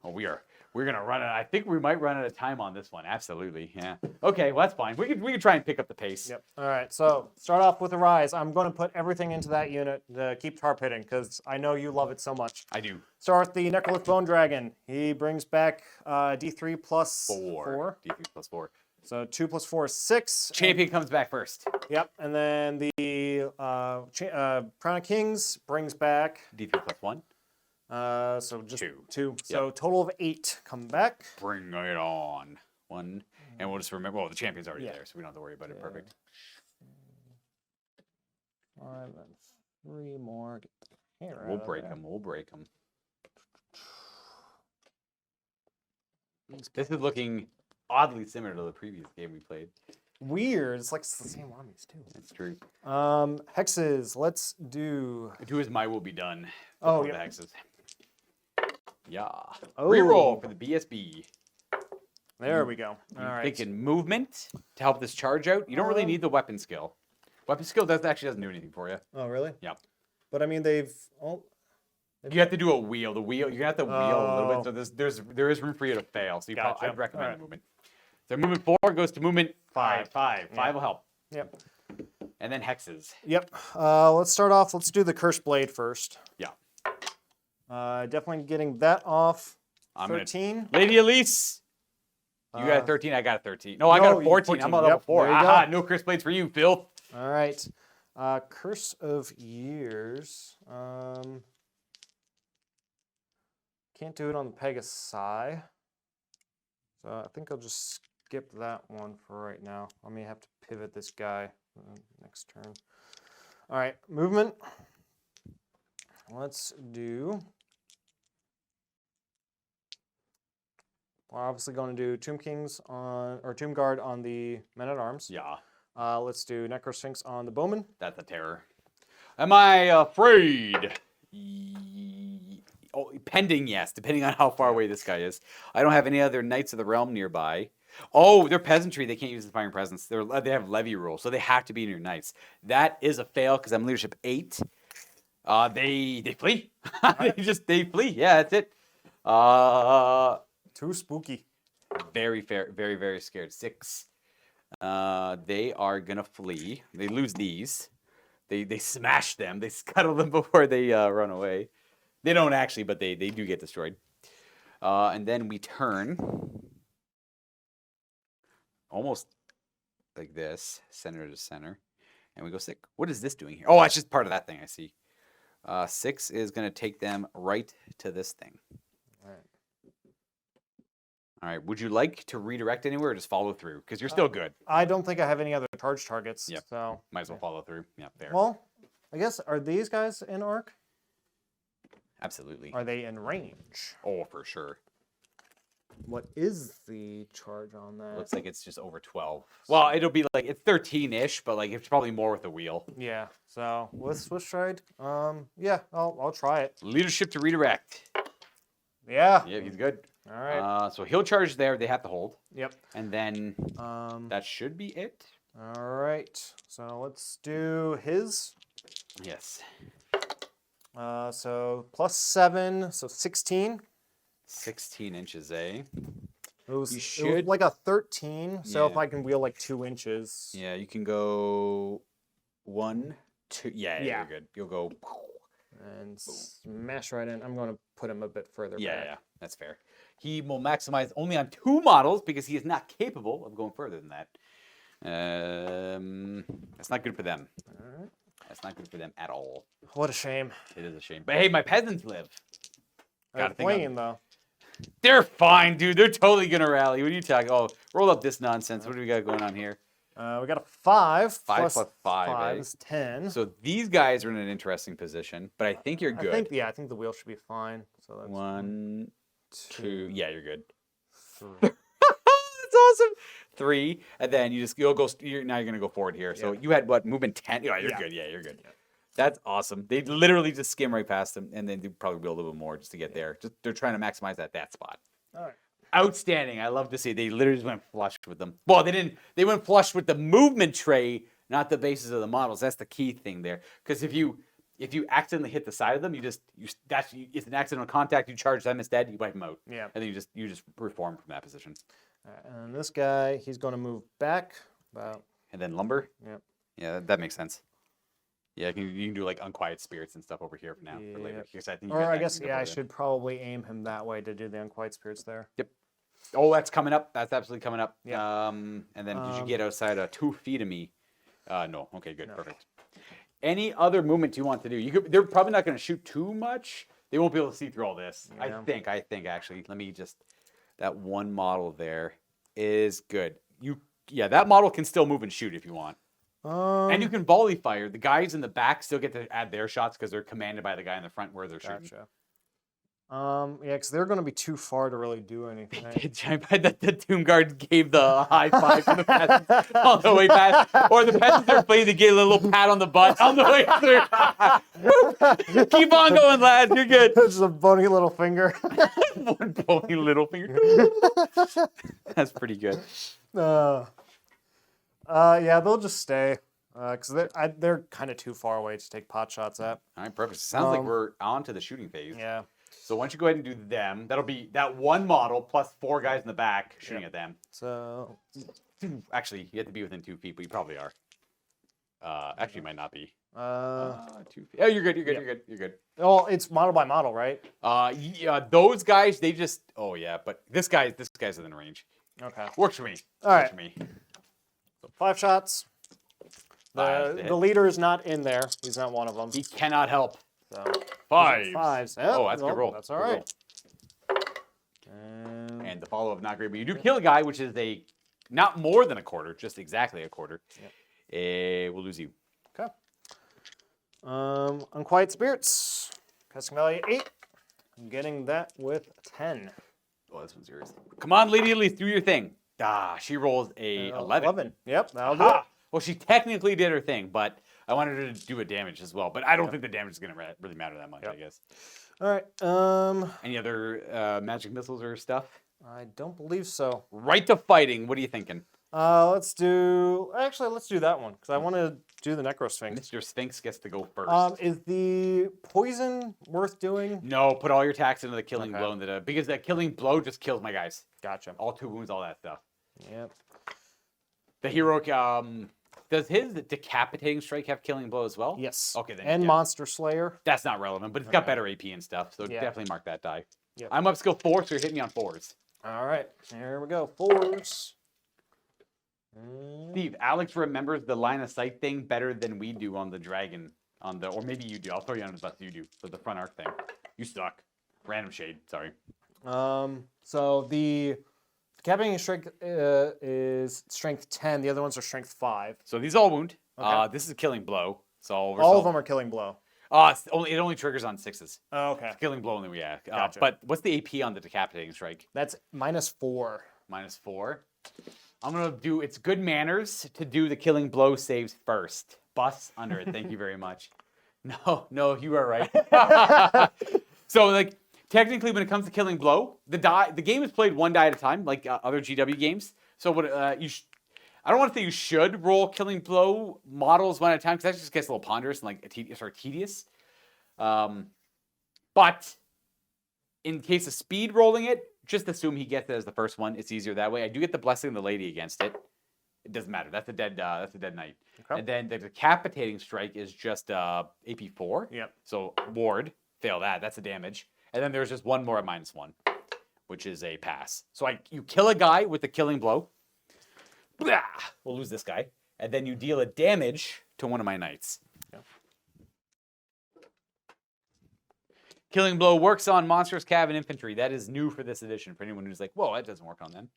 Oh, we're going to run it. I think we might run out of time on this one. Absolutely. Yeah. Okay, well, that's fine. We could try and pick up the pace. Yep. All right. So start off with a rise. I'm going to put everything into that unit to keep tarp hitting because I know you love it so much. I do. Start with the Necrolith Bone Dragon. He brings back D3 plus 4. D3 plus 4. So 2 plus 4 is 6. Champion comes back first. Yep. And then the Crown of Kings brings back D3 plus 1. So just 2. Yep. So total of 8 come back. Bring it on. 1, And we'll just remember, well, the champion's already Yeah. there, so we don't have to worry about it. Perfect. 5 and 3 more. Get the hair We'll out of break there. them. We'll break them. This is looking oddly similar to the previous game we played. Weird. It's like it's the same armies too. That's true. Hexes. Let's do. 2 is my will be done. Oh, before yeah. the hexes. Yeah. Oh. Reroll for the BSB. There we go. All right. Thinking movement to help this charge out. You don't really need the weapon skill. Weapon skill actually doesn't do anything for you. Oh, really? Yep. But I mean, they've. Oh, You have to do a wheel. The wheel, you're gonna have to wheel a little Oh. bit. So there is room for you to fail. So Gotcha. I'd recommend Alright. movement. So movement 4 goes to movement 5. 5 Yeah. will help. Yep. And then hexes. Yep. Let's start off. Let's do the Cursed Blade first. Yeah. Definitely getting that off. I'm 13. Lady Elise. You got a 13. I got a 13. No, I got a 14. I'm on level 4. There you Aha! go. No curse blades for you, Phil. All right. Curse of Years. Can't do it on the Pegasi. So I think I'll just skip that one for right now. I may have to pivot this guy next turn. All right, movement. Let's do. We're obviously going to do Tomb Kings on, or Tomb Guard on the Men at Arms. Yeah, Let's do Necrosphinx on the Bowman. that's a terror. Am I afraid? Oh, pending, yes, depending on how far away this guy is. I don't have any other Knights of the Realm nearby. Oh, they're peasantry. They can't use Inspiring Presence. They have levy rule, so they have to be in your Knights. That is a fail because I'm leadership 8. They flee. they flee. Yeah, that's it. Too spooky. Very fair, very, very scared. 6. They are gonna flee. They lose these. They smash them. They scuttle them before they run away. They don't actually, but they do get destroyed. And then we turn almost like this, center to center, and we go 6. What is this doing here? Oh, it's just part of that thing. I see. 6 is gonna take them right to this thing. All right. All right. Would you like to redirect anywhere or just follow through? Because you're still good. I don't think I have any other charge targets. Yep. So Might as well follow through. Yeah, fair. well, I guess are these guys in arc? Absolutely. Are they in range? Oh, for sure. What is the charge on that? Looks like it's just over 12. Well, it'll be like, it's 13-ish, but like it's probably more with the wheel. Yeah. So let's try it. Yeah, I'll try it. Leadership to redirect. Yeah. Yeah, he's good. All right. So he'll charge there. They have to hold. Yep. And then Um. that should be it. All right. So let's do his. Yes. So +7, so 16. 16 inches, eh? It was, You it was should- like a 13. So if Yeah. I can wheel like 2 inches. Yeah, you can go 1, 2. Yeah, Yeah. you're good. You'll go. And smash right in. I'm going to put him a bit further Yeah, back. yeah, that's fair. He will maximize only on 2 models because he is not capable of going further than that. That's not good for them. All right. That's not good for them at all. What a shame. It is a shame. But hey, my peasants live. They're Gotta think of- playing though. They're fine, dude. They're totally gonna rally. What are you talking? Oh, roll up this nonsense. What do we got going on here? We got a 5. 5 plus plus 5, 5 eh? is 10. So these guys are in an interesting position, but I think you're good. I think the wheel should be fine. So that's 1, 2. Yeah, you're good. 3. That's awesome. 3, and then you'll go. Now you're gonna go forward here. So Yeah. you had what movement 10? Yeah, you're Yeah. good. Yeah, you're good. That's awesome. They literally just skim right past them, and then they probably build a little bit more just to get there. Just they're trying to maximize that spot. All right. Outstanding. I love to see they literally just went flush with them. Well, they didn't. They went flush with the movement tray, not the bases of the models. That's the key thing there. Because if you accidentally hit the side of them, it's an accidental contact. You charge them instead. You wipe them out. Yeah. And then you just reform from that position. And this guy, he's going to move back about. And then lumber. Yep. Yeah, that makes sense. Yeah, you can do like unquiet spirits and stuff over here for now for later. Yep. Because I think Or I guess I should probably aim him that way to do the unquiet spirits there. Yep. Oh, that's coming up. That's absolutely coming up. Yeah. And then did you get outside 2 feet of me? No. Okay, good. No. Perfect. Any other movement you want to do? They're probably not going to shoot too much. They won't be able to see through all this. Yeah. I think actually. Let me just, that one model there is good. that model can still move and shoot if you want. And you Um, can volley fire. The guys in the back still get to add their shots because they're commanded by the guy in the front where they're shooting. gotcha. Yeah, because they're going to be too far to really do anything. The Tomb Guard gave the high five to the peasants on the way past. Or the peasants are playing, they gave a little pat on the butt on the way through. Keep on going, lads. You're good. Just a bony little finger. One bony little finger. That's pretty good. Yeah, they'll just stay. Because they're kind of too far away to take pot shots at. All right, perfect. Sounds like we're on to the shooting phase. Yeah. So once you go ahead and do them, that'll be that one model plus 4 guys in the back shooting at them. So Actually, you have to be within 2 feet, but you probably are. Actually, you might not be. 2 feet. Oh, you're good. You're good. You're good. You're good. well, it's model by model, right? Yeah, those guys, they just. Oh yeah, but this guy's within range. Okay. Works for me. All Works right. for me. 5 shots. 5 to hit. The leader is not in there. He's not one of them. He cannot help. So 5. 5s. Yep, Oh, that's a good roll. That's all Good right. roll. And the follow-up, not great, but you do kill a guy, which is not more than a quarter, just exactly a quarter. Yep. We'll lose you. Okay. Unquiet Spirits. Casting value 8. I'm getting that with 10. Oh, this one's yours. Come on, Lady Italy, do your thing. She rolls a 11. Yep, that'll do it. Well, she technically did her thing, but I wanted her to do a damage as well. But I don't think the damage is going to really matter that much, I guess. All right. Any other magic missiles or stuff? I don't believe so. Right to fighting. What are you thinking? Let's do that one because I want to do the Necro Sphinx. Mr. Sphinx gets to go first. Is the poison worth doing? No, put all your attacks into the killing Okay. blow because that killing blow just kills my guys. Gotcha. All 2 wounds, all that stuff. Yep. The hero, does his decapitating strike have killing blow as well? Yes. Okay, then. And yeah. Monster Slayer. That's not relevant, but it's got better AP and stuff, so Yeah. definitely mark that die. Yep. I'm up skill 4, so you're hitting me on 4s. All right. Here we go. 4s. Steve, Alex remembers the line of sight thing better than we do on the dragon. Or maybe you do. I'll throw you under the bus. You do. So the front arc thing. You suck. Random shade. Sorry. So the Decapitating Strike is strength 10. The other ones are strength 5. So these all wound. Okay. This is a killing blow. So All of them are killing blow. it only triggers on 6s. Oh, okay. Killing blow only, yeah. Gotcha. But what's the AP on the decapitating strike? That's -4. -4. I'm gonna do. It's good manners to do the killing blow saves first. Bus under it. Thank you very much. No, you are right. So technically, when it comes to killing blow, the game is played 1 die at a time, like other GW games. So what I don't want to say you should roll killing blow models 1 at a time because that just gets a little ponderous and tedious. But in case of speed rolling it, just assume he gets it as the first one. It's easier that way. I do get the blessing of the lady against it. It doesn't matter. That's a dead knight. Okay. And then the decapitating strike is just AP 4. Yep. So ward, fail that. That's a damage. And then there's just one more at -1, which is a pass. So you kill a guy with the killing blow. Blah! We'll lose this guy. And then you deal a damage to one of my knights. Yeah. Killing blow works on monsters, cav, and infantry. That is new for this edition. For anyone who's like, whoa, that doesn't work on them.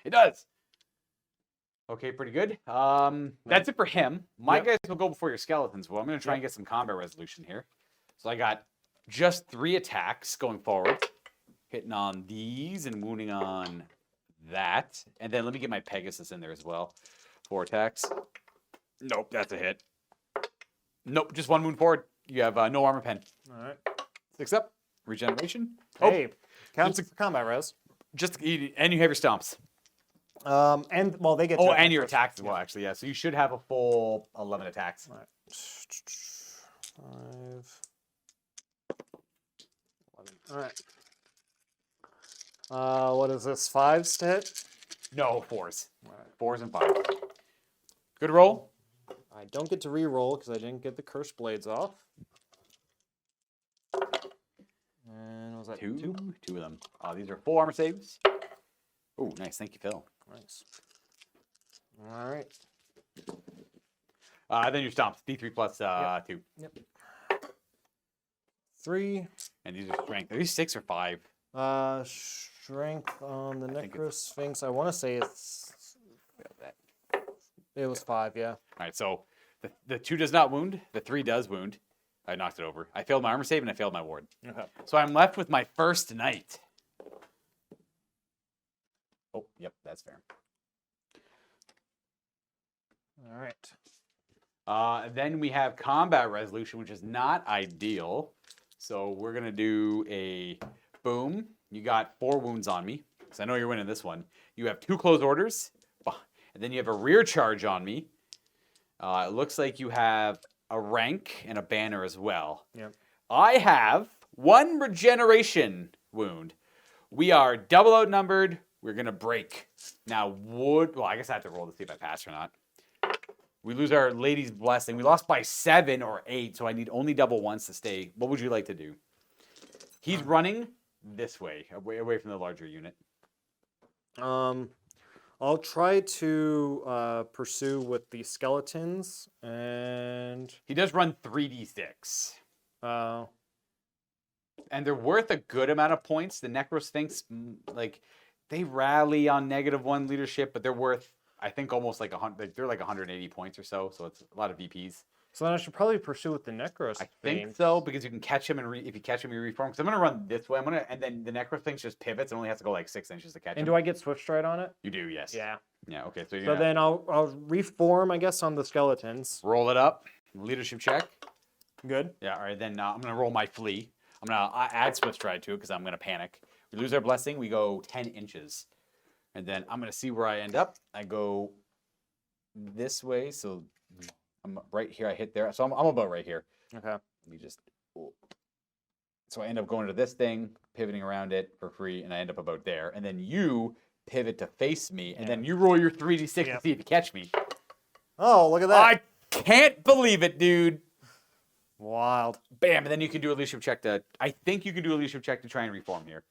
It does. Okay, pretty good. That's it for him. My guys will go before your skeletons. Well, I'm going to try and get some combat resolution here. So I got just 3 attacks going forward. Hitting on these and wounding on that. And then let me get my Pegasus in there as well. 4 attacks. Nope, that's a hit. Nope, just 1 wound forward. You have no armor pen. All right. 6 up. Regeneration. Hey, counts for combat res. And you have your stomps. And well, they get. And your attacks as well, actually. Yeah, so you should have a full 11 attacks. All right. 5. 11. All right. What is this? 5s to hit? No, 4s. All right. 4s and 5s. Good roll. I don't get to re-roll because I didn't get the cursed blades off. And was that 2? 2 of them. These are full armor saves. Oh, nice. Thank you, Phil. Nice. All right. Then your stomps. D3 plus 2. Yep. 3. And these are strength. Are these 6 or 5? Strength on the Necro Sphinx. I want to say it's It was 5, yeah. All right, so the 2 does not wound. The 3 does wound. I knocked it over. I failed my armor save and I failed my ward. Okay. So I'm left with my first knight. Oh, yep, that's fair. All right. Then we have combat resolution, which is not ideal. So we're going to do a boom. You got 4 wounds on me, because I know you're winning this one. You have 2 close orders, and then you have a rear charge on me. It looks like you have a rank and a banner as well. Yep. I have 1 regeneration wound. We are double outnumbered. We're going to break. Now, well, I guess I have to roll to see if I pass or not. We lose our lady's blessing. We lost by 7 or 8, so I need only double once to stay. What would you like to do? He's running this way, away from the larger unit. I'll try to pursue with the skeletons, and He does run 3d6. And they're worth a good amount of points. The Necrosphinx, like, they rally on -1 leadership, but they're worth, I think, almost like 100. They're like 180 points or so, so it's a lot of VPs. so then I should probably pursue with the Necros. I think so, because you can catch him, and if you catch him, you reform. Because I'm going to run this way. And then the Necrosphinx just pivots and only has to go like 6 inches to catch him. And do I get Swift Stride on it? You do, yes. Yeah. Yeah, okay. So, you're So gonna then I'll reform, I guess, on the skeletons. roll it up. Leadership check. Good. Yeah, all right. Then I'm going to roll my flee. I'm going to add Swift Stride to it because I'm going to panic. We lose our blessing. We go 10 inches. And then I'm going to see where I end up. I go this way. So I'm right here. I hit there. So I'm about right here. Okay. Let me just... So I end up going to this thing, pivoting around it for free, and I end up about there. And then you pivot to face me, and then you roll your 3d6 to see if you catch me. Oh, look at that. I can't believe it, dude. Wild. Bam, and then you can do a leadership check to... I think you can do a leadership check to try and reform here.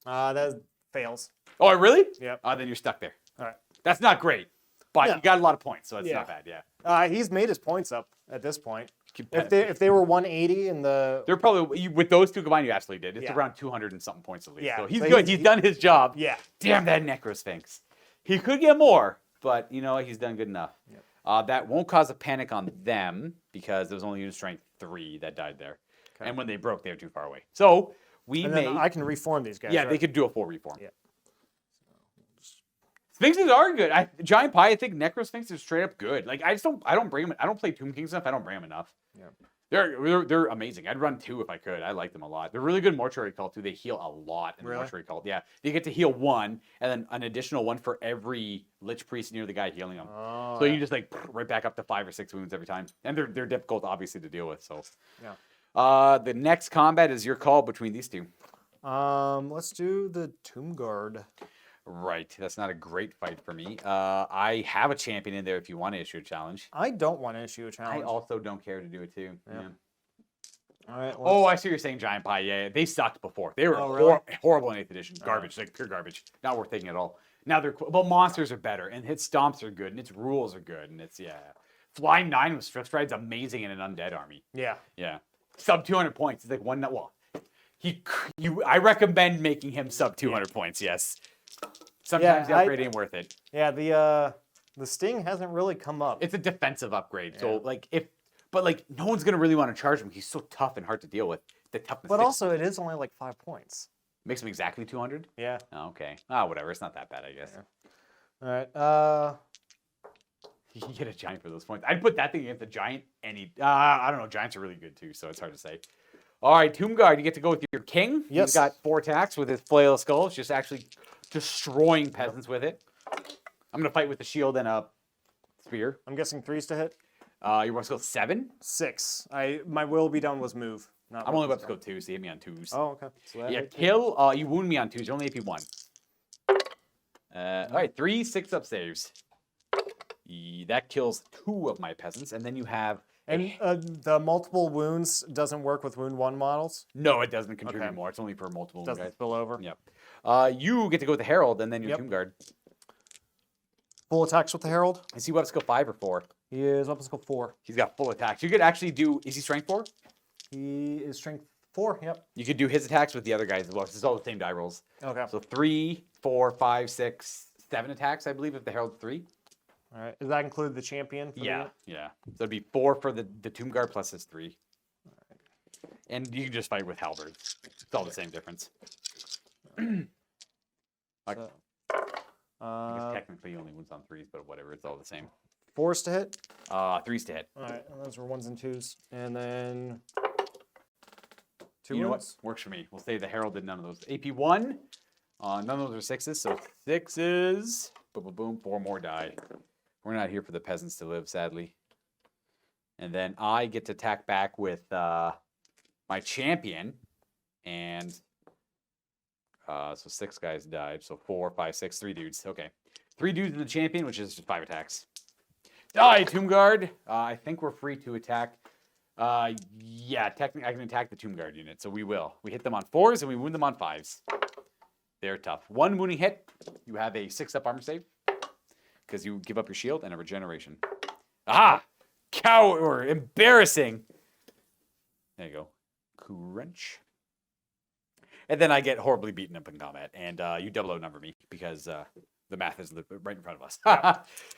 That fails. Oh, really? Yep. Then you're stuck there. All right. That's not great, but Yeah. you got a lot of points, so it's Yeah. not bad, yeah. He's made his points up at this point. Competitive. If they were 180 in the... They're probably... With those 2 combined, you absolutely did. It's Yeah. around 200 and something points at least. Yeah, So he's so good. He's done his job. Yeah. Damn that Necrosphinx. He could get more, but you know, he's done good enough. Yep. That won't cause a panic on them because there was only unit strength 3 that died there. Okay. And when they broke, they were too far away. So we And made... then I can reform these guys. yeah, right? they could do a full reform. Yeah. Sphinxes are good. Giant Pie, I think Necrosphinx is straight up good. Like I don't bring them. I don't play Tomb Kings enough. I don't bring them enough. Yeah. They're amazing. I'd run 2 if I could. I like them a lot. They're really good mortuary cult too. They heal a lot in the Really? mortuary cult. Yeah, you get to heal 1 and then an additional 1 for every Lich Priest near the guy healing them. Oh, So you just like right back up to 5 or 6 wounds every time, and they're difficult obviously to deal with. So Yeah. the next combat is your call between these 2. Let's do the Tomb Guard. Right, that's not a great fight for me. I have a champion in there if you want to issue a challenge. I don't want to issue a I challenge. also don't care to do it too. Yeah. All right. Oh, I see what you're saying, Giant Pie. Yeah, they sucked before. They were really? horrible in 8th edition. Garbage, like pure garbage. Not worth taking at all. Now but monsters are better, and its stomps are good, and its rules are good, and it's Flying 9 with Swift Stride's amazing in an undead army. Yeah. Yeah, sub 200 points. It's like one. Well, I recommend making him sub 200 points. Yes. Sometimes the upgrade ain't worth it. Yeah, the Sting hasn't really come up. It's a defensive upgrade. So like no one's gonna really want to charge him. He's so tough and hard to deal with. The toughness. But also, it is only like 5 points. Makes him exactly 200. Yeah. Oh, okay. Whatever. It's not that bad, I guess. Yeah. All right. You can get a giant for those points. I'd put that thing against a giant. I don't know. Giants are really good too, so it's hard to say. All right, Tomb Guard. You get to go with your king. Yes. He's He's got 4 attacks with his flail of skulls, just actually destroying peasants with it. I'm gonna fight with the shield and a spear. I'm guessing 3s to hit. You want to go 7? 6. My will be done was move. Not I'm will only be about to go done. 2, so you hit me on 2s. Oh, okay. So that Yeah, right there. kill. You wound me on 2s. Only if you won. All right, 3 6-up saves. That kills 2 of my peasants, and then you have. And the multiple wounds doesn't work with wound 1 models. No, it doesn't contribute Okay. more. It's only for multiple Doesn't guys. spill over. Yep. You get to go with the Herald, and then your Yep. Tomb Guard. Full attacks with the Herald. Is he weapon skill 5 or 4? He is weapon skill 4. He's got full attacks. You could actually do. Is he strength 4? He is strength 4, yep. You could do his attacks with the other guys as well. 'Cause it's all the same die rolls. Okay. So 3, 4, 5, 6, 7 attacks, I believe, if the Herald's 3. All right. Does that include the champion? For Yeah. So it'd be 4 for the Tomb Guard plus his 3. And you can just fight with halberds. It's all the same difference. Like, So, I guess technically he only wins on 3s, but whatever, it's all the same. 4s to hit? 3s to hit. All right. And those were 1s and 2s. And then 2 You know what? wounds? Works for me. We'll say the Herald did none of those. AP 1, none of those are 6s, so 6s. Boom, boom, boom. 4 more die. We're not here for the peasants to live, sadly. And then I get to attack back with my champion. And so 6 guys died. So 4, 5, 6, 3 dudes. Okay. 3 dudes in the champion, which is just 5 attacks. Die, Tomb Guard. I think we're free to attack. Yeah, technically I can attack the Tomb Guard unit, so we will. We hit them on 4s and we wound them on 5s. They're tough. 1 wounding hit, you have a 6-up armor save because you give up your shield and a regeneration. Aha! Or embarrassing. There you go. Crunch. And then I get horribly beaten up in combat, and you double outnumber me because the math is right in front of us.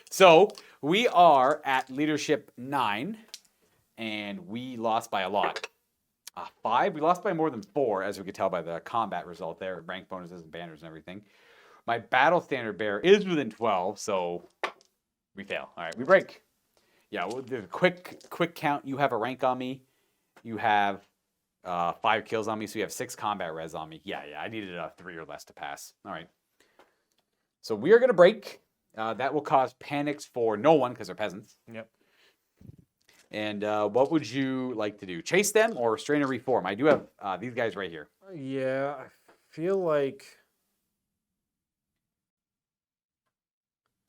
So we are at leadership 9. And we lost by a lot. 5, we lost by more than 4, as we could tell by the combat result there, rank bonuses and banners and everything. My battle standard bearer is within 12, so we fail. All right, we break. Yeah, well, the quick count. You have a rank on me. You have 5 kills on me, so you have 6 combat res on me. Yeah, I needed a 3 or less to pass. All right. So we are going to break. That will cause panics for no one because they're peasants. Yep. And what would you like to do? Chase them or restrain or reform? I do have these guys right here. Yeah, I feel like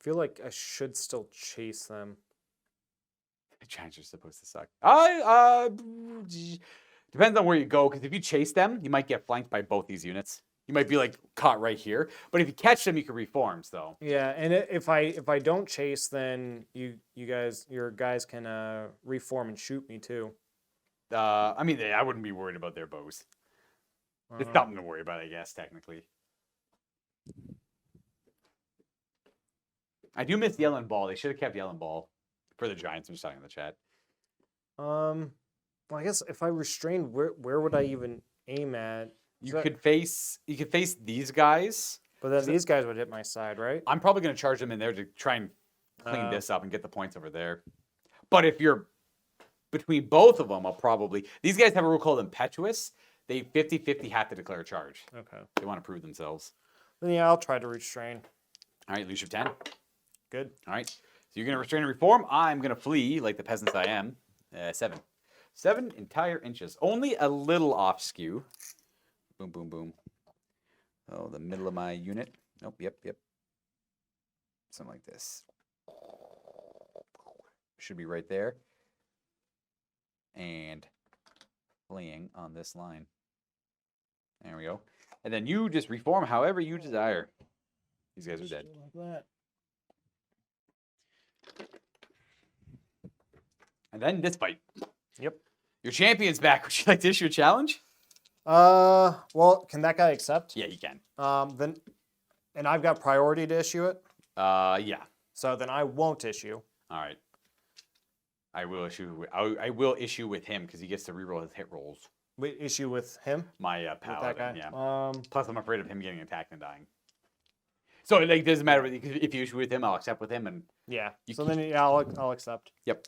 I should still chase them. The Giants are supposed to suck. Depends on where you go, because if you chase them, you might get flanked by both these units. You might be like caught right here, but if you catch them, you can reform. So yeah, and if I don't chase, then your guys can reform and shoot me too. I mean, I wouldn't be worried about their bows. It's something to worry about, I guess, technically. I do miss Yellow Ball. They should have kept Yellow Ball for the Giants. I'm just talking in the chat. Well, I guess if I restrained, where would I even aim at? You could face these guys. But then these guys would hit my side, right? I'm probably going to charge them in there to try and clean this up and get the points over there. But if you're between both of them, these guys have a rule called Impetuous. They 50-50 have to declare a charge. Okay. They want to prove themselves. Then yeah, I'll try to restrain. All right, leadership 10. Good. All right. So you're going to restrain and reform. I'm going to flee like the peasants I am. 7. 7 entire inches. Only a little off skew. Boom, boom, boom. Oh, the middle of my unit. Nope, yep. Something like this. Should be right there. And fleeing on this line. There we go. And then you just reform however you desire. These guys are dead. Like that. And then this fight. Yep. Your champion's back. Would you like to issue a challenge? Well, can that guy accept? Yeah, you can. Then, and I've got priority to issue it. Yeah. So then I won't issue. All right. I will issue with him because he gets to reroll his hit rolls. We issue with him. My With that paladin, guy. yeah. Plus, I'm afraid of him getting attacked and dying. So it doesn't matter if you issue with him. I'll accept with him, and Yeah. So then yeah, I'll accept. Yep.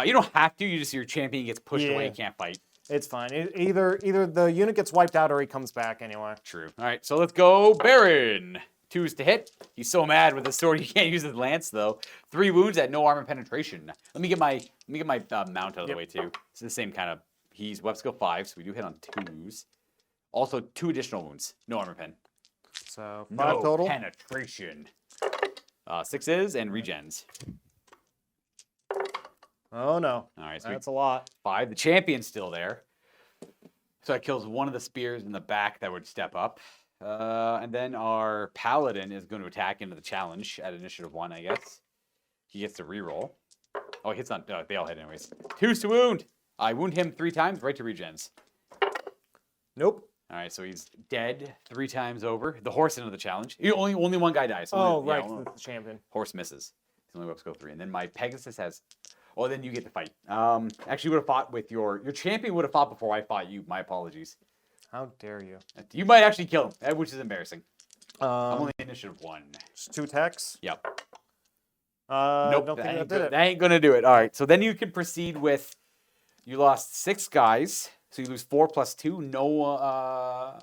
You don't have to. Your champion gets pushed away. You can't fight. It's fine. Either the unit gets wiped out or he comes back anyway. True. All right. So let's go, Baron. 2s to hit. He's so mad with the sword he can't use his lance though. 3 wounds at no armor penetration. Let me get my mount out of the way too. It's the same kind of. He's weapon skill 5, so we do hit on 2s. Also 2 additional wounds. No armor pen. So 5 No total. penetration. 6s and regens. Oh no. All right. So That's a lot. 5. The champion's still there. So that kills one of the spears in the back that would step up. And then our paladin is going to attack into the challenge at initiative 1, I guess. He gets to reroll. Oh, he hits on. They all hit anyways. 2s to wound. I wound him 3 times, right to regens. Nope. All right, so he's dead 3 times over. The horse into the challenge. Only one guy dies. Right, the champion. Horse misses. He's only up to go 3. And then my Pegasus has... Oh, then you get to fight. Actually, would have fought with your champion would have fought before I fought you. My apologies. How dare you? You might actually kill him, which is embarrassing. I'm Um, only initiative 1. just 2 attacks. Yep. Nope, don't think that that did it. That ain't gonna do it. All right, so then you can proceed with. You lost 6 guys, so you lose 4 plus 2. No.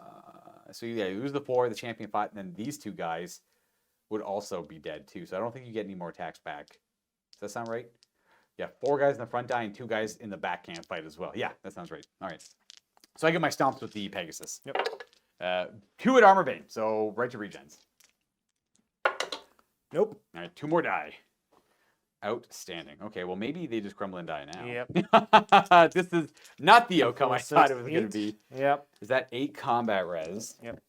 So yeah, you lose the 4. The champion fought, and then these 2 guys would also be dead too. So I don't think you get any more attacks back. Does that sound right? Yeah, 4 guys in the front die and 2 guys in the back can't fight as well. Yeah, that sounds right. All right. So I get my stomps with the Pegasus. Yep. 2 at armor bane, so right to regens. Nope. All right, 2 more die. Outstanding. Okay, well maybe they just crumble and die now. Yep. This is not the outcome 4, I thought 6, it was going to 8. be. Yep. Is that 8 combat res? Yep.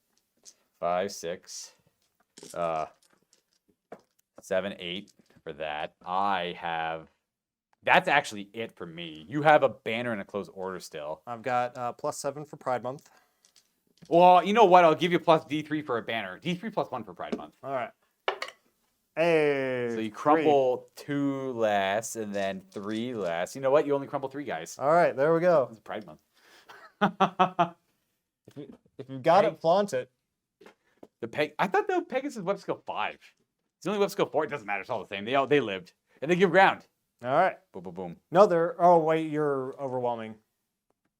5, 6, 7, 8 for that. I have. That's actually it for me. You have a banner and a close order still. I've got +7 for Pride Month. Well, you know what? I'll give you plus D3 for a banner. D3 plus 1 for Pride Month. All right. Hey. So you crumble 2 less and then 3 less. You know what? You only crumble 3 guys. All right, there we go. It's Pride Month. If you've got it, flaunt it. I thought the Pegasus web skill 5. It's only web skill 4. It doesn't matter. It's all the same. They lived and they give ground. All right. Boom, boom, boom. No, they're. Oh wait, you're overwhelming.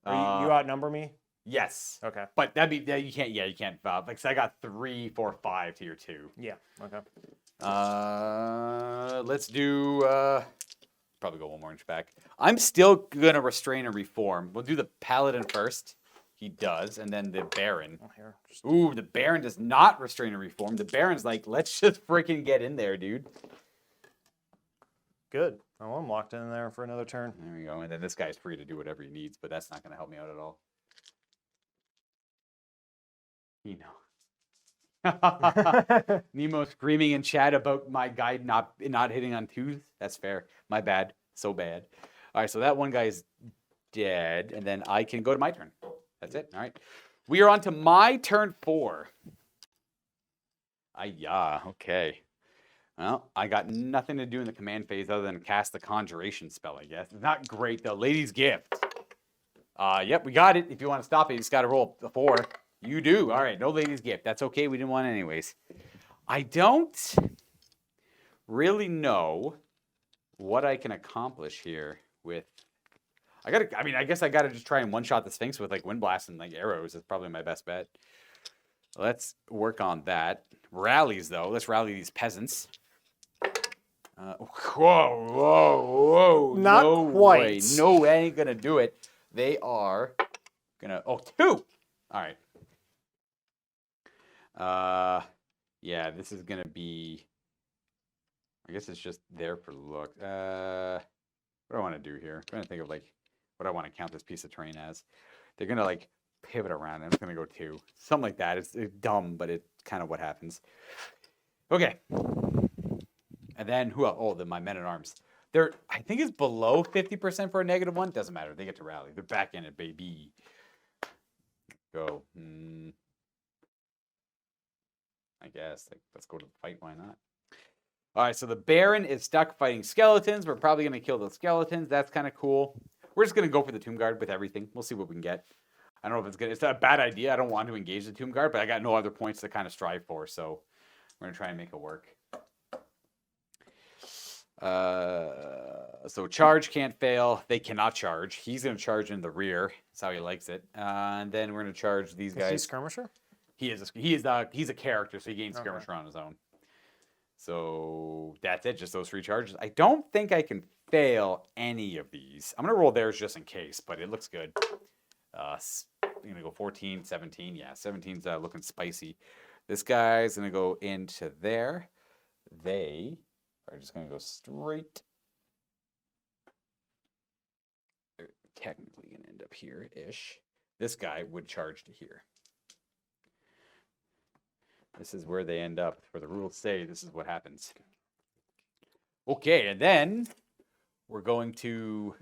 You outnumber me. Yes. Okay. But that'd be you can't. Yeah, you can't. Like so I got 3, 4, 5 tier 2. Yeah. Okay. Let's do. Probably go 1 more inch back. I'm still gonna restrain and reform. We'll do the paladin first. He does, and then the baron. Oh, here. Ooh, the baron does not restrain and reform. The baron's like, let's just freaking get in there, dude. Good. Oh, I'm locked in there for another turn. There we go. And then this guy's free to do whatever he needs, but that's not going to help me out at all. You know. Nemo screaming in chat about my guide not hitting on 2s. That's fair. My bad. So bad. All right, so that one guy is dead, and then I can go to my turn. That's it. All right. We are on to my turn 4. Okay. Well, I got nothing to do in the command phase other than cast the conjuration spell, I guess. It's not great, though. Lady's Gift. Yep, we got it. If you want to stop it, you just got to roll a 4. You do. All right, no Lady's Gift. That's okay. We didn't want it anyways. I don't really know what I can accomplish here with... I guess I got to just try and one-shot the Sphinx with, like, Wind Blast and, like, arrows. That's probably my best bet. Let's work on that. Rallies, though. Let's rally these peasants. Whoa. Not no quite. Way. No, I ain't going to do it. They are going to... Oh, 2! All right. Yeah, this is going to be... I guess it's just there for look. What do I want to do here? I'm trying to think of, like, what I want to count this piece of terrain as. They're going to, like, pivot around. I'm just going to go 2. Something like that. It's dumb, but it's kind of what happens. Okay. And then who else? Oh, my men-at-arms. They're, I think it's below 50% for a -1. Doesn't matter. They get to rally. They're back in it, baby. Go. I guess. Like, let's go to the fight. Why not? All right, so the Baron is stuck fighting skeletons. We're probably going to kill the skeletons. That's kind of cool. We're just going to go for the Tomb Guard with everything. We'll see what we can get. I don't know if it's good. It's not a bad idea. I don't want to engage the Tomb Guard, but I got no other points to kind of strive for, so we're going to try and make it work. So charge can't fail. They cannot charge. He's going to charge in the rear. That's how he likes it. And then we're going to charge these guys. Is he skirmisher? He's a character, so he gains skirmisher on his own. So that's it. Just those 3 charges. I don't think I can fail any of these. I'm going to roll theirs just in case, but it looks good. I'm going to go 14, 17. Yeah, 17's looking spicy. This guy's going to go into there. They are just going to go straight. They're technically going to end up here-ish. This guy would charge to here. This is where they end up. Where the rules say this is what happens. Okay, and then we're going to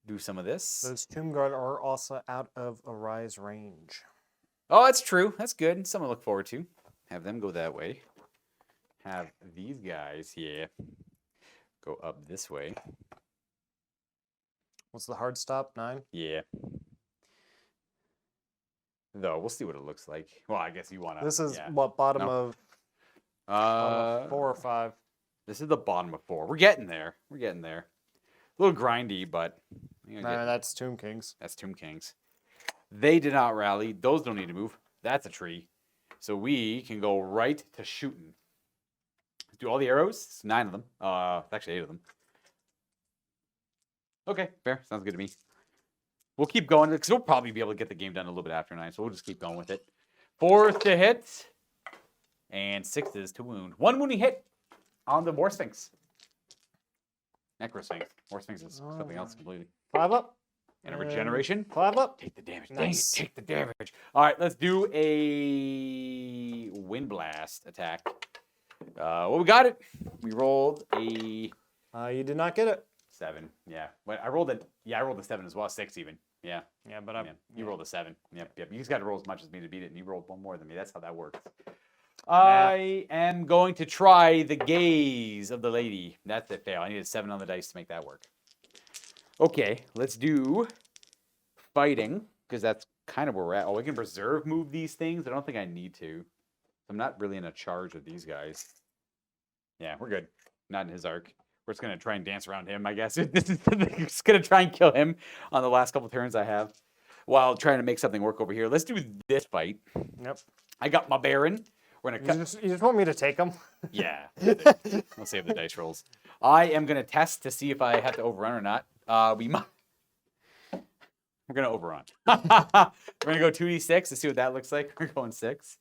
do some of this. Those Tomb Guard are also out of Arise range. Oh, that's true. That's good. Something to look forward to. Have them go that way. Have these guys here go up this way. What's the hard stop? 9? Yeah. Though, we'll see what it looks like. Well, I guess you want to... This is yeah. what, bottom No. of 4 or 5? This is the bottom of 4. We're getting there. We're getting there. A little grindy, but... No, that's Tomb Kings. That's Tomb Kings. They did not rally. Those don't need to move. That's a tree. So we can go right to shooting. Let's do all the arrows. It's 9 of them. Actually 8 of them. Okay, fair. Sounds good to me. We'll keep going because we'll probably be able to get the game done a little bit after 9. So we'll just keep going with it. 4s to hit. And 6s to wound. 1 wounding hit on the War Sphinx. Necro Sphinx. War Sphinx is something else completely. 5 up. And a regeneration. 5 up. Take the damage. Nice. Dang it, take the damage. All right, let's do a Wind Blast attack. Well, we got it. We rolled a You did not get it. 7. Yeah. Well, I rolled a 7 as well. 6 even. Yeah. Yeah, but You rolled a 7. Yep. You just got to roll as much as me to beat it, and you rolled 1 more than me. That's how that works. I am going to try the Gaze of the Lady. That's a fail. I needed 7 on the dice to make that work. Okay, let's do fighting, because that's kind of where we're at. Oh, I can preserve move these things. I don't think I need to. I'm not really in a charge of these guys. Yeah, we're good. Not in his arc. We're just going to try and dance around him, I guess. Just going to try and kill him on the last couple turns I have while trying to make something work over here. Let's do this fight. Yep. I got my Baron. We're going to cut. You just want me to take them? Yeah. I'll save the dice rolls. I am going to test to see if I have to overrun or not. We might. We're going to overrun. We're going to go 2d6 to see what that looks like. We're going 6.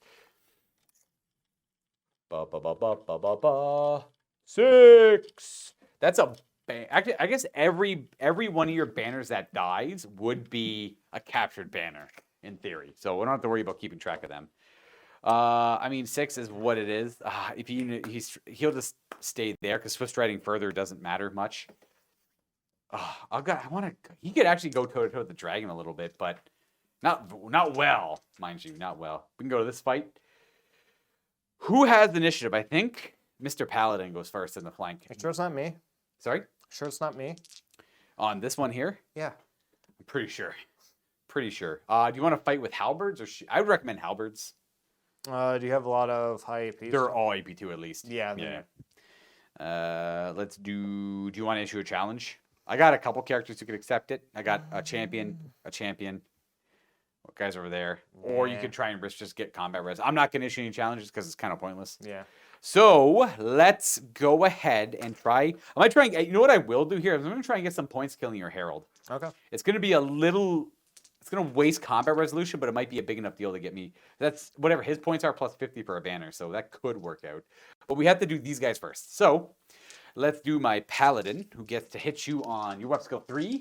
6. That's a... Actually, I guess every one of your banners that dies would be a captured banner, in theory. So we don't have to worry about keeping track of them. I mean, 6 is what it is. If he'll just stay there, because Swift Riding further doesn't matter much. He could actually go toe to toe with the dragon a little bit, but not well, mind you, not well. We can go to this fight. Who has the initiative? I think Mr. Paladin goes first in the flank. You sure it's not me? Sorry? Sure it's not me? On this one here? Yeah. I'm pretty sure. Pretty sure. Do you want to fight with halberds or? I would recommend halberds. Do you have a lot of high AP? They're all AP2 at least. Yeah. Yeah. Let's do. Do you want to issue a challenge? I got a couple characters who could accept it. I got a champion. What guys over there? Or you could try and risk just get combat res. I'm not going to issue any challenges because it's kind of pointless. Yeah. So let's go ahead and try. I might try and. You know what I will do here? I'm going to try and get some points killing your herald. Okay. It's going to be a little. It's going to waste combat resolution, but it might be a big enough deal to get me. That's whatever his points are plus 50 for a banner, so that could work out. But we have to do these guys first. So let's do my paladin, who gets to hit you on your weapon skill 3.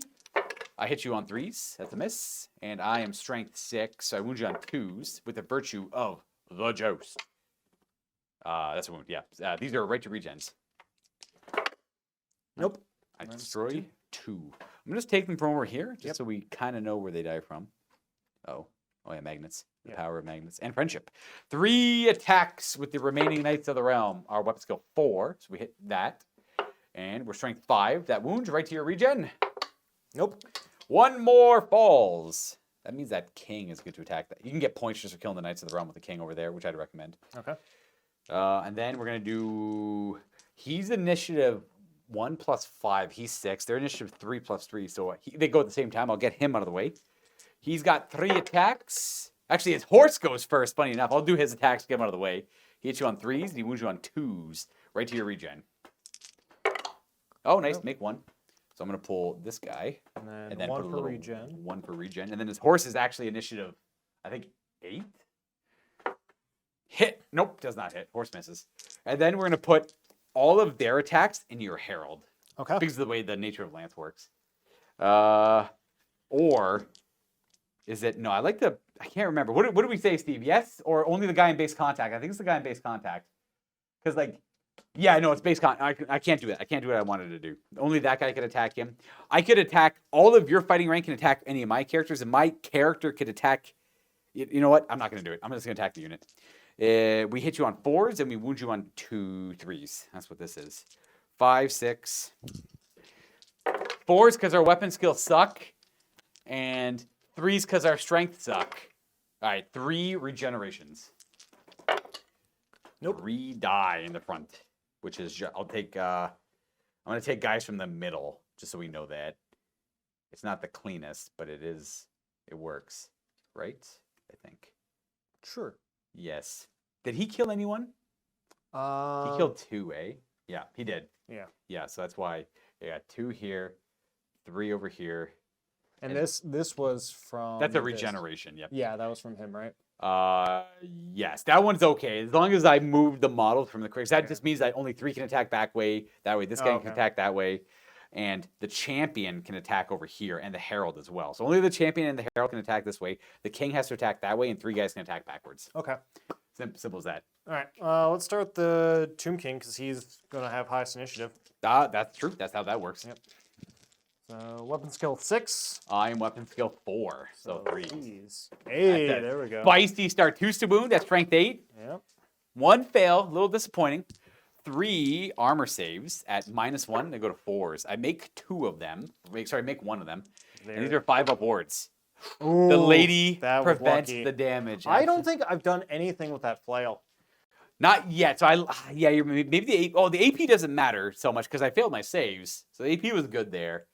I hit you on 3s. That's a miss. And I am strength 6, so I wound you on 2s with the virtue of the joust. That's a wound, yeah. These are right to regens. Nope. I destroy 2. I'm going to just take them from over here, just so we kind of know where they die from. Oh yeah, magnets. The power of magnets. And friendship. 3 attacks with the remaining Knights of the Realm. Our weapon skill 4, so we hit that. And we're strength 5. That wounds right to your regen. Nope. 1 more falls. That means that king is good to attack that. You can get points just for killing the Knights of the Realm with the king over there, which I'd recommend. Okay. And then we're going to do... He's initiative 1 plus 5. He's 6. They're initiative 3 plus 3. So they go at the same time. I'll get him out of the way. He's got 3 attacks. Actually, his horse goes first, funny enough. I'll do his attacks to get him out of the way. He hits you on 3s, and he wounds you on 2s. Right to your regen. Oh, nice. Make 1. So I'm going to pull this guy. And then 1 for regen. 1 for regen. And then his horse is actually initiative, I think, 8? Hit. Nope, does not hit. Horse misses. And then we're going to put all of their attacks into your herald. Okay. Because of the way the nature of lance works. Or is it... No, I can't remember. What do we say, Steve? Yes? Or only the guy in base contact? I think it's the guy in base contact. Because, like, Yeah, no, it's base con. I can't do that. I can't do what I wanted to do. Only that guy could attack him. I could attack all of your fighting rank, can attack any of my characters, and my character could attack. You know what? I'm not going to do it. I'm just going to attack the unit. We hit you on 4s and we wound you on 2 3s. That's what this is. 5 6. 4s because our weapon skills suck, and 3s because our strength suck. All right, 3 regenerations. Nope. 3 die in the front, which is I'll take. I'm gonna take guys from the middle just so we know that it's not the cleanest, but it is. It works, right? I think. Sure. Yes. Did he kill anyone? He killed 2, eh? Yeah, he did. Yeah. Yeah, so that's why I got 2 here, 3 over here. And this was from. That's a regeneration. Yep. Yeah, that was from him, right? Yes, that one's okay as long as I move the model from the crate. That just means that only 3 can attack that way. This guy can attack that way, and the champion can attack over here, and the herald as well. So only the champion and the herald can attack this way. The king has to attack that way, and 3 guys can attack backwards. Okay. Simple as that. All right. Let's start with the Tomb King because he's gonna have highest initiative. That's true. That's how that works. Yep. So weapon skill 6. I am weapon skill 4, so 3. Geez. Hey, there we go. Feisty start 2 to wound. That's strength 8. Yep. 1 fail, a little disappointing. 3 armor saves at -1. They go to 4s. I make 2 of them. Make 1 of them. And these are 5 up wards. Ooh, The lady that was prevents lucky. the damage. I don't think I've done anything with that flail. Not yet. So maybe the AP doesn't matter so much because I failed my saves. So the AP was good there,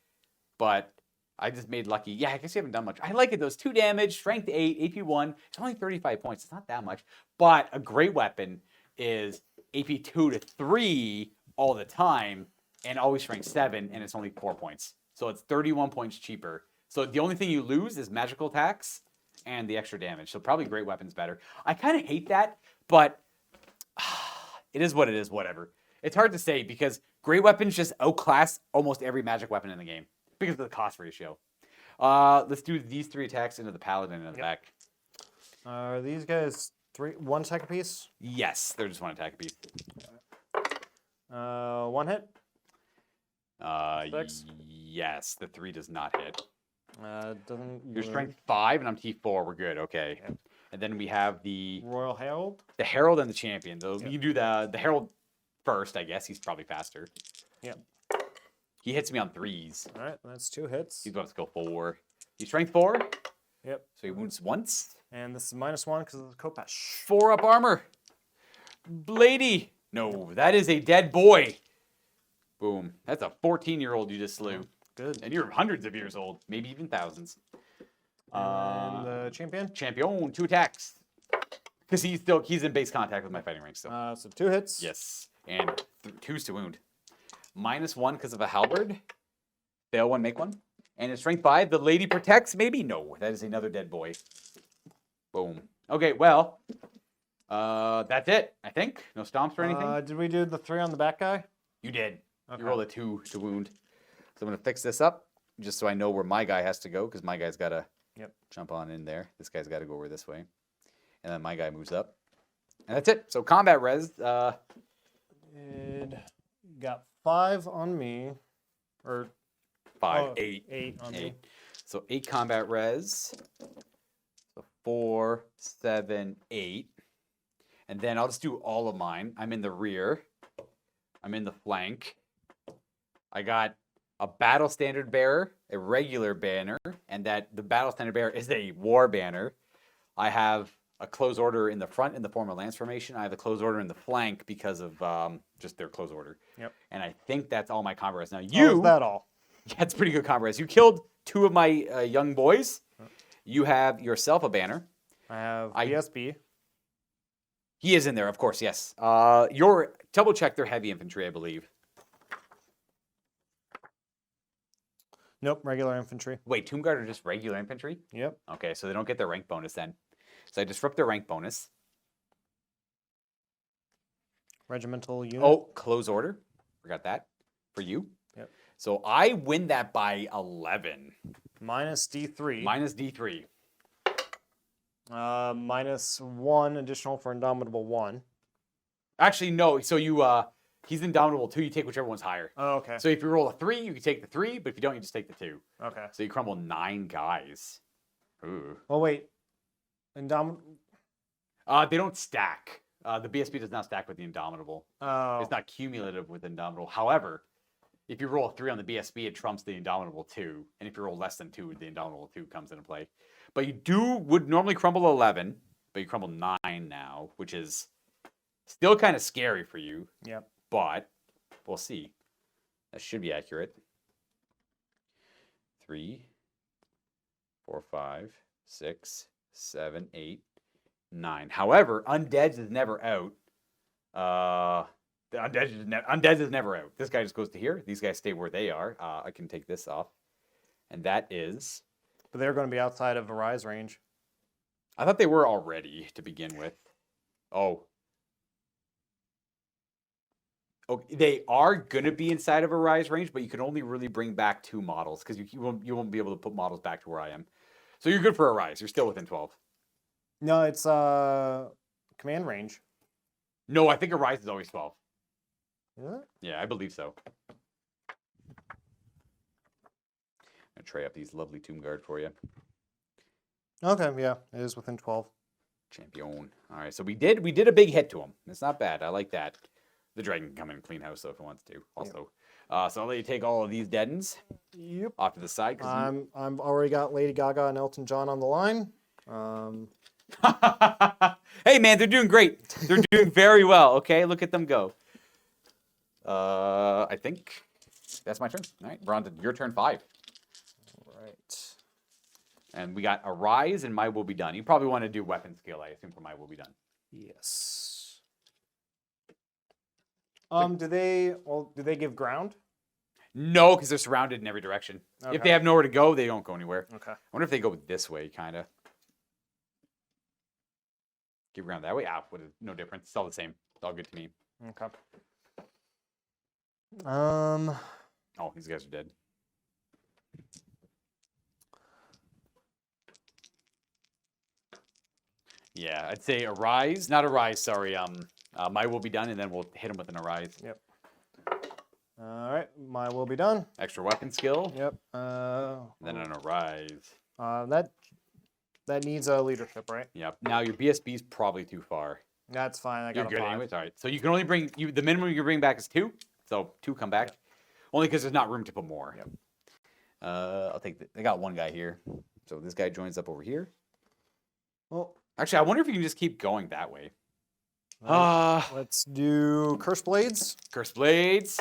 but I just made lucky. Yeah, I guess you haven't done much. I like it. Those 2 damage, strength 8, AP 1. It's only 35 points. It's not that much, but a great weapon is AP 2 to 3 all the time, and always strength 7, and it's only 4 points. So it's 31 points cheaper. So the only thing you lose is magical attacks and the extra damage. So probably great weapon's better. I kind of hate that, but it is what it is, whatever. It's hard to say because great weapons just outclass almost every magic weapon in the game because of the cost ratio. Let's do these 3 attacks into the paladin in the back. Are these guys 1 attack apiece? Yes, they're just 1 attack apiece. 1 hit? 6? Yes, the 3 does not hit. Doesn't. Your strength 5 and I'm T4. We're good. Okay. Yep. And then we have the Royal Herald. The herald and the champion. So you do the herald first, I guess. He's probably faster. Yep. He hits me on 3s. All right, that's 2 hits. He's about to go 4. He's strength 4. Yep. So he wounds once. And this is -1 because of the Kopesh. 4 up armor. Lady. No, that is a dead boy. Boom. That's a 14-year-old you just slew. Good. And you're hundreds of years old, maybe even thousands. And the champion? Champion, 2 attacks. Because he's in base contact with my fighting rank still. So 2 hits. Yes. And 2s to wound. -1 because of a halberd. Fail 1, make 1. And in strength 5, the lady protects, maybe? No, that is another dead boy. Boom. Okay, well, that's it, I think. No stomps or anything? Did we do the 3 on the back guy? You did. Okay. You rolled a 2 to wound. So I'm going to fix this up just so I know where my guy has to go because my guy's got to jump on in there. This guy's got to go over this way. And then my guy moves up. And that's it. So combat res. Got 5 on me. Or 5, 8. 8 on me. So 8 combat res. So 4, 7, 8. And then I'll just do all of mine. I'm in the rear. I'm in the flank. I got a battle standard bearer, a regular banner, and that the battle standard bearer is a war banner. I have a close order in the front in the form of lance formation. I have a close order in the flank because of just their close order. Yep. And I think that's all my combat res. Now Is you, that all? yeah, it's pretty good combat res. You killed 2 of my young boys. You have yourself a banner. I have BSB. He is in there, of course, yes. Your double check their heavy infantry, I believe. Nope, regular infantry. Wait, Tomb Guard are just regular infantry? Yep. Okay, so they don't get their rank bonus then. So I disrupt their rank bonus. Regimental unit. Oh, close order. Forgot that. For you. Yep. So I win that by 11. Minus D3. Minus D3. -1 additional for Indomitable 1. Actually, no. So you He's indomitable 2. You take whichever one's higher. Oh, okay. So if you roll a 3, you can take the 3, but if you don't, you just take the 2. Okay. So you crumble 9 guys. Ooh. Oh, wait. Indomitable. They don't stack. The BSB does not stack with the Indomitable. Oh. It's not cumulative with Indomitable. However, if you roll a 3 on the BSB, it trumps the Indomitable 2. And if you roll less than 2, the Indomitable 2 comes into play. But you would normally crumble 11, but you crumble 9 now, which is still kind of scary for you. Yep. But we'll see. That should be accurate. 3, 4, 5, 6, 7, 8, 9. However, Undeads is never out. The Undeads is never out. This guy just goes to here. These guys stay where they are. I can take this off. And that is... But they're going to be outside of Arise range. I thought they were already to begin with. Oh. Okay, they are going to be inside of Arise range, but you can only really bring back 2 models because you won't be able to put models back to where I am. So you're good for Arise. You're still within 12. No, it's command range. No, I think Arise is always 12. Is it? Yeah, I believe so. I'm going to tray up these lovely Tomb Guard for you. Okay, yeah, it is within 12. Champion. All right, so we did a big hit to him. It's not bad. I like that. The dragon can come in and clean house, though, if it wants to. Also, so I'll let you take all of these deadens. Yep. Off to the side. I'm already got Lady Gaga and Elton John on the line. Hey, man, they're doing great. They're doing very well. Okay, look at them go. I think that's my turn. All right, we're on to your turn 5. Right. And we got Arise and My Will Be Done. You probably want to do weapon skill, I assume, for My Will Be Done. Yes. Do they give ground? No, because they're surrounded in every direction. Okay. If they have nowhere to go, they don't go anywhere. Okay. I wonder if they go this way, kind of. Give ground that way? No difference. It's all the same. It's all good to me. Okay. Oh, these guys are dead. Yeah, I'd say Arise. Not Arise, sorry. My Will Be Done, and then we'll hit him with an Arise. Yep. All right, my will be done. Extra weapon skill. Yep. And then an Arise. That needs a leadership, right? Yep. Now your BSB's probably too far. That's fine. I You're got good a 5. anyways. All right. So you can only bring the minimum you can bring back is 2. So 2 come back. Yep. Only because there's not room to put more. Yep. I'll take. I got one guy here. So this guy joins up over here. Well, actually, I wonder if you can just keep going that way. Let's do Curse Blades. Curse Blades.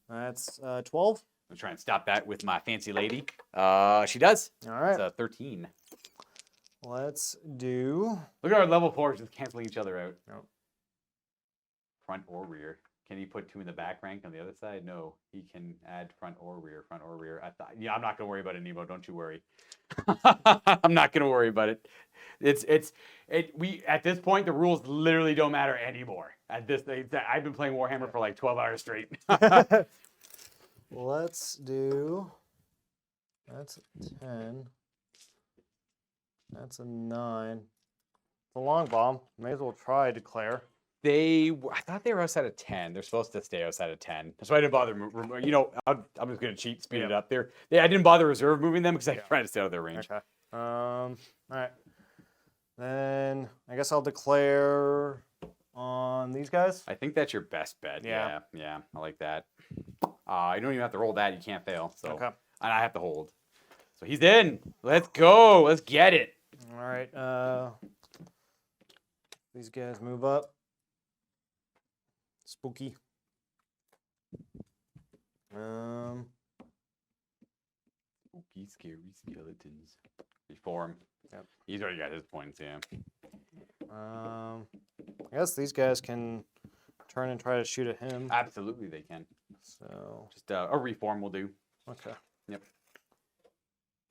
That's 12. I'm trying to stop that with my fancy lady. She does. All right. It's a 13. Let's do... Look at our level 4s just canceling each other out. Yep. Front or rear. Can he put 2 in the back rank on the other side? No. He can add front or rear. Front or rear. Yeah, I'm not going to worry about it, Nemo. Don't you worry. I'm not going to worry about it. We at this point, the rules literally don't matter anymore. I've been playing Warhammer for like 12 hours straight. Let's do... That's a 10. That's a 9. It's a long bomb. May as well try Declare. I thought they were outside of 10. They're supposed to stay outside of 10. That's why I didn't bother. You know, I'm just going to cheat, speed it up there. I didn't bother reserve moving them because I tried to stay out of their range. Okay. All right. Then I guess I'll declare on these guys. I think that's your best bet. Yeah. I like that. You don't even have to roll that. You can't fail. So, okay. And I have to hold. So he's in. Let's go. Let's get it. All right. These guys move up. Spooky. Spooky, scary skeletons. Reform. Yep. He's already got his points, yeah. I guess these guys can turn and try to shoot at him. Absolutely, they can. So just a reform will do. Okay. Yep.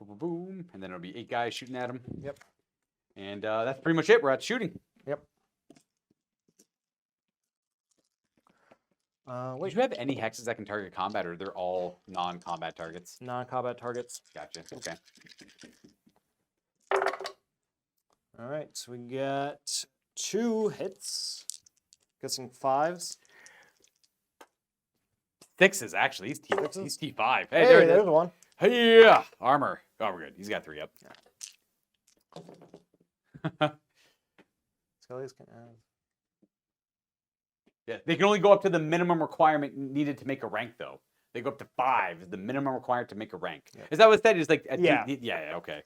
Boom, boom, boom, and then it'll be 8 guys shooting at him. Yep. And that's pretty much it. We're at shooting. Yep. Wait, do you have any hexes that can target combat, or they're all non-combat targets? Non-combat targets. Gotcha. Okay. All right, so we got 2 hits. Guessing 5s. Sixes, actually. He's T5. Hey, Hey, there it there's is. one. Hey, yeah. Armor. Oh, we're good. He's got 3 up. Skellies can add. Yeah, they can only go up to the minimum requirement needed to make a rank, though. They go up to 5 is the minimum required to make a rank. Yeah. Is that what it said? It's like Yeah. yeah, okay.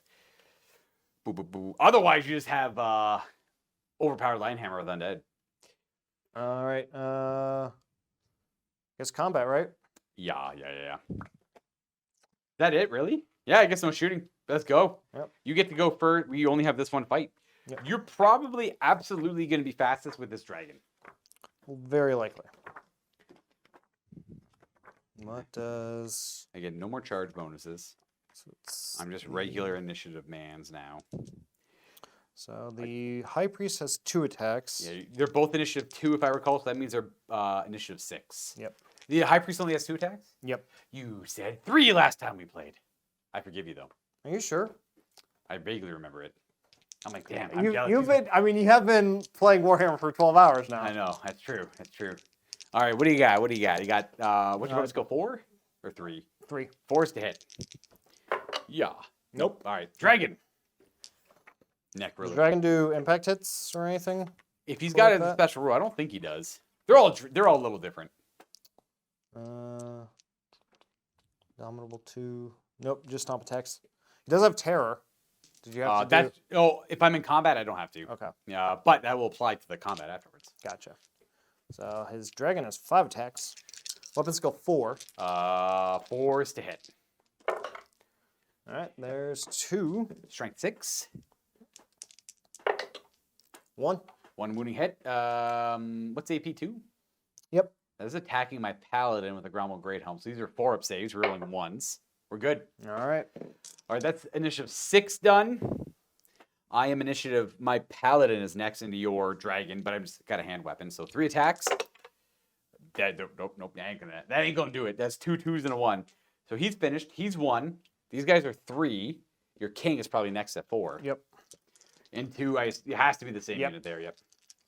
Boo, boo, boo. Otherwise, you just have overpowered Linehammer with Undead. All right. Guess combat, right? Yeah. Is that it, really? Yeah, I guess no shooting. Let's go. Yep. You get to go first. We only have this one fight. Yep. You're probably absolutely going to be fastest with this dragon. Very likely. What does... Again, no more charge bonuses. So I'm just regular initiative mans now. So the High Priest has 2 attacks. Yeah, they're both initiative 2, if I recall, so that means they're initiative 6. Yep. The High Priest only has 2 attacks? Yep. You said 3 last time we played. I forgive you, though. Are you sure? I vaguely remember it. I'm like, damn, You, I'm jealous. you've been, I mean, you have been playing Warhammer for 12 hours now. I know, that's true. All right, what do you got? You got, what's your bonus go, 4 or 3? 3. 4's to hit. Yeah. Nope. All right, Dragon. Neck Does ruler. Dragon do impact hits or anything? If he's got like a that? special rule, I don't think he does. They're all a little different. Dominable 2. Nope, just stomp attacks. He does have terror. Did you have to do... if I'm in combat, I don't have to. Okay, Yeah, but that will apply to the combat afterwards. gotcha. So his dragon has 5 attacks. Weapon skill 4. 4's to hit. All right, there's 2. Strength 6. 1. 1 wounding hit. What's AP 2? Yep. That is attacking my paladin with a Gromwell Great Helm. So these are 4-up saves, rolling 1s. We're good. All right. All right, that's initiative 6 done. I am initiative. My paladin is next into your dragon, but I've just got a hand weapon. So 3 attacks. Nope. That ain't gonna do it. That's 2 2s and a 1. So he's finished. He's 1. These guys are 3. Your king is probably next at 4. Yep. And 2, it has to be the same Yep. unit there. Yep.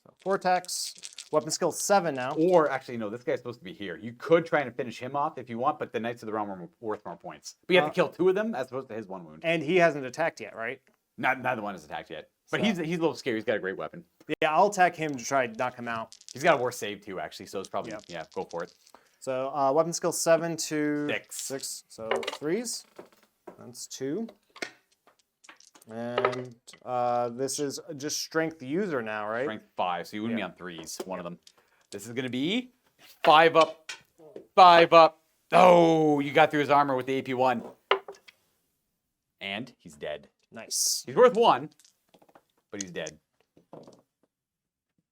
So 4 attacks. Weapon skill 7 now. Or actually, no, this guy's supposed to be here. You could try and finish him off if you want, but the Knights of the Realm are worth more points. But you have to kill 2 of them as opposed to his 1 wound. And he hasn't attacked yet, right? Neither one has attacked yet. But So- he's a little scary. He's got a great weapon. Yeah, I'll attack him to try to knock him out. He's got a worse save too, actually. So it's probably Yep. yeah, go for it. So weapon skill 7 to 6. 6. So 3s. That's 2. And this is just strength user now, right? Strength 5. So you wouldn't be Yeah. on 3s. One of them. This is gonna be 5 up, 5 up. Oh, you got through his armor with the AP 1, and he's dead. Nice. He's worth 1, but he's dead.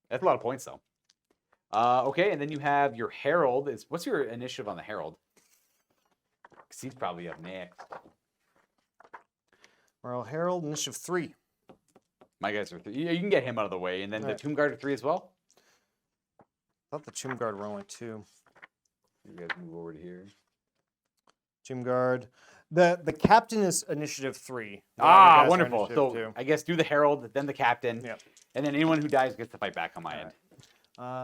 That's a lot of points, though. Okay, and then you have your Herald. What's your initiative on the Herald? Because he's probably up next. Royal Herald, initiative 3. My guys are 3. Yeah, you can get him out of the way. And then the Right. Tomb Guard are 3 as well. I thought the Tomb Guard were only 2. You guys move over to here. Tomb Guard. The captain is initiative 3. The other guys are Wonderful. initiative So 2. I guess do the Herald, then the Captain. Yep. And then anyone who dies gets to fight back on my end.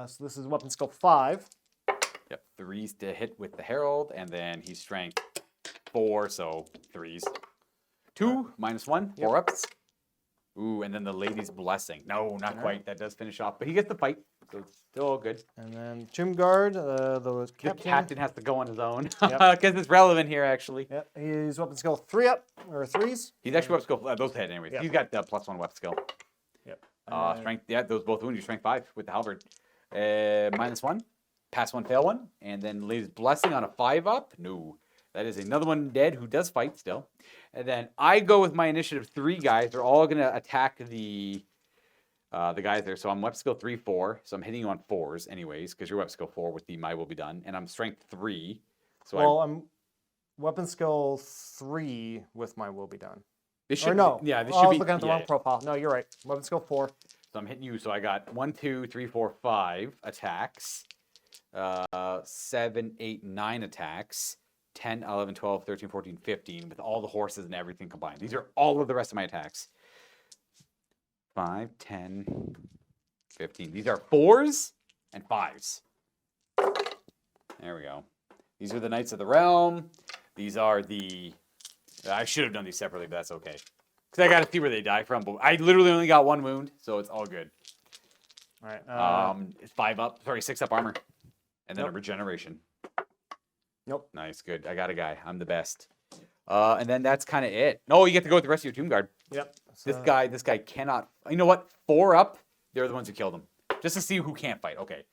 So this is weapon skill 5. Yep. 3s to hit with the Herald, and then he's strength 4, so 3s. 2 minus 1, 4 ups. Ooh, and then the Lady's Blessing. No, not quite. That does finish off, but he gets the fight, so it's still all good. And then Tomb Guard, the The captain. captain has to go on his own Yep. because it's relevant here, actually. Yep, he's weapon skill 3 up, or 3s. He's actually weapon skill. Those hit anyways. Yep. He's got +1 weapon skill. Yep. Strength. Yeah, those both wound you. Strength 5 with the halberd. -1, pass 1, fail 1, and then Lady's Blessing on a 5 up. No, that is another one dead who does fight still. And then I go with my initiative 3 guys. They're all gonna attack the guys there. So I'm weapon skill 3, 4. So I'm hitting you on 4s anyways, because you're weapon skill 4 with the My Will Be Done, and I'm strength 3. So Well, I'm weapon skill 3 with my will be done. this Or should no, yeah, this I should was be looking at the yeah, wrong profile. No, you're right. Weapon skill 4. So I'm hitting you. So I got 1, 2, 3, 4, 5 attacks, 7, 8, 9 attacks, 10, 11, 12, 13, 14, 15 with all the horses and everything combined. These are all of the rest of my attacks. 5, 10, 15. These are 4s and 5s. There we go. These are the Knights of the Realm. These are the... I should have done these separately, but that's okay. Because I got to see where they die from. But I literally only got 1 wound, so it's all good. All right. It's 5 up. Sorry, 6 up armor. And then Nope. a regeneration. Nope. Nice, good. I got a guy. I'm the best. And then that's kind of it. No, you get to go with the rest of your Tomb Guard. Yep. This guy cannot... You know what? 4 up, they're the ones who killed him. Just to see who can't fight. Okay.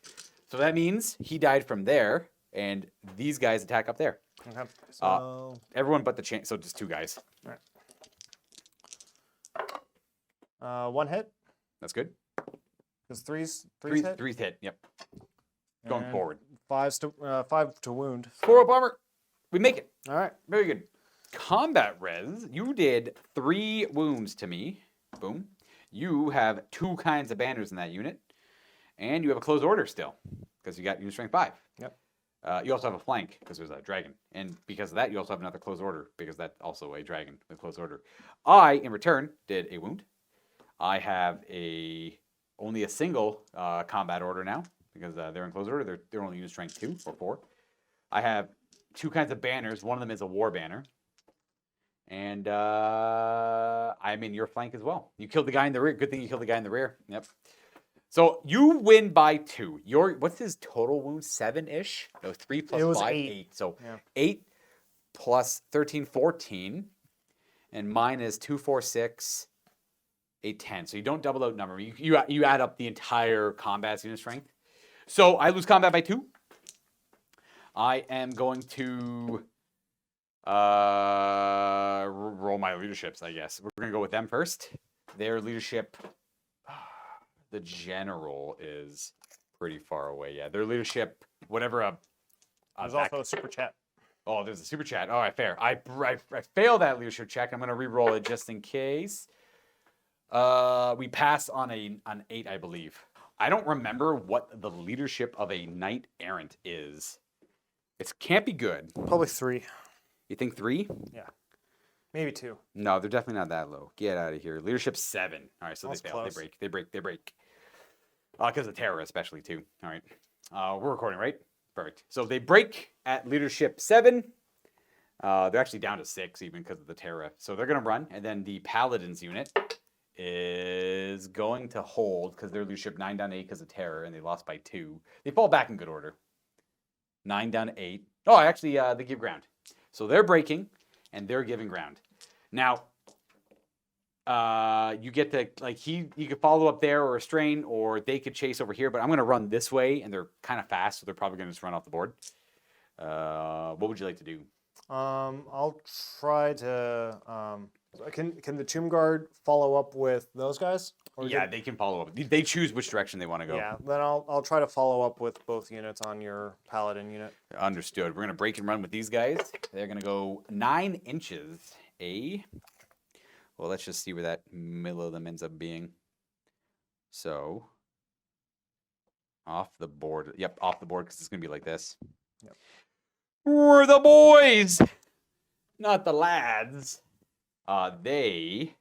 So that means he died from there, and these guys attack up there. Okay. So Everyone but the chain. So just 2 guys. all right. 1 hit. That's good. Because threes hit. 3's hit. Yep. Going And forward. 5 to wound. 4 up armor. We make it. All right. Very good. Combat res. You did 3 wounds to me. Boom. You have 2 kinds of banners in that unit. And you have a closed order still. Because you got unit strength 5. Yep. You also have a flank because there's a dragon. And because of that, you also have another closed order because that's also a dragon with closed order. I, in return, did a wound. I have only a single combat order now because they're in closed order. They're only unit strength 2 or 4. I have 2 kinds of banners. One of them is a war banner. And I'm in your flank as well. You killed the guy in the rear. Good thing you killed the guy in the rear. Yep. So you win by 2. What's his total wound? 7-ish? No, 3 plus It was 5, 8. 8. So Yeah. 8 plus 13, 14. And mine is 2, 4, 6, 8, 10. So you don't double outnumber me. You add up the entire combat unit strength. So I lose combat by 2. I am going to roll my leaderships, I guess. We're going to go with them first. Their leadership, the general is pretty far away. Yeah, their leadership, whatever. There's also a super chat. Oh, there's a super chat. All right, fair. I failed that leadership check. I'm going to re-roll it just in case. We pass on an 8, I believe. I don't remember what the leadership of a knight errant is. It can't be good. Probably 3. You think 3? Yeah. Maybe 2. No, they're definitely not that low. Get out of here. Leadership 7. All right, so That's they fail. close. They break. Because of terror, especially, too. All right. We're recording, right? Perfect. So they break at leadership 7. They're actually down to 6 even because of the terror. So they're going to run. And then the paladins unit is going to hold because their leadership 9 down to 8 because of terror, and they lost by 2. They fall back in good order. 9 down to 8. Oh, actually, they give ground. So they're breaking, and they're giving ground. Now, you get to, you could follow up there or restrain, or they could chase over here, but I'm going to run this way, and they're kind of fast, so they're probably going to just run off the board. What would you like to do? I'll try to. Can the Tomb Guard follow up with those guys? Or Yeah, they can follow up. They choose which direction they want to go. Yeah, then I'll try to follow up with both units on your Paladin unit. Understood. We're going to break and run with these guys. They're going to go 9 inches. Well, let's just see where that middle of them ends up being. So, off the board. Yep, off the board because it's going to be like this. Yep. We're the boys, not the lads. They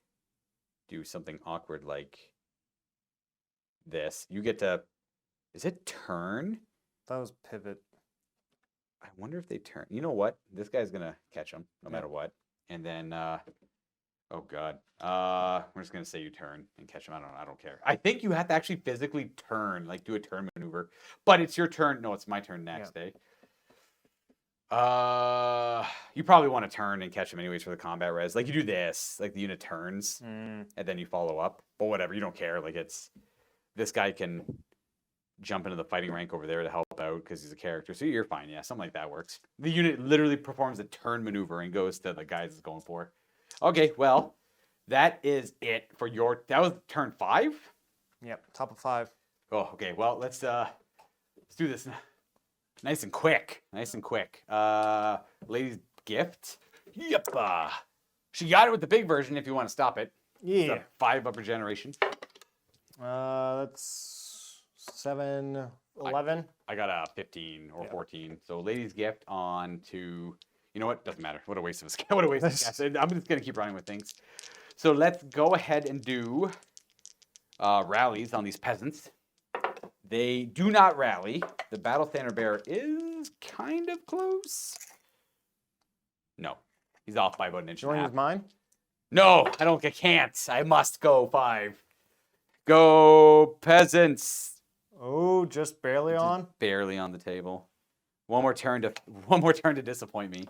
do something awkward like this. You get to... Is it turn? That was pivot. I wonder if they turn. You know what? This guy's going to catch them no matter what. And then... oh, God. We're just going to say you turn and catch them. I don't care. I think you have to actually physically turn, like do a turn maneuver. But it's your turn. No, it's my turn next, eh? You probably want to turn and catch them anyways for the combat res. Like you do this, like the unit turns, and then you follow up. But whatever, you don't care. Like this guy can jump into the fighting rank over there to help out because he's a character. So you're fine. Yeah, something like that works. The unit literally performs a turn maneuver and goes to the guys it's going for. Okay, well, that is it for that was turn 5? Yep, top of 5. Oh, okay. Well, let's do this. Nice and quick. Lady's gift. Yep. She got it with the big version if you want to stop it. Yeah. It's a 5 upper generation. That's 7, 11. I got a 15 or 14. So lady's gift on to, you know what? Doesn't matter. What a waste of a What a waste of gas. I'm just going to keep running with things. So let's go ahead and do rallies on these peasants. They do not rally. The battle standard bearer is is kind of close. No, he's off by about an inch You and a want to half. use mine? No, I can't. I must go 5. Go, peasants. Oh, just barely on. Barely on the table. One more turn to disappoint me.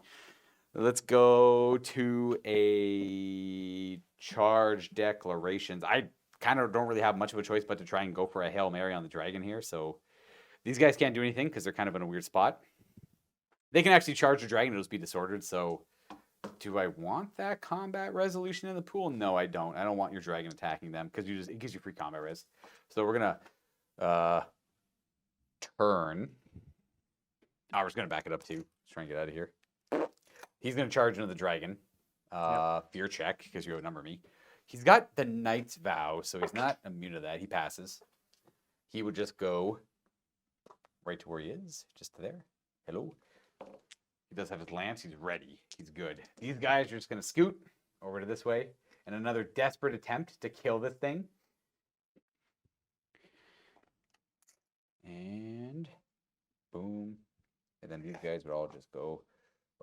Let's go to a charge declarations. I kind of don't really have much of a choice but to try and go for a Hail Mary on the dragon here. So these guys can't do anything because they're kind of in a weird spot. They can actually charge the dragon. It'll just be disordered. So do I want that combat resolution in the pool? No, I don't. I don't want your dragon attacking them because it gives you free combat res. So we're going to turn. I was going to back it up too. Let's try and get out of here. He's going to charge into the dragon. Fear check, because you outnumber me. He's got the Knight's Vow, so he's not immune to that. He passes. He would just go right to where he is. Just there. Hello. He does have his lance. He's ready. He's good. These guys are just going to scoot over to this way. And another desperate attempt to kill this thing. And boom. And then these guys would all just go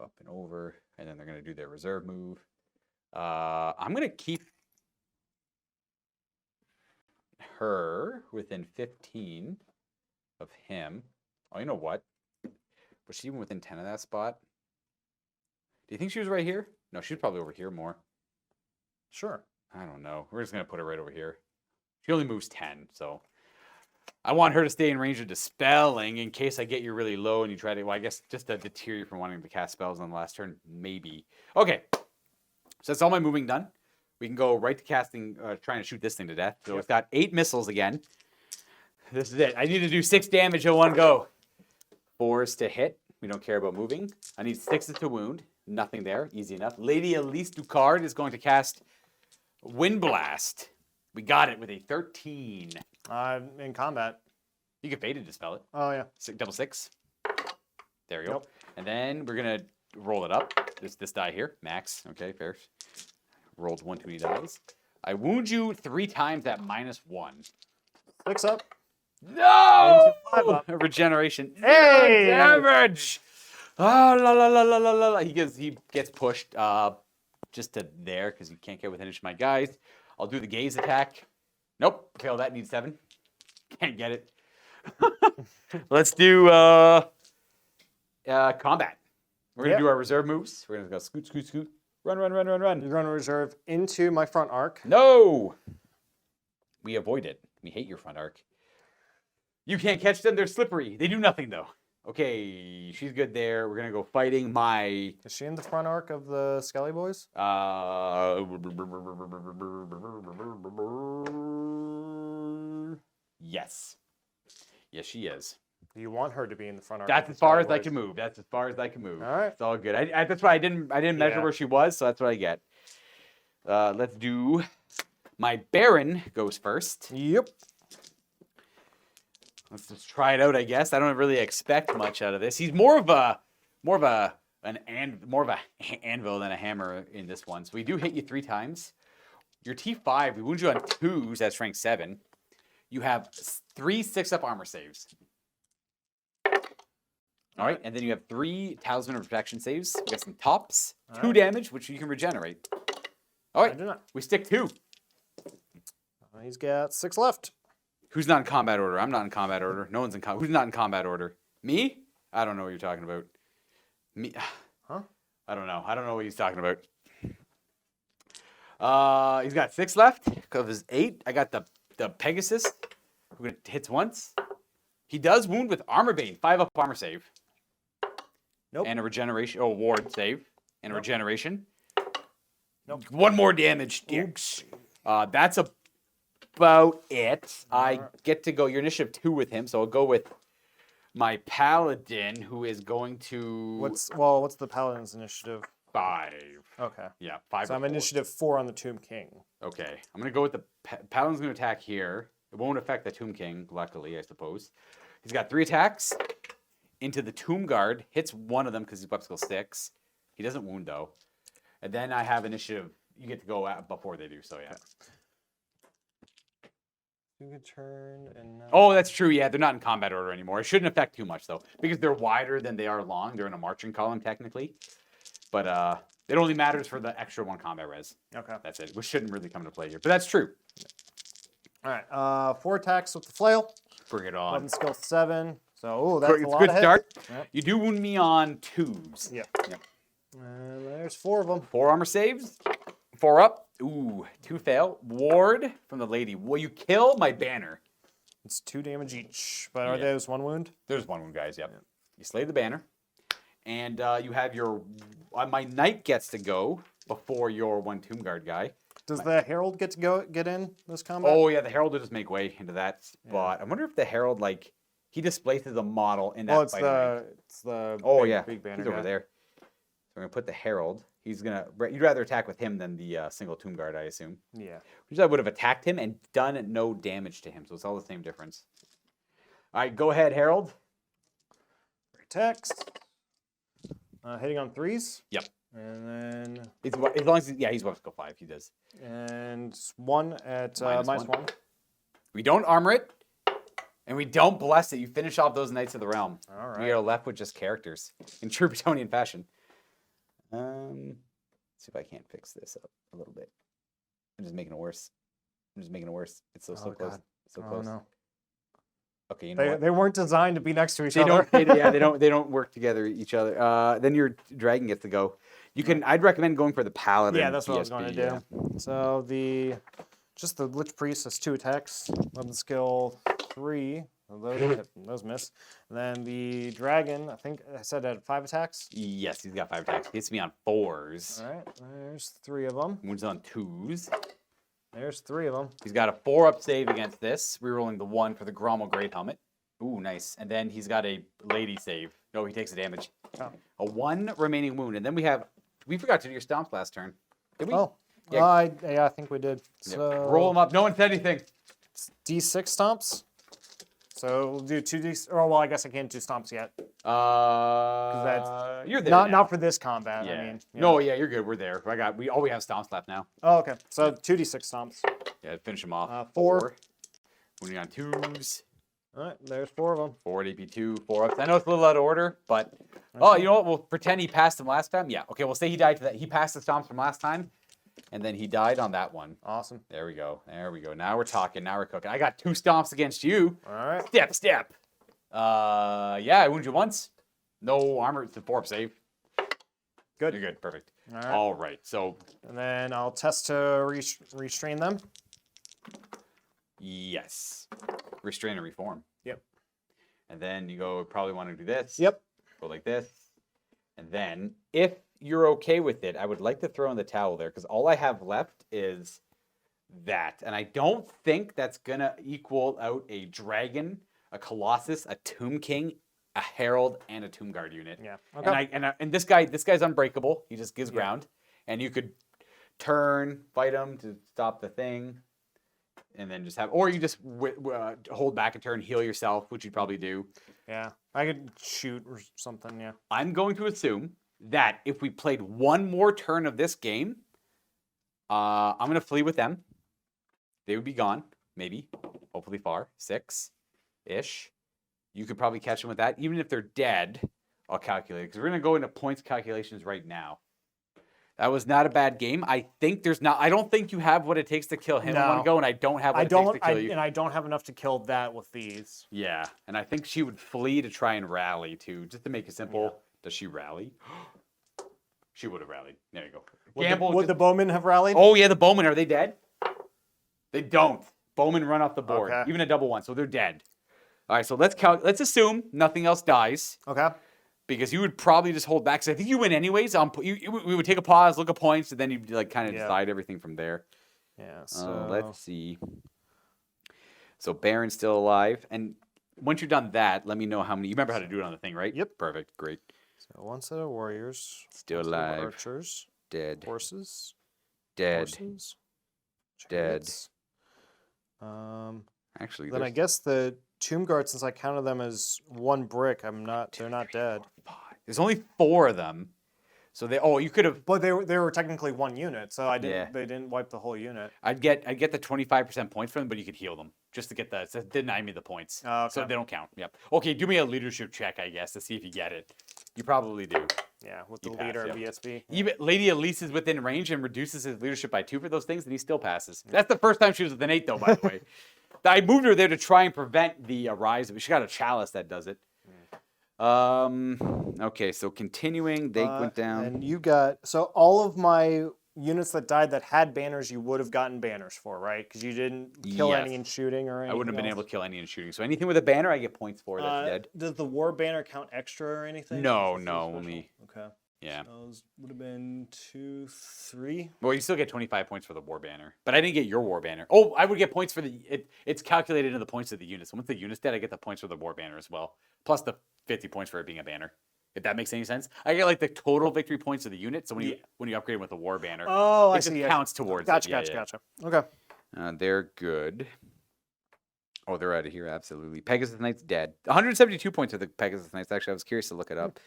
up and over, and then they're going to do their reserve move. I'm going to keep her within 15 of him. Oh, you know what? Was she even within 10 of that spot? Do you think she was right here? No, she was probably over here more. Sure. I don't know. We're just going to put her right over here. She only moves 10, so I want her to stay in range of dispelling in case I get you really low and you try to, well, I guess just to deter you from wanting to cast spells on the last turn, maybe. Okay, so that's all my moving done. We can go right to casting, trying to shoot this thing to death. So It's got 8 missiles again. This is it. I need to do 6 damage in one go. 4s to hit. We don't care about moving. I need 6s to wound. Nothing there. Easy enough. Lady Elise Ducard is going to cast Wind Blast. We got it with a 13. In combat. You can fade to dispel it. Oh, yeah. Double 6. There we go. Yep. And then we're going to roll it up. This die here. Max. Okay, fair. Rolled 1 too many dice. I wound you 3 times at -1. 6 up. No! 5 up. Regeneration. Hey! Damage! Oh, la la la la la la. He gets pushed just to there because you can't get within inch of my guys. I'll do the gaze attack. Nope. Fail that. Need 7. Can't get it. Let's do combat. We're going to do our reserve moves. We're going to go scoot, scoot, scoot. Run, run, run, run, run. You're going to reserve into my front arc. No! We avoid it. We hate your front arc. You can't catch them. They're slippery. They do nothing, though. Okay, she's good there. We're going to go fighting my... Is she in the front arc of the Skelly Boys? Yes. Yes, she is. You want her to be in the front arc. That's as far as I can move. That's as far as I can move. All right. It's all good. That's why I didn't measure where she was, so that's what I get. Let's do... My Baron goes first. Yep. Let's just try it out, I guess. I don't really expect much out of this. He's more of a anvil than a hammer in this one. So we do hit you 3 times. Your T5, we wound you on 2s. That's strength 7. You have 3 6-up armor saves. All right, and then you have 3 Talisman of Protection saves. We got some tops, 2 damage, which you can regenerate. All right, I do not. we stick 2. He's got 6 left. Who's not in combat order? I'm not in combat order. No one's in combat. Who's not in combat order? Me? I don't know what you're talking about. Me? Huh? I don't know. I don't know what he's talking about. He's got 6 left of his 8. I got the Pegasus, who hits once. He does wound with Armor Bane, 5-up armor save. Nope. And a regeneration. Oh, ward save. And a regeneration. Nope. 1 more damage, dicks. That's about it. I get to go. Your initiative 2 with him, so I'll go with my Paladin, who is going to... What's the Paladin's initiative? 5. Okay. Yeah, 5. So I'm initiative 4 on the Tomb King. Okay. I'm going to go with the... Paladin's going to attack here. It won't affect the Tomb King, luckily, I suppose. He's got 3 attacks. Into the Tomb Guard. Hits one of them because he's Weapon Skill 6. He doesn't wound, though. And then I have initiative. You get to go before they do, so yeah. You can turn and. Oh, that's true. Yeah, they're not in combat order anymore. It shouldn't affect too much though, because they're wider than they are long. They're in a marching column technically, but it only matters for the extra 1 combat res. Okay. That's it. Which shouldn't really come into play here, but that's true. All right. 4 attacks with the flail. Bring it on. Weapon skill 7. So, that's It's a a lot good of hits. start. Yep. You do wound me on 2s. Yep. Yep. And there's 4 of them. 4 armor saves. 4 up. Ooh, 2 fail. Ward from the lady. Will you kill my banner? It's 2 damage each. But are Yeah. those 1 wound? There's 1 wound, guys. Yep. You slay the banner, and you have your. My knight gets to go before your 1 tomb guard guy. Does the herald get to get in this combat? Oh yeah, the herald will just make way into that spot. I wonder if the herald he displaces a model in that. Oh, it's fighting ring. the Oh big, yeah, big banner he's over guy. there. So we're gonna put the herald. You'd rather attack with him than the single tomb guard, I assume. Yeah. Which I would have attacked him and done no damage to him, so it's all the same difference. All right, go ahead, herald. Attacks. Hitting on 3s. Yep. And then As long as he's weapon skill 5, he does. and 1 at Minus -1. 1. We don't armor it, and we don't bless it. You finish off those Knights of the Realm. All We right. are left with just characters in true Bretonnian fashion. Let's see if I can't fix this up a little bit. I'm just making it worse. It's so Oh, close. God. So Oh close. no. Okay, you know what? They weren't designed to be next to each They other. don't. They don't work together each other. Then your dragon gets to go. I'd recommend going for the paladin. Yeah, that's what I was going to BSB, do. So the Lich Priest has 2 attacks. Weapon skill 3. Those miss. And then the dragon, I think I said had 5 attacks. Yes, he's got 5 attacks. He hits me on 4s. All right, there's 3 of them. Wounds on 2s. There's 3 of them. He's got a 4-up save against this, rerolling the 1 for the Grommel Great Helmet. Ooh, nice. And then he's got a lady save. No, he takes the damage. Oh. A 1 remaining wound. And then we forgot to do your stomps last turn. Did we? Oh, Yeah. I think we did. Yep. So Roll him up. No one said anything. D6 stomps. So we'll do 2D. Oh well, I guess I can't do stomps yet. You're there Not now. for this combat. Yeah. I mean, you No, know. yeah, you're good. We're there. We have stomps left now. Oh, okay. So 2D6 stomps. Yeah, finish him off. 4. Wounding on 2s. All right, there's 4 of them. 4 at AP2, 4 ups. I know it's a little out of order, but you know what? We'll pretend he passed him last time. Yeah. Okay, we'll say he died to that. He passed the stomps from last time, and then he died on that one. Awesome. There we go. Now we're talking. Now we're cooking. I got 2 stomps against you. All right. Step. Yeah, I wound you once. No armor. It's a 4-up save. Good. You're good. Perfect. All right. All right. So And then I'll test to restrain them. yes, restrain and reform. Yep. And then you probably want to do this. Yep. Go like this. And then, if you're okay with it, I would like to throw in the towel there, because all I have left is that. And I don't think that's going to equal out a dragon, a colossus, a tomb king, a herald, and a tomb guard unit. Yeah. Okay. And this guy's unbreakable. He just gives ground. And you could turn, fight him to stop the thing. And then just or you just hold back a turn, heal yourself, which you'd probably do. Yeah. I could shoot or something. Yeah. I'm going to assume that if we played one more turn of this game, I'm going to flee with them. They would be gone, maybe, hopefully far, 6-ish. You could probably catch them with that. Even if they're dead, I'll calculate it, because we're going to go into points calculations right now. That was not a bad game. I don't think you have what it takes to kill him in one go, and I don't have what it takes to kill you. And I don't have enough to kill that with these. Yeah, and I think she would flee to try and rally too, just to make it simple. Yeah. Does she rally? She would have rallied. There you go. Would the bowmen have rallied? Oh yeah, the bowmen, are they dead? They don't. Bowmen run off the board, Okay. even a double one, so they're dead. All right, so let's assume nothing else dies. Okay. Because you would probably just hold back. So I think you win anyways. We would take a pause, look at points, and then you'd kind of decide everything from there. Yeah. So let's see. So Baron's still alive, and once you're done that, let me know how many. You remember how to do it on the thing, right? Yep. Perfect. Great. So one set of warriors. Still one set of alive. archers. Dead. Horses. Dead. Horses. Dead. Chariots. Actually, Then I guess the tomb guard, since I counted them as one brick, they're not dead. There's only 4 of them. So you could have. But they were technically one unit, so Yeah. they didn't wipe the whole unit. I'd get the 25% points for them, but you could heal them just to get deny me the points. Oh, okay. So they don't count. Yep. Okay, do me a leadership check, I guess, to see if you get it. You probably do. Yeah, with the You pass, leader of yeah. BSB. Even Lady Elise is within range and reduces his leadership by 2 for those things, and he still passes. That's the first time she was with an 8, though, by the way. I moved her there to try and prevent the rise of it. She got a chalice that does it. Okay, so continuing, they went down. And you got all of my units that died that had banners, you would have gotten banners for, right? Because you didn't kill Yes. any in shooting or anything. I wouldn't have been else. able to kill any in shooting. So anything with a banner, I get points for. That's dead. Does the war banner count extra or anything? No, Is it no, special? only Okay. yeah. Those would have been 2, 3. Well, you still get 25 points for the war banner, but I didn't get your war banner. Oh, I would get points for it's calculated into the points of the units. So once the unit's dead, I get the points for the war banner as well, plus the 50 points for it being a banner. If that makes any sense, I get like the total victory points of the unit. So when you upgrade with the war banner, Oh, it I just see. counts towards Gotcha, it. gotcha, gotcha. Okay. They're good. Oh, they're out of here, absolutely. Pegasus Knight's dead. 172 points of the Pegasus Knights. Actually, I was curious to look it up.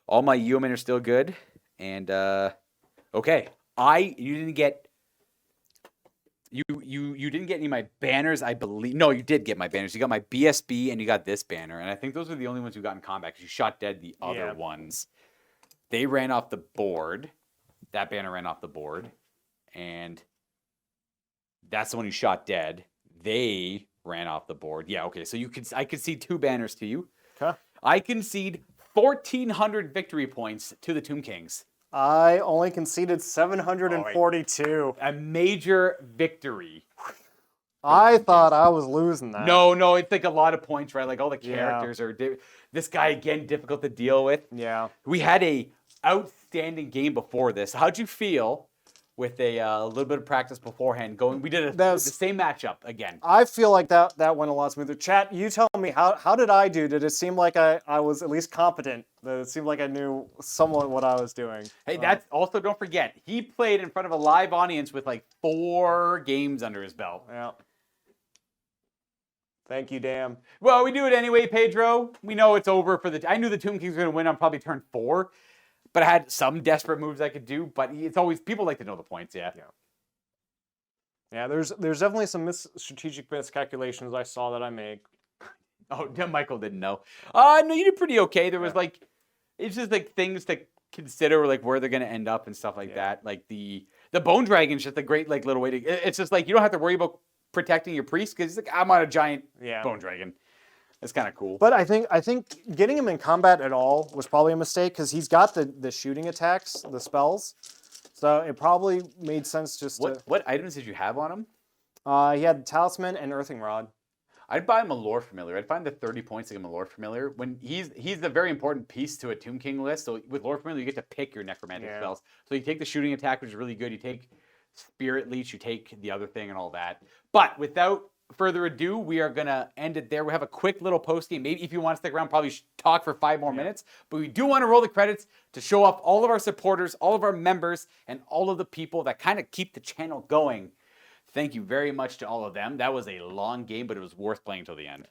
All my Yeomen are still good. And, okay. You didn't get... You didn't get any of my banners, I believe. No, you did get my banners. You got my BSB and you got this banner. And I think those are the only ones you got in combat because you shot dead the other ones. They ran off the board. That banner ran off the board. And that's the one you shot dead. They ran off the board. Yeah, okay. So I concede 2 banners to you. Okay. I concede 1,400 victory points to the Tomb Kings. I only conceded 742. A major victory. I thought I was losing that. No, it's like a lot of points, right? Like all the characters are... This guy, again, difficult to deal with. Yeah. We had a outstanding game before this. How'd you feel with a little bit of practice beforehand going? We did the same matchup again. I feel like that went a lot smoother. Chat, you tell me, how did I do? Did it seem like I was at least competent? Did it seem like I knew somewhat what I was doing? Hey, that's also, don't forget, he played in front of a live audience with like 4 games under his belt. Yeah. Thank you, Dan. Well, we do it anyway, Pedro. We know it's over for I knew the Tomb Kings were going to win on probably turn 4, but I had some desperate moves I could do. But it's always, people like to know the points, yeah. Yeah, there's definitely some strategic miscalculations I saw that I made. Oh, Michael didn't know. No, you did pretty okay. There was it's just like things to consider, like where they're going to end up and stuff like that. Like the Bone Dragon's just a great like little way to. It's just like you don't have to worry about protecting your priest because like I'm on a giant Bone Dragon. It's kind of cool. But I think getting him in combat at all was probably a mistake because he's got the shooting attacks, the spells. So it probably made sense just What items did you have on him? He had Talisman and Earthing Rod. I'd buy him a Lore Familiar. I'd find the 30 points to give him a Lore Familiar. When he's a very important piece to a Tomb King list. So with Lore Familiar, you get to pick your necromantic spells. So you take the shooting attack, which is really good. You take Spirit Leech, you take the other thing and all that. But without further ado, we are going to end it there. We have a quick little post game. Maybe if you want to stick around, probably talk for 5 more minutes. But we do want to roll the credits to show off all of our supporters, all of our members, and all of the people that kind of keep the channel going. Thank you very much to all of them. That was a long game, but it was worth playing till the end.